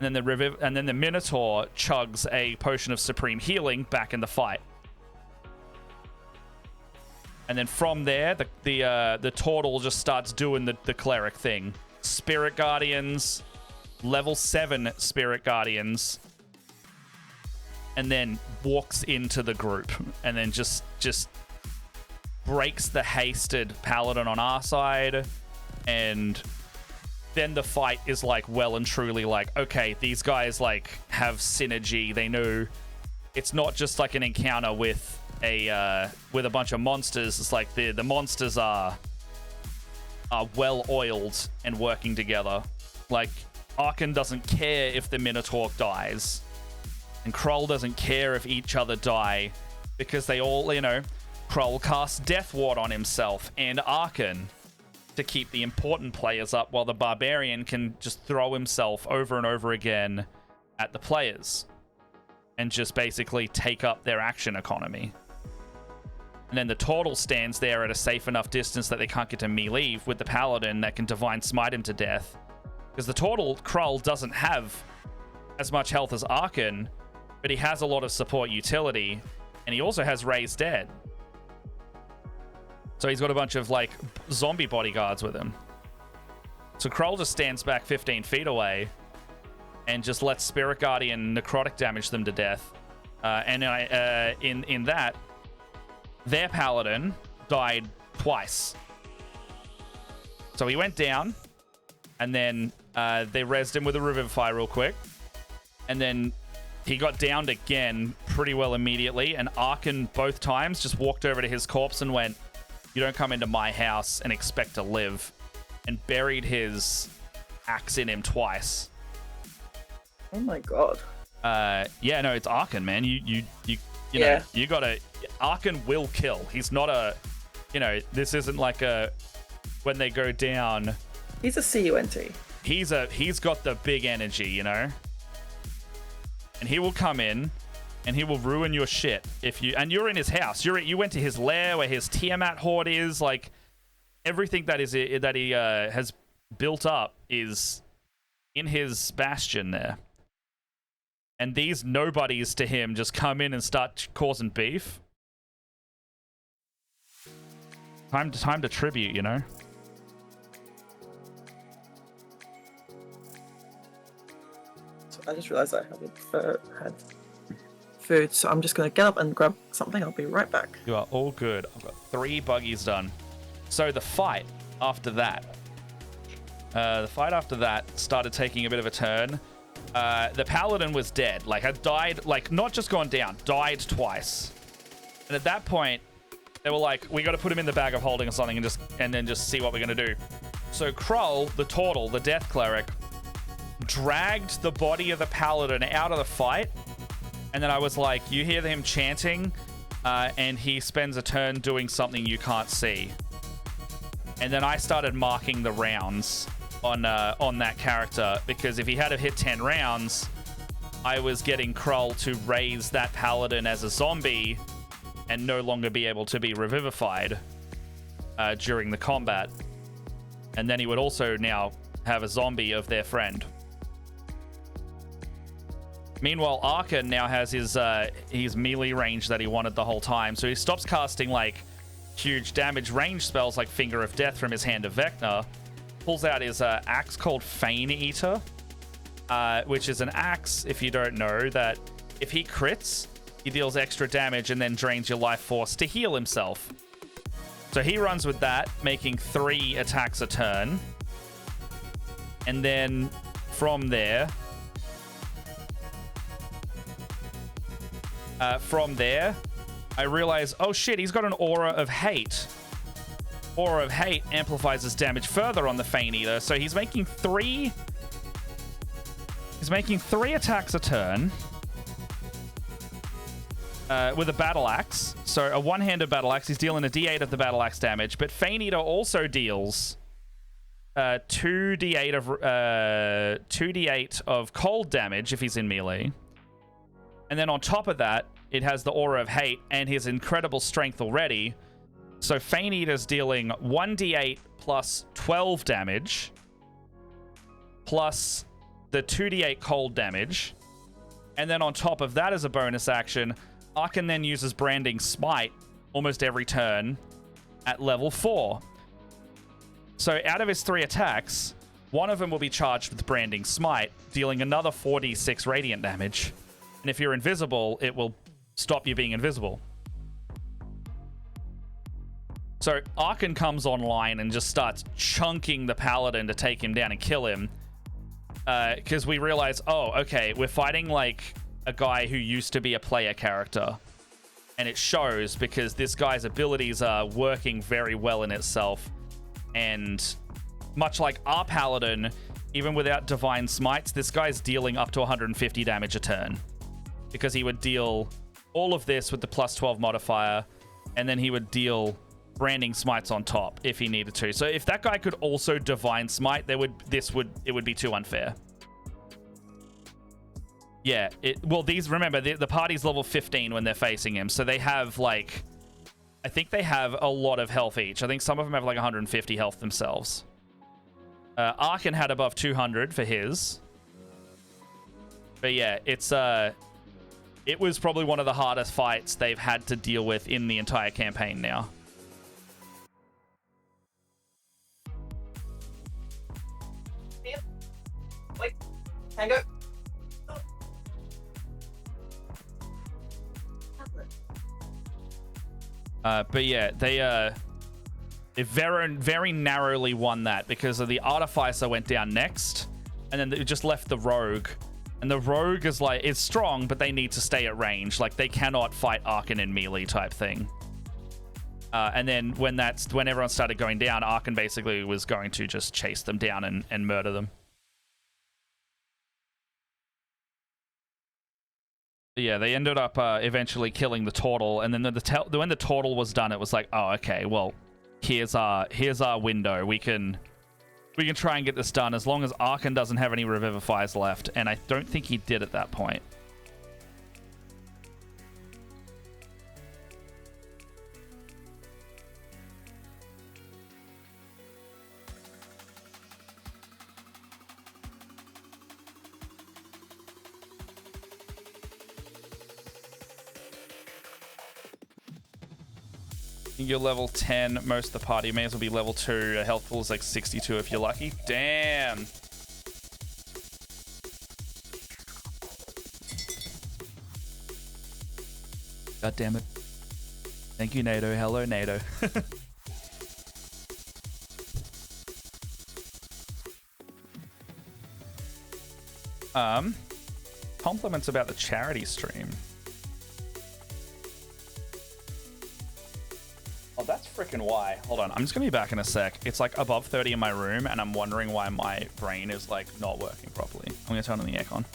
And then the Minotaur chugs a potion of supreme healing back in the fight. And then from there, the turtle just starts doing the cleric thing. Spirit Guardians, level 7 Spirit Guardians. and then walks into the group and then just breaks the hasted paladin on our side. And then the fight is like well and truly like, okay, these guys like have synergy. They know it's not just like an encounter with a bunch of monsters. It's like the monsters are well oiled and working together. Like Arkan doesn't care if the Minotaur dies, and Krull doesn't care if each other die, because they all, you know, Krull casts Death Ward on himself and Arkan to keep the important players up, while the Barbarian can just throw himself over and over again at the players and just basically take up their action economy. And then the Turtle stands there at a safe enough distance that they can't get to melee with the Paladin that can Divine Smite him to death. Because the Turtle, Krull, doesn't have as much health as Arkan, but he has a lot of support utility, and he also has Raised Dead. So he's got a bunch of, like, zombie bodyguards with him. So Krull just stands back 15 feet away and just lets Spirit Guardian necrotic damage them to death. In that, their Paladin died twice. So he went down, and then they rezzed him with a Revivify real quick. And then he got downed again pretty well immediately, and Arkan both times just walked over to his corpse and went, "You don't come into my house and expect to live," and buried his axe in him twice. Oh my god. Yeah, no, it's Arkan, man. You know, you gotta. Arkan will kill. He's not a, you know, this isn't like a when they go down. He's a CUNT. He's got the big energy, you know, and he will come in and he will ruin your shit if you. And you're in his house. You went to his lair where his Tiamat horde is. Like everything that he has built up is in his bastion there. And these nobodies to him just come in and start causing beef. Time to tribute, you know. So I just realized I had food, so I'm just gonna get up and grab something. I'll be right back. You are all good. I've got 3 buggies done. So the fight after that started taking a bit of a turn. The Paladin was dead. Like, had died, like, not just gone down, died twice. And at that point, they were like, we got to put him in the bag of holding or something and then just see what we're going to do. So Krull, the Turtle, the Death Cleric, dragged the body of the Paladin out of the fight. And then I was like, you hear him chanting, and he spends a turn doing something you can't see. And then I started marking the rounds on that character, because if he had to hit 10 rounds, I was getting Krull to raise that Paladin as a zombie and no longer be able to be revivified during the combat. And then he would also now have a zombie of their friend. Meanwhile, Arkan now has his melee range that he wanted the whole time, so he stops casting like huge damage range spells like Finger of Death from his Hand of Vecna, pulls out his axe called Fane Eater, which is an axe, if you don't know, that if he crits, he deals extra damage and then drains your life force to heal himself. So he runs with that, making 3 attacks a turn. And then from there, I realize, oh shit, he's got an Aura of Hate. Aura of Hate amplifies his damage further on the Fane Eater, so he's making 3 attacks a turn with a Battle Axe. So a one-handed Battle Axe, he's dealing a D8 of the Battle Axe damage, but Fane Eater also deals 2d8 of cold damage if he's in melee. And then on top of that, it has the Aura of Hate and his incredible strength already. So Fane Eater's dealing 1d8 plus 12 damage, plus the 2d8 cold damage. And then on top of that, as a bonus action, Arkan then uses Branding Smite almost every turn at level 4. So out of his 3 attacks, one of them will be charged with Branding Smite, dealing another 4d6 radiant damage. And if you're invisible, it will stop you being invisible. So Arkan comes online and just starts chunking the paladin to take him down and kill him. Because we realize, oh, okay, we're fighting like a guy who used to be a player character. And it shows because this guy's abilities are working very well in itself. And much like our paladin, even without divine smites, this guy's dealing up to 150 damage a turn. Because he would deal all of this with the plus 12 modifier, and then he would deal branding smites on top if he needed to. So if that guy could also divine smite, it would be too unfair. Yeah, remember, the party's level 15 when they're facing him, so they have, like, I think they have a lot of health each. I think some of them have, like, 150 health themselves. Arkan had above 200 for his. But yeah, it was probably one of the hardest fights they've had to deal with in the entire campaign now. Wait, Tango. But yeah, they very, very narrowly won that because of the Artificer went down next, and then it just left the Rogue. And the Rogue is like, it's strong, but they need to stay at range. Like, they cannot fight Arkan in melee type thing. And then when everyone started going down, Arkan basically was going to just chase them down and murder them. Yeah, they ended up eventually killing the turtle, and then when the turtle was done, it was like, oh, okay, well, here's our window. We can try and get this done as long as Arkan doesn't have any revivifiers left, and I don't think he did at that point. You're level 10. Most of the party may as well be level 2. Health pool is like 62 if you're lucky. Damn. God damn it. Thank you, NATO. Hello, NATO. Compliments about the charity stream. Oh, that's freaking why. Hold on, I'm just gonna be back in a sec. It's like above 30 in my room, and I'm wondering why my brain is like not working properly. I'm gonna turn on the aircon.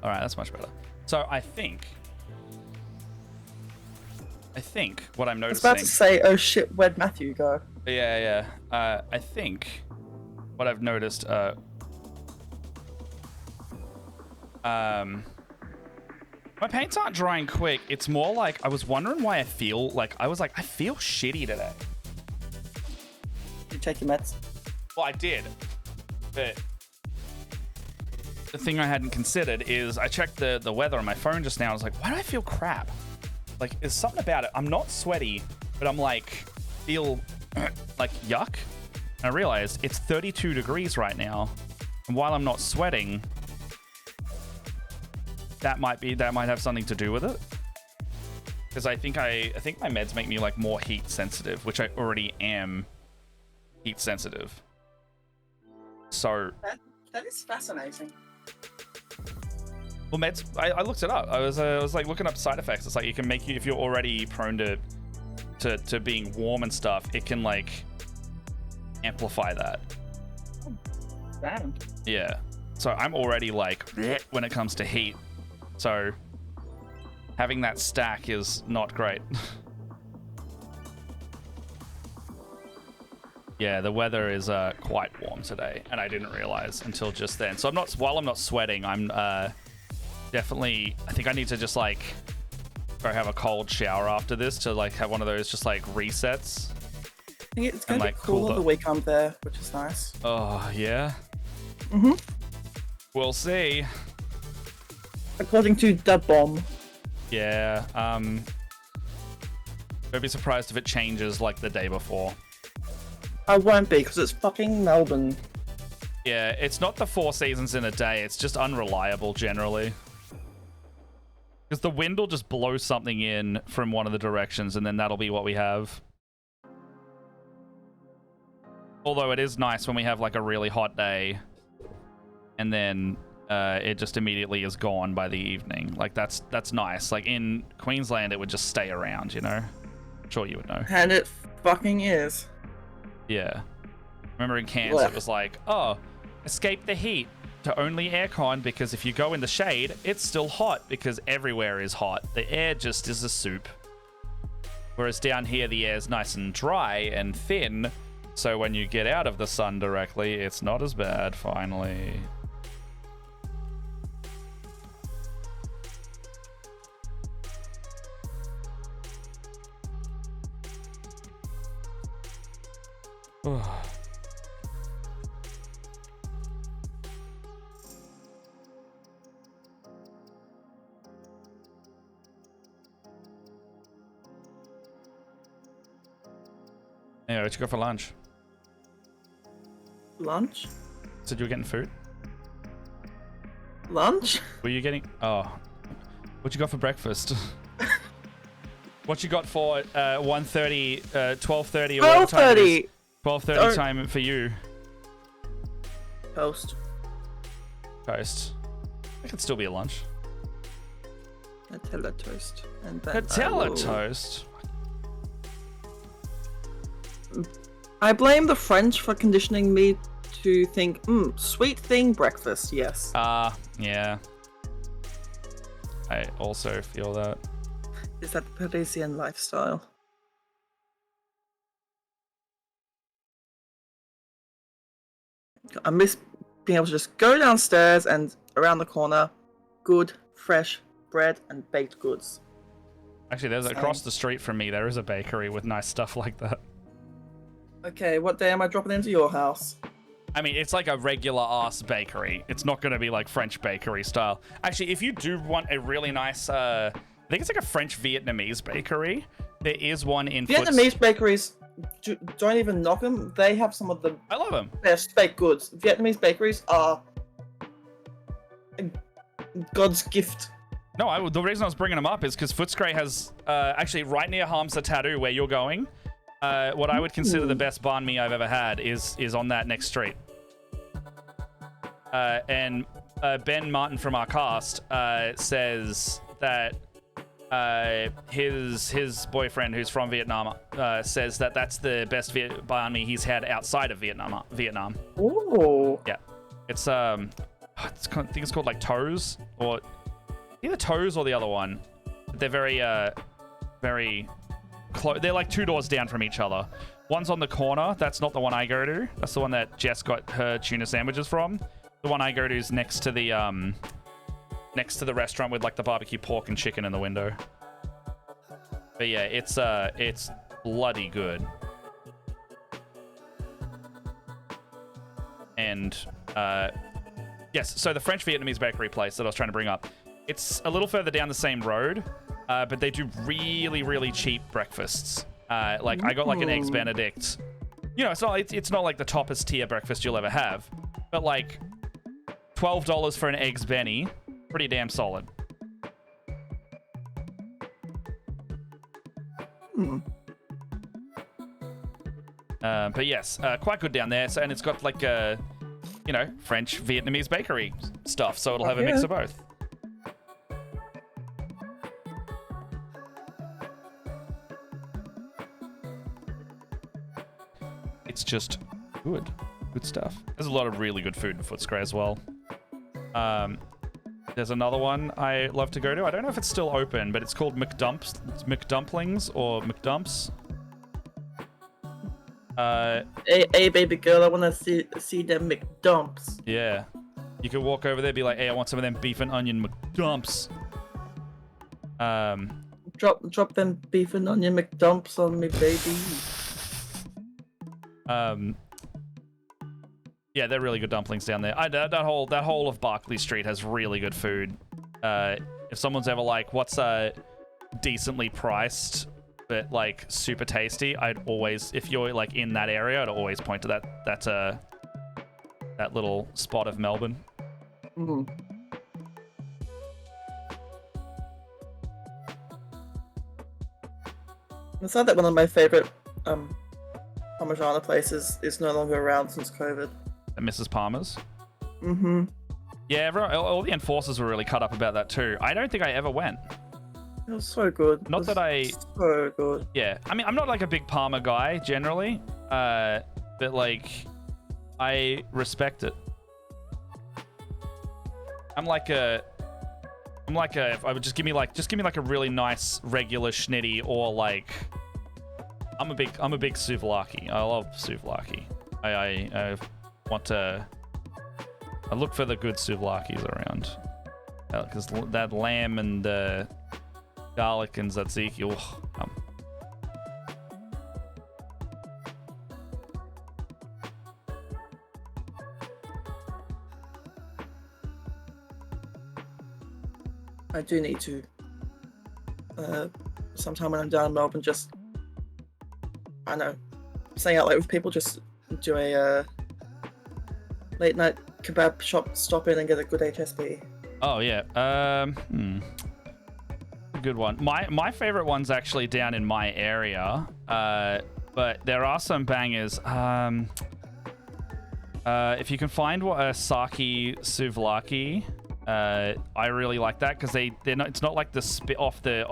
All right, that's much better. So I think what I'm I was noticing. about to say, oh shit, where'd Matthew go? Yeah. I think what I've noticed. My paints aren't drying quick. It's more like I was wondering why I feel shitty today. Did you take your meds? Well, I did, but the thing I hadn't considered is I checked the weather on my phone just now. I was like, why do I feel crap? Like, there's something about it. I'm not sweaty, but I'm like, feel like yuck. And I realized it's 32 degrees right now. And while I'm not sweating, that might have something to do with it. Because I think my meds make me like more heat sensitive, which I already am heat sensitive. So That is fascinating. Well, meds. I looked it up. I was like looking up side effects. It's like you can make you if you're already prone to being warm and stuff. It can like amplify that. Damn. Yeah. So I'm already like when it comes to heat. So having that stack is not great. Yeah, the weather is quite warm today, and I didn't realize until just then. So while I'm not sweating, I'm definitely. I think I need to just like go have a cold shower after this to like have one of those just like resets. I think it's going to like, be cooler cool the week I'm there, which is nice. Oh yeah. Mhm. We'll see. According to the bomb. Yeah. Don't be surprised if it changes like the day before. I won't be because it's fucking Melbourne. Yeah, it's not the 4 seasons in a day. It's just unreliable generally. Because the wind will just blow something in from one of the directions, and then that'll be what we have. Although it is nice when we have like a really hot day, and then it just immediately is gone by the evening. Like that's nice. Like in Queensland, it would just stay around. You know, I'm sure you would know. And it fucking is. Yeah. Remember in Cairns, it was like, oh, escape the heat to only aircon because if you go in the shade, it's still hot because everywhere is hot. The air just is a soup. Whereas down here, the air's nice and dry and thin. So when you get out of the sun directly, it's not as bad, finally. Yeah, where'd you go for lunch? Lunch? Said you were getting food? Lunch? Were you getting... Oh. What'd you got for breakfast? What you got for 1:30, 12:30 or whatever time it is? 12:30 time for you. Toast. Toast. That could still be a lunch. Nutella toast. And then Nutella toast? I blame the French for conditioning me to think, sweet thing breakfast, yes. Yeah. I also feel that. Is that the Parisian lifestyle? I miss being able to just go downstairs and around the corner, good, fresh bread and baked goods. Actually, there's across the street from me, there is a bakery with nice stuff like that. Okay, what day am I dropping into your house? I mean, it's like a regular ass bakery. It's not going to be like French bakery style. Actually, if you do want a really nice, I think it's like a French Vietnamese bakery. There is one in Vietnamese bakeries, don't even knock them. They have some of the I love them. best baked goods. Vietnamese bakeries are God's gift. No, the reason I was bringing them up is because Footscray has actually right near Hamza Tattoo where you're going. What I would consider the best banh mi I've ever had is on that next street. And Ben Martin from our cast says that his boyfriend, who's from Vietnam, says that that's the best banh mi he's had outside of Vietnam. Ooh. Yeah, it's I think it's called like Toes, or either Toes or the other one. They're very close. They're like 2 doors down from each other. One's on the corner. That's not the one I go to. That's the one that Jess got her tuna sandwiches from. The one I go to is next to the restaurant with like the barbecue pork and chicken in the window. But yeah, it's bloody good. And yes, so the French Vietnamese bakery place that I was trying to bring up, it's a little further down the same road, but they do really, really cheap breakfasts. Like I got like an Eggs Benedict. You know, it's not like the toppest tier breakfast you'll ever have, but like $12 for an Eggs Benny, pretty damn solid. But yes, quite good down there. So, and it's got like French Vietnamese bakery stuff, so it'll have a mix of both. It's just good stuff. There's a lot of really good food in Footscray as well. There's another one I love to go to. I don't know if it's still open, but it's called McDumplings or McDumps. Hey, baby girl, I want to see them McDumps. Yeah. You could walk over there, be like, hey, I want some of them beef and onion McDumps. Drop them beef and onion McDumps on me, baby. Yeah, they're really good dumplings down there. That whole of Barclay Street has really good food. If someone's ever like, what's decently priced but like super tasty, I'd always, if you're like in that area, I'd always point to that little spot of Melbourne. Mm. It's sad that one of my favorite Parmigiana places is no longer around since COVID. At Mrs. Palmer's. Mm-hmm. Yeah, all the enforcers were really cut up about that too. I don't think I ever went. It was so good. Not that I... So good. Yeah, I mean, I'm not like a big Parma guy generally, but like, I respect it. I'm like a, if I would just give me like a really nice regular schnitty, or like, I'm a big souvlaki. I love souvlaki. I want to, I look for the good souvlakis around, because that lamb and garlic and tzatziki. I do need to, sometime when I'm down in Melbourne, just, I know, staying out late with people, just do a late night kebab shop, stop in and get a good HSP. Oh yeah, good one. My favorite one's actually down in my area, but there are some bangers. If you can find a Saki souvlaki, I really like that, because they're not. It's not like the spit off the.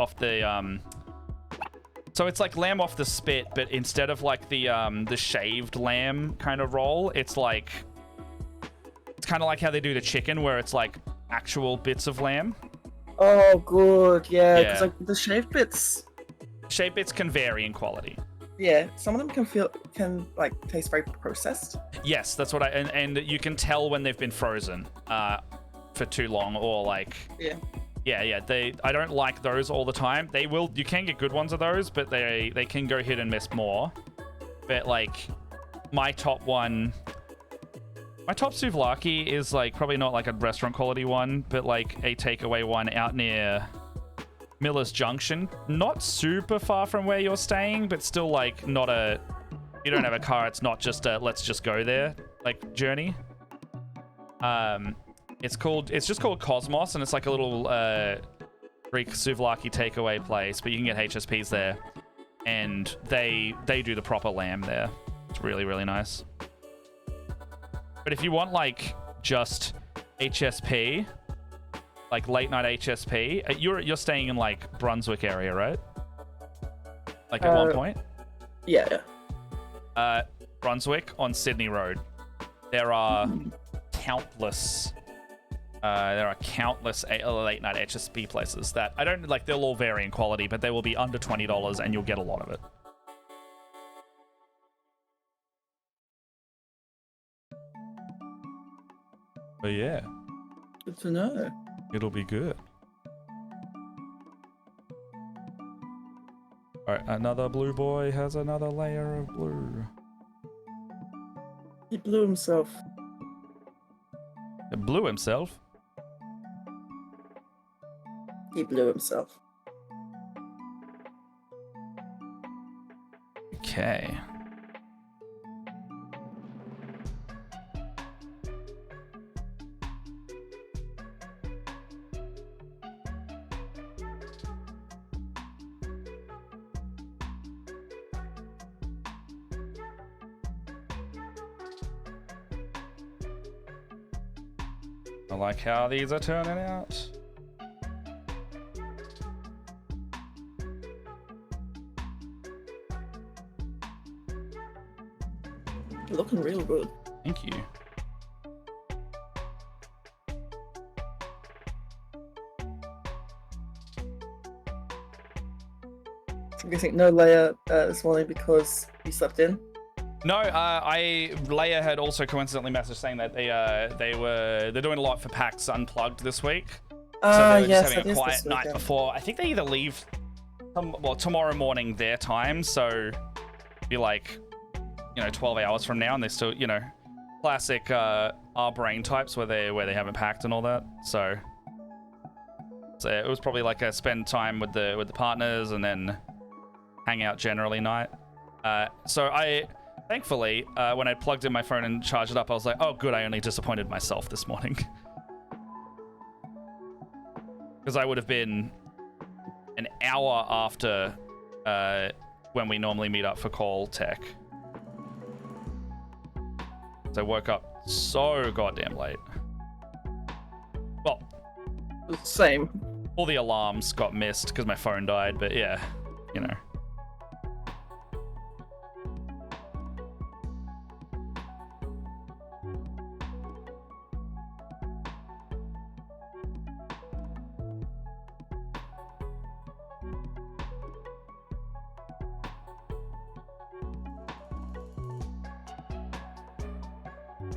So it's like lamb off the spit, but instead of like the shaved lamb kind of roll, it's like, it's kind of like how they do the chicken, where it's like actual bits of lamb. Oh, good, yeah. Because like the shaved bits can vary in quality. Yeah, some of them can like taste very processed. Yes, that's what and you can tell when they've been frozen for too long, or like yeah. I don't like those all the time. You can get good ones of those, but they can go hit and miss more. But like my top souvlaki is like probably not like a restaurant quality one, but like a takeaway one out near Miller's Junction. Not super far from where you're staying, but still like not a, you don't have a car, it's not just a let's just go there like journey. It's just called Cosmos, and it's like a little Greek souvlaki takeaway place, but you can get HSPs there, and they do the proper lamb there. It's really, really nice. But if you want like just HSP, like late night HSP, you're staying in like Brunswick area, right? Like at one point? Yeah. Brunswick on Sydney Road. There are countless late night HSP places that I don't like. They'll all vary in quality, but they will be under $20 and you'll get a lot of it. But yeah, Good to know. it'll be good. All right, another blue boy has another layer of blue. He blew himself. It blew himself. He blew himself. Okay. I like how these are turning out. You're looking real good. Thank you. I'm guessing no Leia this morning because you slept in. No, Leia had also coincidentally messaged saying that they're doing a lot for PAX Unplugged this week. So they're Yes, just having a that is quiet this night weekend. before. I think they either leave tomorrow morning their time, so be like 12 hours from now, and they're still classic our brain types where they haven't packed and all that. So it was probably like a spend time with the partners and then hang out generally night. So I thankfully when I plugged in my phone and charged it up, I was like, oh good, I only disappointed myself this morning. Because I would have been an hour after when we normally meet up for call tech. So I woke up so goddamn late. Well, Same. all the alarms got missed because my phone died, but yeah,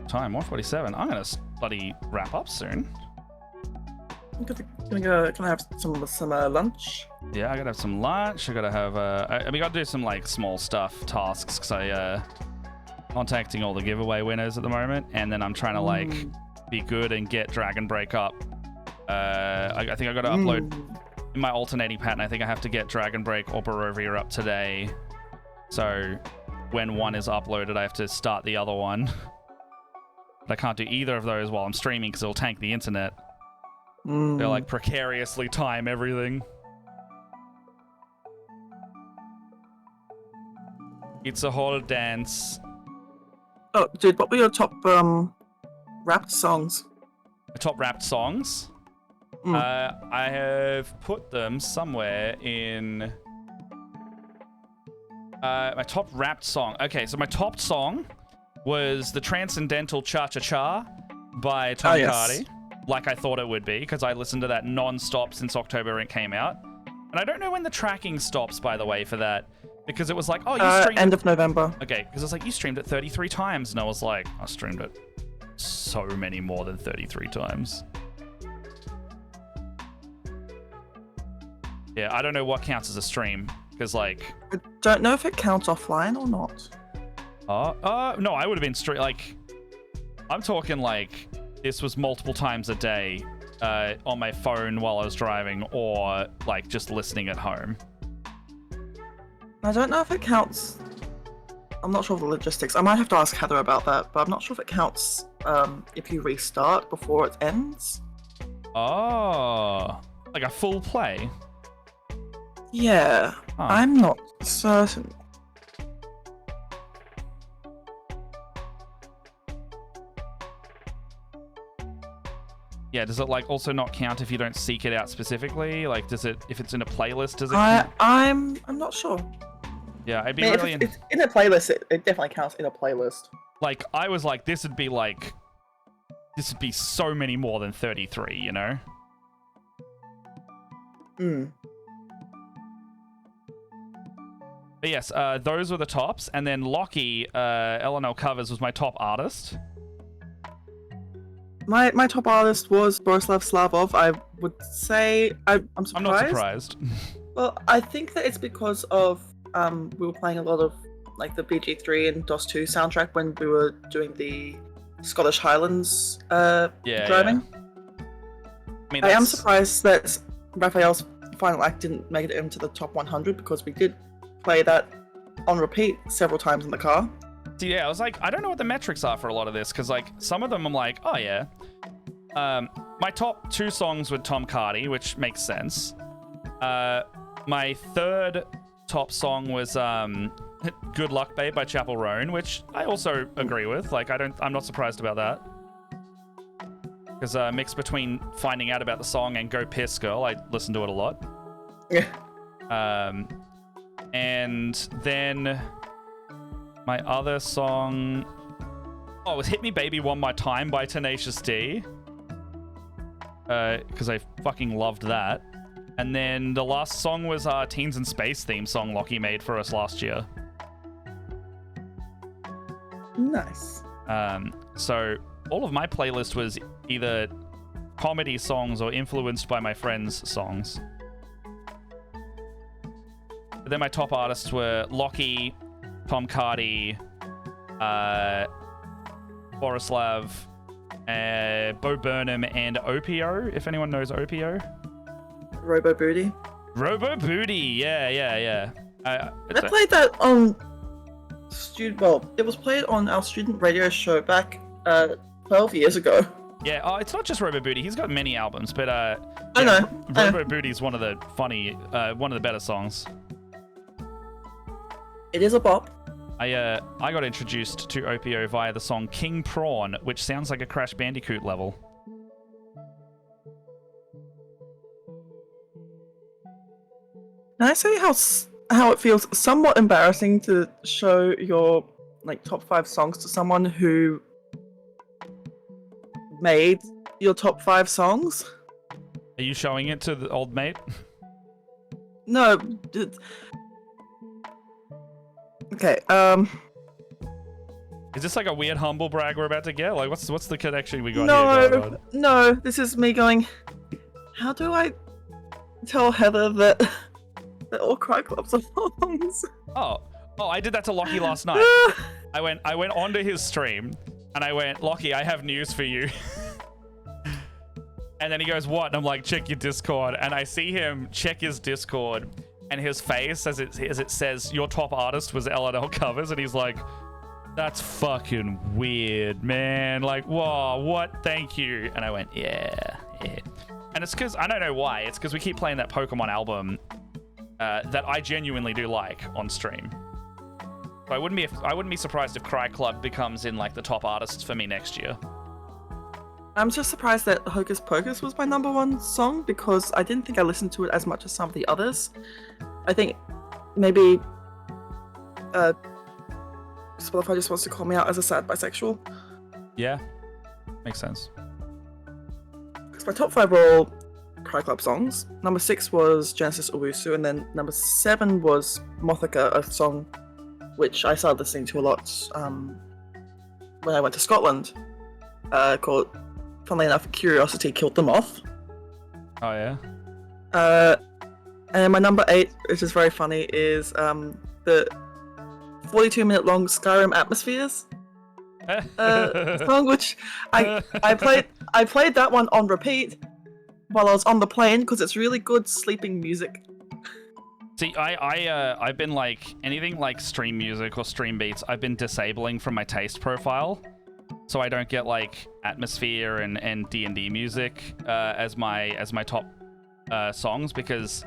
Time 1:47. I'm gonna bloody wrap up soon. Can I have some lunch? Yeah, I gotta have some lunch. I gotta have we gotta do some like small stuff tasks because I contacting all the giveaway winners at the moment, and then I'm trying to like be good and get Dragon Break up. I think I gotta upload in my alternating pattern. I think I have to get Dragon Break or Barovia up today. So when one is uploaded, I have to start the other one. But I can't do either of those while I'm streaming because it'll tank the internet. They'll like precariously time everything. It's a whole dance. Oh, dude, what were your top rap songs? The top rapped songs. I have put them somewhere in my top rapped song. Okay, so my top song was the Transcendental Cha Cha Cha by Tom Cardi, like I thought it would be, because I listened to that non-stop since October when it came out. And I don't know when the tracking stops, by the way, for that, because it was like, oh, you streamed end of November. Okay, because it's like, you streamed it 33 times, and I was like, I streamed it so many more than 33 times. Yeah, I don't know what counts as a stream, because like... I don't know if it counts offline or not. No, I would have been like, I'm talking like this was multiple times a day on my phone while I was driving, or like just listening at home. I don't know if it counts. I'm not sure of the logistics. I might have to ask Heather about that, but I'm not sure if it counts if you restart before it ends. Oh, like a full play? Yeah, Huh. I'm not certain. Yeah, does it like also not count if you don't seek it out specifically? Like, does it, if it's in a playlist, does it count? I'm not sure. Yeah, I'd be I mean, really if it's in a playlist, it definitely counts in a playlist. like, I was like, this would be so many more than 33, you know? But yes, those were the tops, and then Lockie, LNL Covers was my top artist. My top artist was Borislav Slavov. I would say I'm surprised. I'm not surprised. Well, I think that it's because of we were playing a lot of like the BG3 and DOS 2 soundtrack when we were doing the Scottish Highlands driving. I mean, I am surprised that Raphael's final act didn't make it into the top 100 because we did play that on repeat several times in the car. So yeah, I was like, I don't know what the metrics are for a lot of this, because like some of them I'm like, oh yeah. My top 2 songs were Tom Cardi, which makes sense. My third top song was Good Luck Babe by Chapel Roan, which I also agree with. Like, I'm not surprised about that. Because mixed between finding out about the song and Go Piss Girl, I listen to it a lot. Yeah. And then my other song Oh, it was Hit Me Baby One More Time by Tenacious D. Because I fucking loved that. And then the last song was our Teens in Space theme song Lockie made for us last year. Nice. So all of my playlist was either comedy songs or influenced by my friends' songs. But then my top artists were Lockie, Tom Cardy, Borislav, Bo Burnham, and Opio, if anyone knows Opio. Robo Booty. Robo Booty, yeah. I played that on it was played on our student radio show back 12 years ago. Yeah, it's not just Robo Booty. He's got many albums, but I know. Robo Booty is one of the one of the better songs. It is a bop. I got introduced to Opio via the song King Prawn, which sounds like a Crash Bandicoot level. Can I say how it feels somewhat embarrassing to show your top 5 songs to someone who made your top 5 songs? Are you showing it to the old mate? No. Okay. Is this like a weird humble brag we're about to get? Like, what's the connection we got here going on? No. This is me going. How do I tell Heather that they're all Cry Club songs? Oh, I did that to Lockie last night. I went onto his stream and I went, Lockie, I have news for you. And then he goes, what? And I'm like, check your Discord. And I see him check his Discord, and his face as it says your top artist was LNL Covers, and he's like, that's fucking weird, man. Like, whoa, what? Thank you. And I went, yeah. And it's because I don't know why. It's because we keep playing that Pokemon album that I genuinely do like on stream. So I wouldn't be surprised if Cry Club becomes in like the top artists for me next year. I'm just surprised that Hocus Pocus was my #1 song, because I didn't think I listened to it as much as some of the others. I think maybe Spotify just wants to call me out as a sad bisexual. Yeah, makes sense. Because my top 5 were all Cry Club songs. Number 6 was Genesis Owusu, and then number 7 was Mothica, a song which I started listening to a lot when I went to Scotland, called, funnily enough, Curiosity Killed the Moth. Oh, yeah? And my number 8, which is very funny, is the 42-minute long Skyrim Atmospheres song, which I played that one on repeat while I was on the plane because it's really good sleeping music. See, I've been like anything like stream music or stream beats, I've been disabling from my taste profile, so I don't get like Atmosphere and D&D music as my top songs, because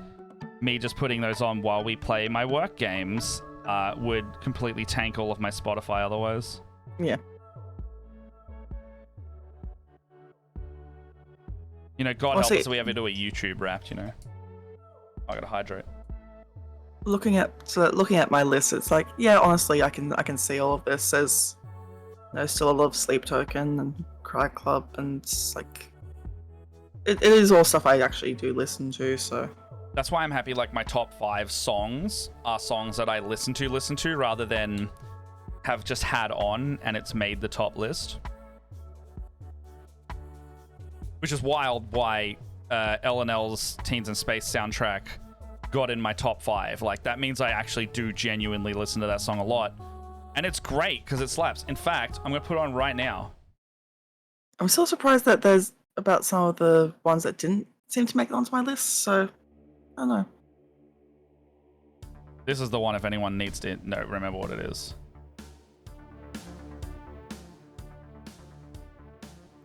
me just putting those on while we play my work games would completely tank all of my Spotify otherwise. Yeah. You know, God help us, we ever do a YouTube Wrapped, you know. I gotta hydrate. Looking at my list, it's like, yeah, honestly, I can see all of this as, you know, still a lot of Sleep Token and Cry Club, and it's like it is all stuff I actually do listen to. So that's why I'm happy. Like my top 5 songs are songs that I listen to rather than have just had on and it's made the top list. Which is wild why LNL's Teens in Space soundtrack got in my top 5. Like, that means I actually do genuinely listen to that song a lot. And it's great because it slaps. In fact, I'm going to put it on right now. I'm still surprised that there's about some of the ones that didn't seem to make it onto my list, so I don't know. This is the one if anyone needs to remember what it is.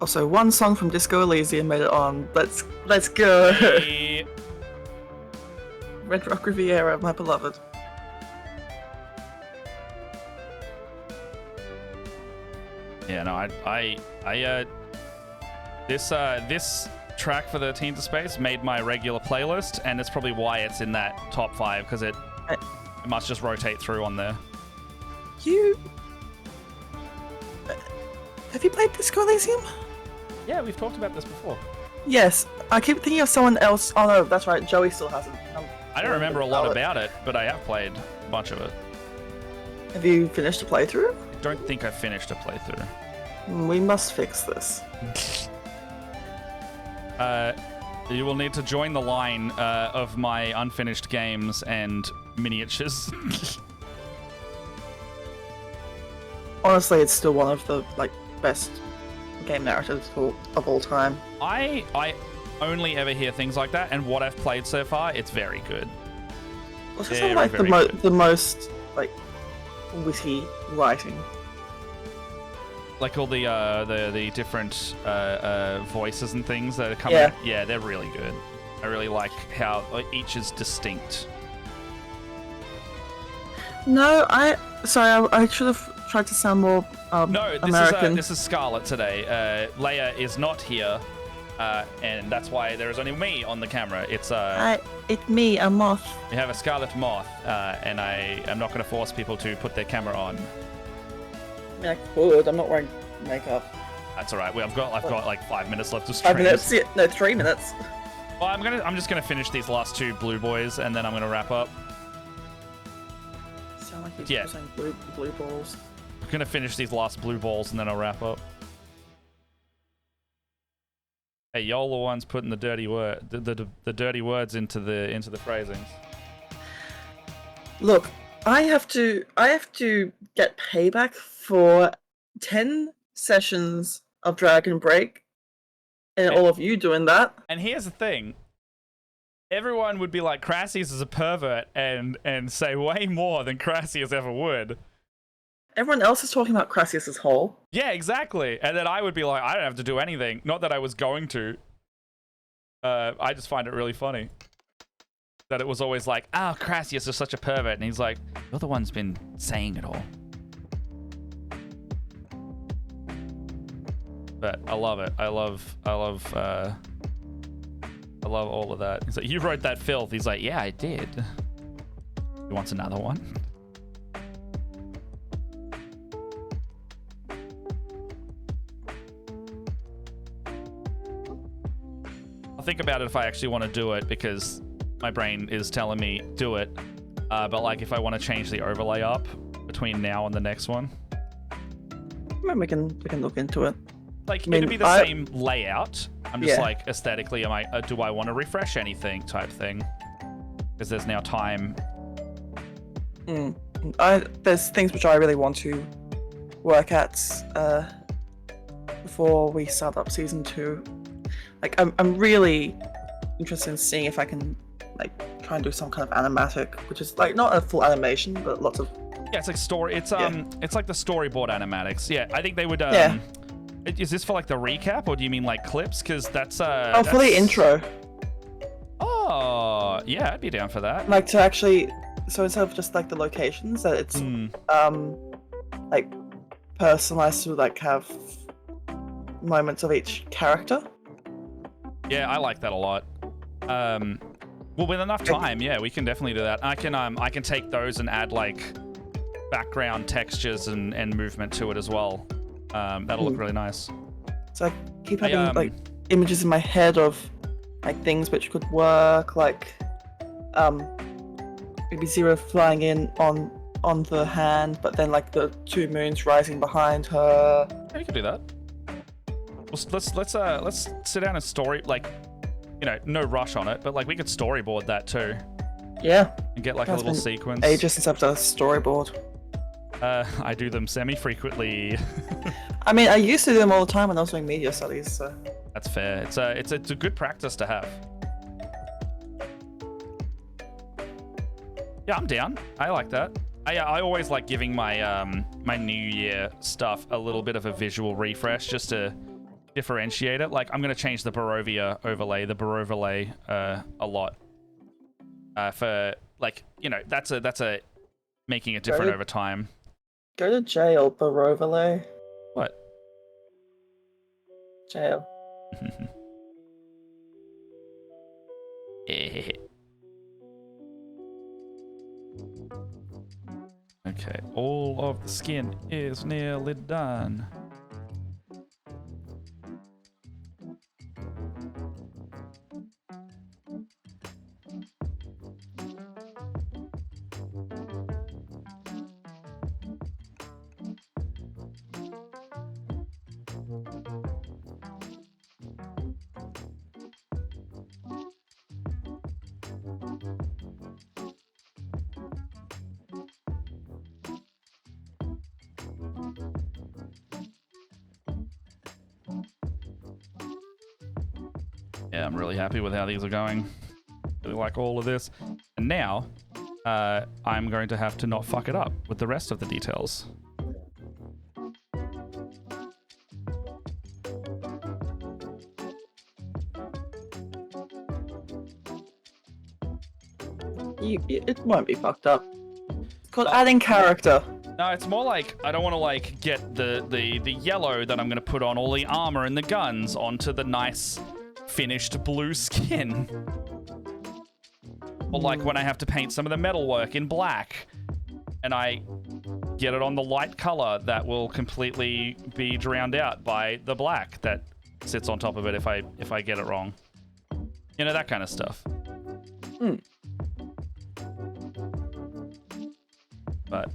Also, one song from Disco Elysium made it on. Let's go. Hey. Red Rock Riviera, my beloved. Yeah, no, this track for the Teens of Space made my regular playlist, and it's probably why it's in that top 5, because it must just rotate through on there. Have you played Disco Elysium? Yeah, we've talked about this before. Yes. I keep thinking of someone else. Oh no, that's right. Joey still hasn't. I don't remember a lot about it, but I have played a bunch of it. Have you finished a playthrough? I don't think I finished a playthrough. We must fix this. You will need to join the line of my unfinished games and miniatures. Honestly, it's still one of the best game narratives of all time. I only ever hear things like that, and what I've played so far, it's very good. It's just Very, like very the most witty writing. Like all the different voices and things that are coming. Yeah. Yeah, they're really good. I really like how each is distinct. No, I should have tried to sound more No, American. this is Scarlet today. Leia is not here, and that's why there is only me on the camera. It's me, a moth. we have a Scarlet Moth, and I am not going to force people to put their camera on. I mean, I could. I'm not wearing makeup. That's all right. I've got like 5 minutes left to stream. 5 minutes? Yeah, no, 3 minutes. Well, I'm just gonna finish these last 2 blue boys, and then I'm gonna wrap up. Sound like he's Yeah. saying blue balls. I'm gonna finish these last blue balls, and then I'll wrap up. Hey, y'all the ones putting the dirty the dirty words into the phrasings. Look, I have to get payback for 10 sessions of Dragon Break, and all of you doing that. And here's the thing. Everyone would be like, Crassius is a pervert, and say way more than Crassius ever would. Everyone else is talking about Crassius's hole. Yeah, exactly. And then I would be like, I don't have to do anything. Not that I was going to. I just find it really funny. That it was always like, oh, Crassius is such a pervert. And he's like, you're the one's been saying it all. But I love it. I love all of that. He's like, you wrote that filth. He's like, yeah, I did. He wants another one. I'll think about it if I actually want to do it, because my brain is telling me do it. But like, if I want to change the overlay up between now and the next one, Maybe we can look into it. like, I mean, it'd be the same layout. I'm just Yeah. like, aesthetically, do I want to refresh anything type thing? Because there's now time. There's things which I really want to work at before we start up season 2. Like, I'm really interested in seeing if I can try and do some kind of animatic, which is not a full animation, but lots of. Yeah, it's like story. It's Yeah. it's like the storyboard animatics. Yeah, I think they would. Yeah. Is this for like the recap, or do you mean like clips? Because that's For the that's- intro, Oh, yeah, I'd be down for that. to actually, so instead of just the locations, that it's personalized to have moments of each character. Yeah, I like that a lot. Well, with enough time, yeah, we can definitely do that. I can take those and add background textures and movement to it as well. That'll look really nice. So I keep having images in my head of things which could work, maybe Zero flying in on the hand, but then the 2 moons rising behind her. Yeah, you can do that. Well, let's sit down and story, no rush on it, but we could storyboard that too Yeah. and get a That's little been sequence. Ages since I've done a storyboard. I do them semi-frequently. I mean, I used to do them all the time when I was doing media studies, so. That's fair. It's a good practice to have. Yeah, I'm down. I like that. I always like giving my my New Year stuff a little bit of a visual refresh just to differentiate it. I'm gonna change the Barovia overlay, a lot. For that's a making it different Right. over time. Go to jail, Barovale. What? Jail. Okay, all of the skin is nearly done. Yeah, I'm really happy with how these are going. Really like all of this. And now, I'm going to have to not fuck it up with the rest of the details. It won't be fucked up. It's called adding character. No, it's more like I don't want to like get the yellow that I'm going to put on all the armor and the guns onto the nice finished blue skin. Or like when I have to paint some of the metalwork in black and I get it on the light color that will completely be drowned out by the black that sits on top of it if I get it wrong. You know, that kind of stuff. But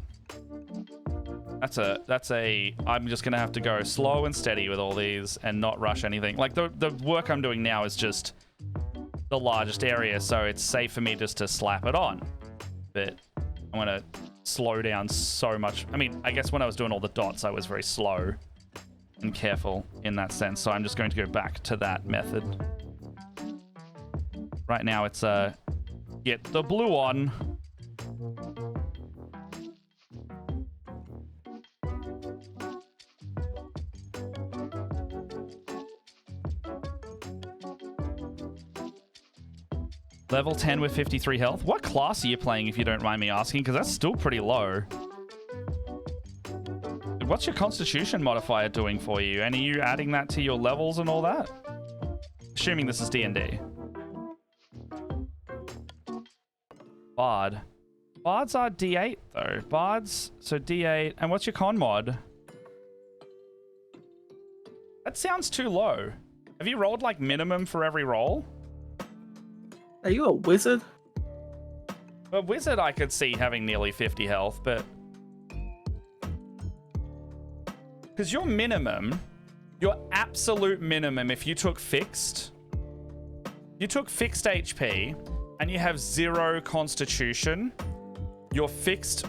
that's a I'm just gonna have to go slow and steady with all these and not rush anything. Like the work I'm doing now is just the largest area, so it's safe for me just to slap it on. But I'm gonna slow down so much. I mean, I guess when I was doing all the dots, I was very slow and careful in that sense. So I'm just going to go back to that method. Right now it's get the blue on. Level 10 with 53 health. What class are you playing, if you don't mind me asking? Because that's still pretty low. What's your constitution modifier doing for you? And are you adding that to your levels and all that? Assuming this is D&D. Bard. Bards are D8 though. Bards, so D8. And what's your con mod? That sounds too low. Have you rolled like minimum for every roll? Are you a wizard? A wizard I could see having nearly 50 health, but... Because your minimum, your absolute minimum, if you took fixed HP, and you have 0 constitution, your fixed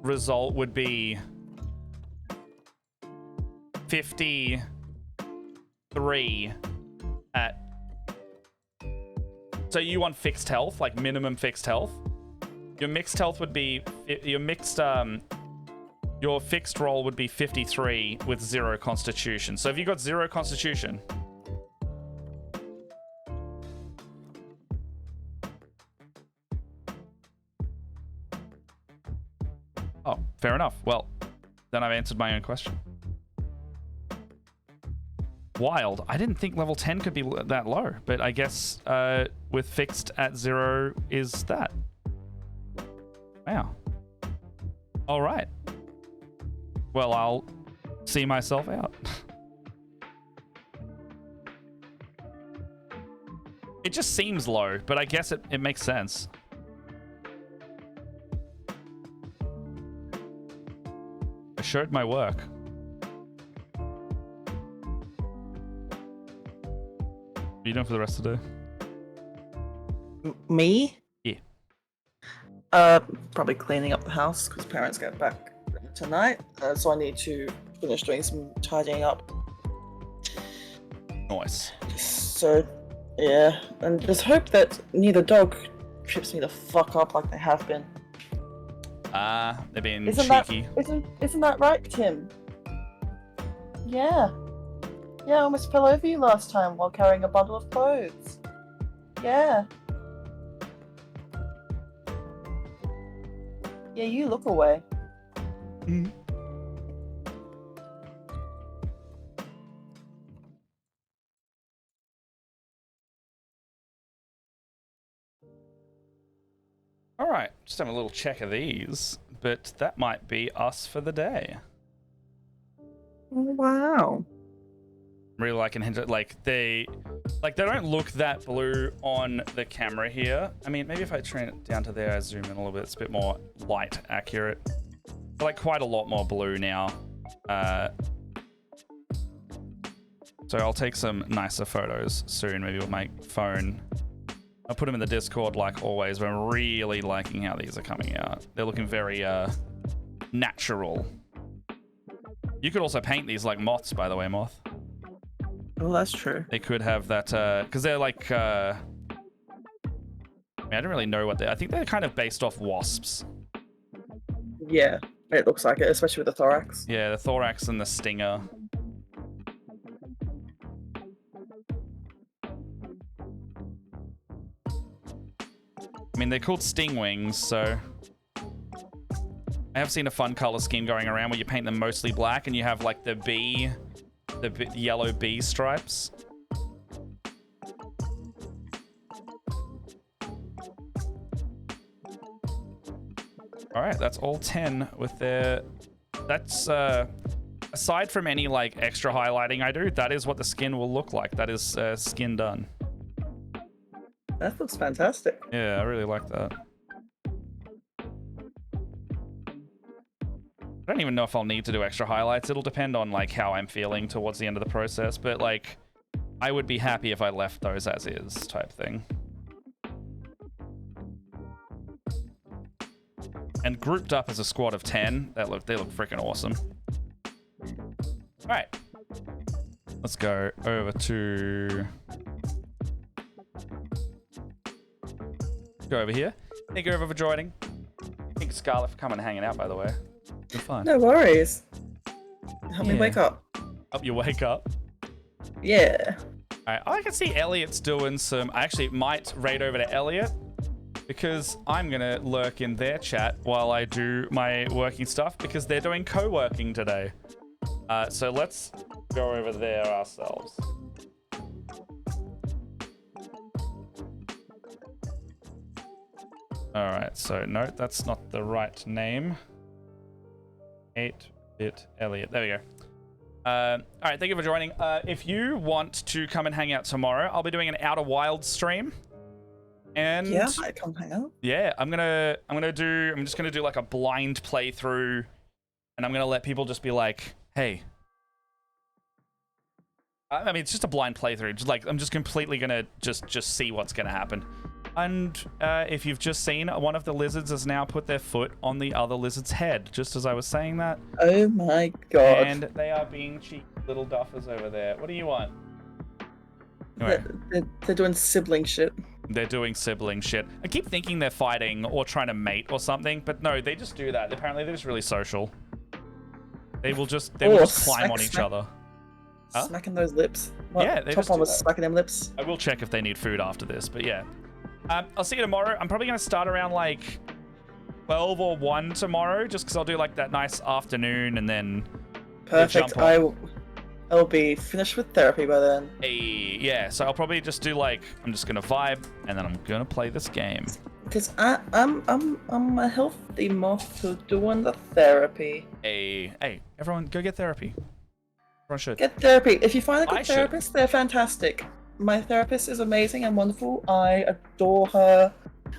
result would be 53 at... So you want fixed health, like minimum fixed health. Your mixed health would be your fixed roll would be 53 with 0 constitution. So have you got 0 constitution? Oh, fair enough. Well, then I've answered my own question. Wild. I didn't think level 10 could be that low, but I guess with fixed at 0 is that. Wow. All right. Well, I'll see myself out. It just seems low, but I guess it makes sense. I showed my work. What are you doing for the rest of the day? Me? Yeah. Probably cleaning up the house because parents get back tonight. So I need to finish doing some tidying up. Nice. So, yeah, and just hope that neither dog trips me the fuck up like they have been. They're being Isn't cheeky. Isn't that right, Tim? Yeah. Yeah, I almost fell over you last time while carrying a bundle of clothes. Yeah. Yeah, you look away. Mm. All right, just have a little check of these, but that might be us for the day. Wow. Really liking like they don't look that blue on the camera here. I mean, maybe if I turn it down to there, I zoom in a little bit, it's a bit more light accurate. They're like quite a lot more blue now. So I'll take some nicer photos soon, maybe with my phone. I'll put them in the Discord like always, but I'm really liking how these are coming out. They're looking very natural. You could also paint these like moths, by the way, Moth. Oh, that's true. They could have that, because they're like, I mean, I don't really know what I think they're kind of based off wasps. Yeah, it looks like it, especially with the thorax. Yeah, the thorax and the stinger. I mean, they're called sting wings, so... I have seen a fun color scheme going around where you paint them mostly black and you have like the yellow bee stripes. All right, that's all 10 with their... That's, aside from any like extra highlighting I do, that is what the skin will look like. That is skin done. That looks fantastic. Yeah, I really like that. I don't even know if I'll need to do extra highlights. It'll depend on like how I'm feeling towards the end of the process, but like I would be happy if I left those as is type thing. And grouped up as a squad of 10, they look freaking awesome. All right, let's go over to over here. Thank you everyone for joining. Thank Scarlett for coming and hanging out, by the way. Good fun. No worries. Help me wake up. Help you wake up. Yeah. All right, I can see Elliot's doing some. I actually might raid over to Elliot because I'm gonna lurk in their chat while I do my working stuff because they're doing co-working today. So let's go over there ourselves. All right, so no, that's not the right name. 8-bit Elliot. There we go. All right, thank you for joining. If you want to come and hang out tomorrow, I'll be doing an Outer Wilds stream. And yeah, I come hang out. Yeah, I'm just gonna do like a blind playthrough, and I'm gonna let people just be like, hey. I mean, it's just a blind playthrough. Just like I'm just completely gonna just see what's gonna happen. And if you've just seen, one of the lizards has now put their foot on the other lizard's head, just as I was saying that. Oh my god. And they are being cheeky little duffers over there. What do you want? Anyway. They're doing sibling shit. They're doing sibling shit. I keep thinking they're fighting or trying to mate or something, but no, they just do that. Apparently they're just really social. They will just climb on each other. Huh? Smacking those lips. What? Yeah, they Top just one do was that. smacking them lips. I will check if they need food after this, but yeah. I'll see you tomorrow. I'm probably going to start around like 12 or 1 tomorrow, just because I'll do like that nice afternoon and then Perfect. jump on. I'll be finished with therapy by then. Hey, yeah, so I'll probably just do like, I'm just going to vibe and then I'm going to play this game. Because I'm a healthy moth to doing the therapy. Hey, everyone go get therapy. Everyone should. Get therapy. If you find a good I should. therapist, they're fantastic. My therapist is amazing and wonderful. I adore her.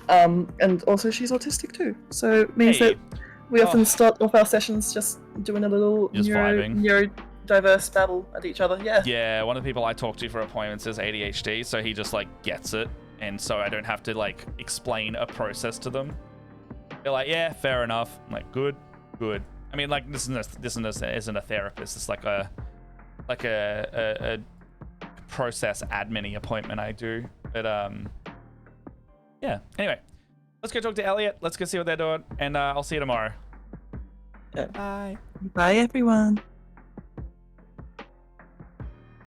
And also she's autistic too. So it means that we often start off our sessions just doing a little Just vibing. neurodiverse babble at each other. Yeah. Yeah, one of the people I talk to for appointments has ADHD, so he just like gets it. And so I don't have to like explain a process to them. They're like, yeah, fair enough. I'm like, good. I mean, like this isn't a therapist. It's like a process admin appointment I do. But yeah. Anyway, let's go talk to Elliot. Let's go see what they're doing, and I'll see you tomorrow. Yeah. Bye. Bye everyone.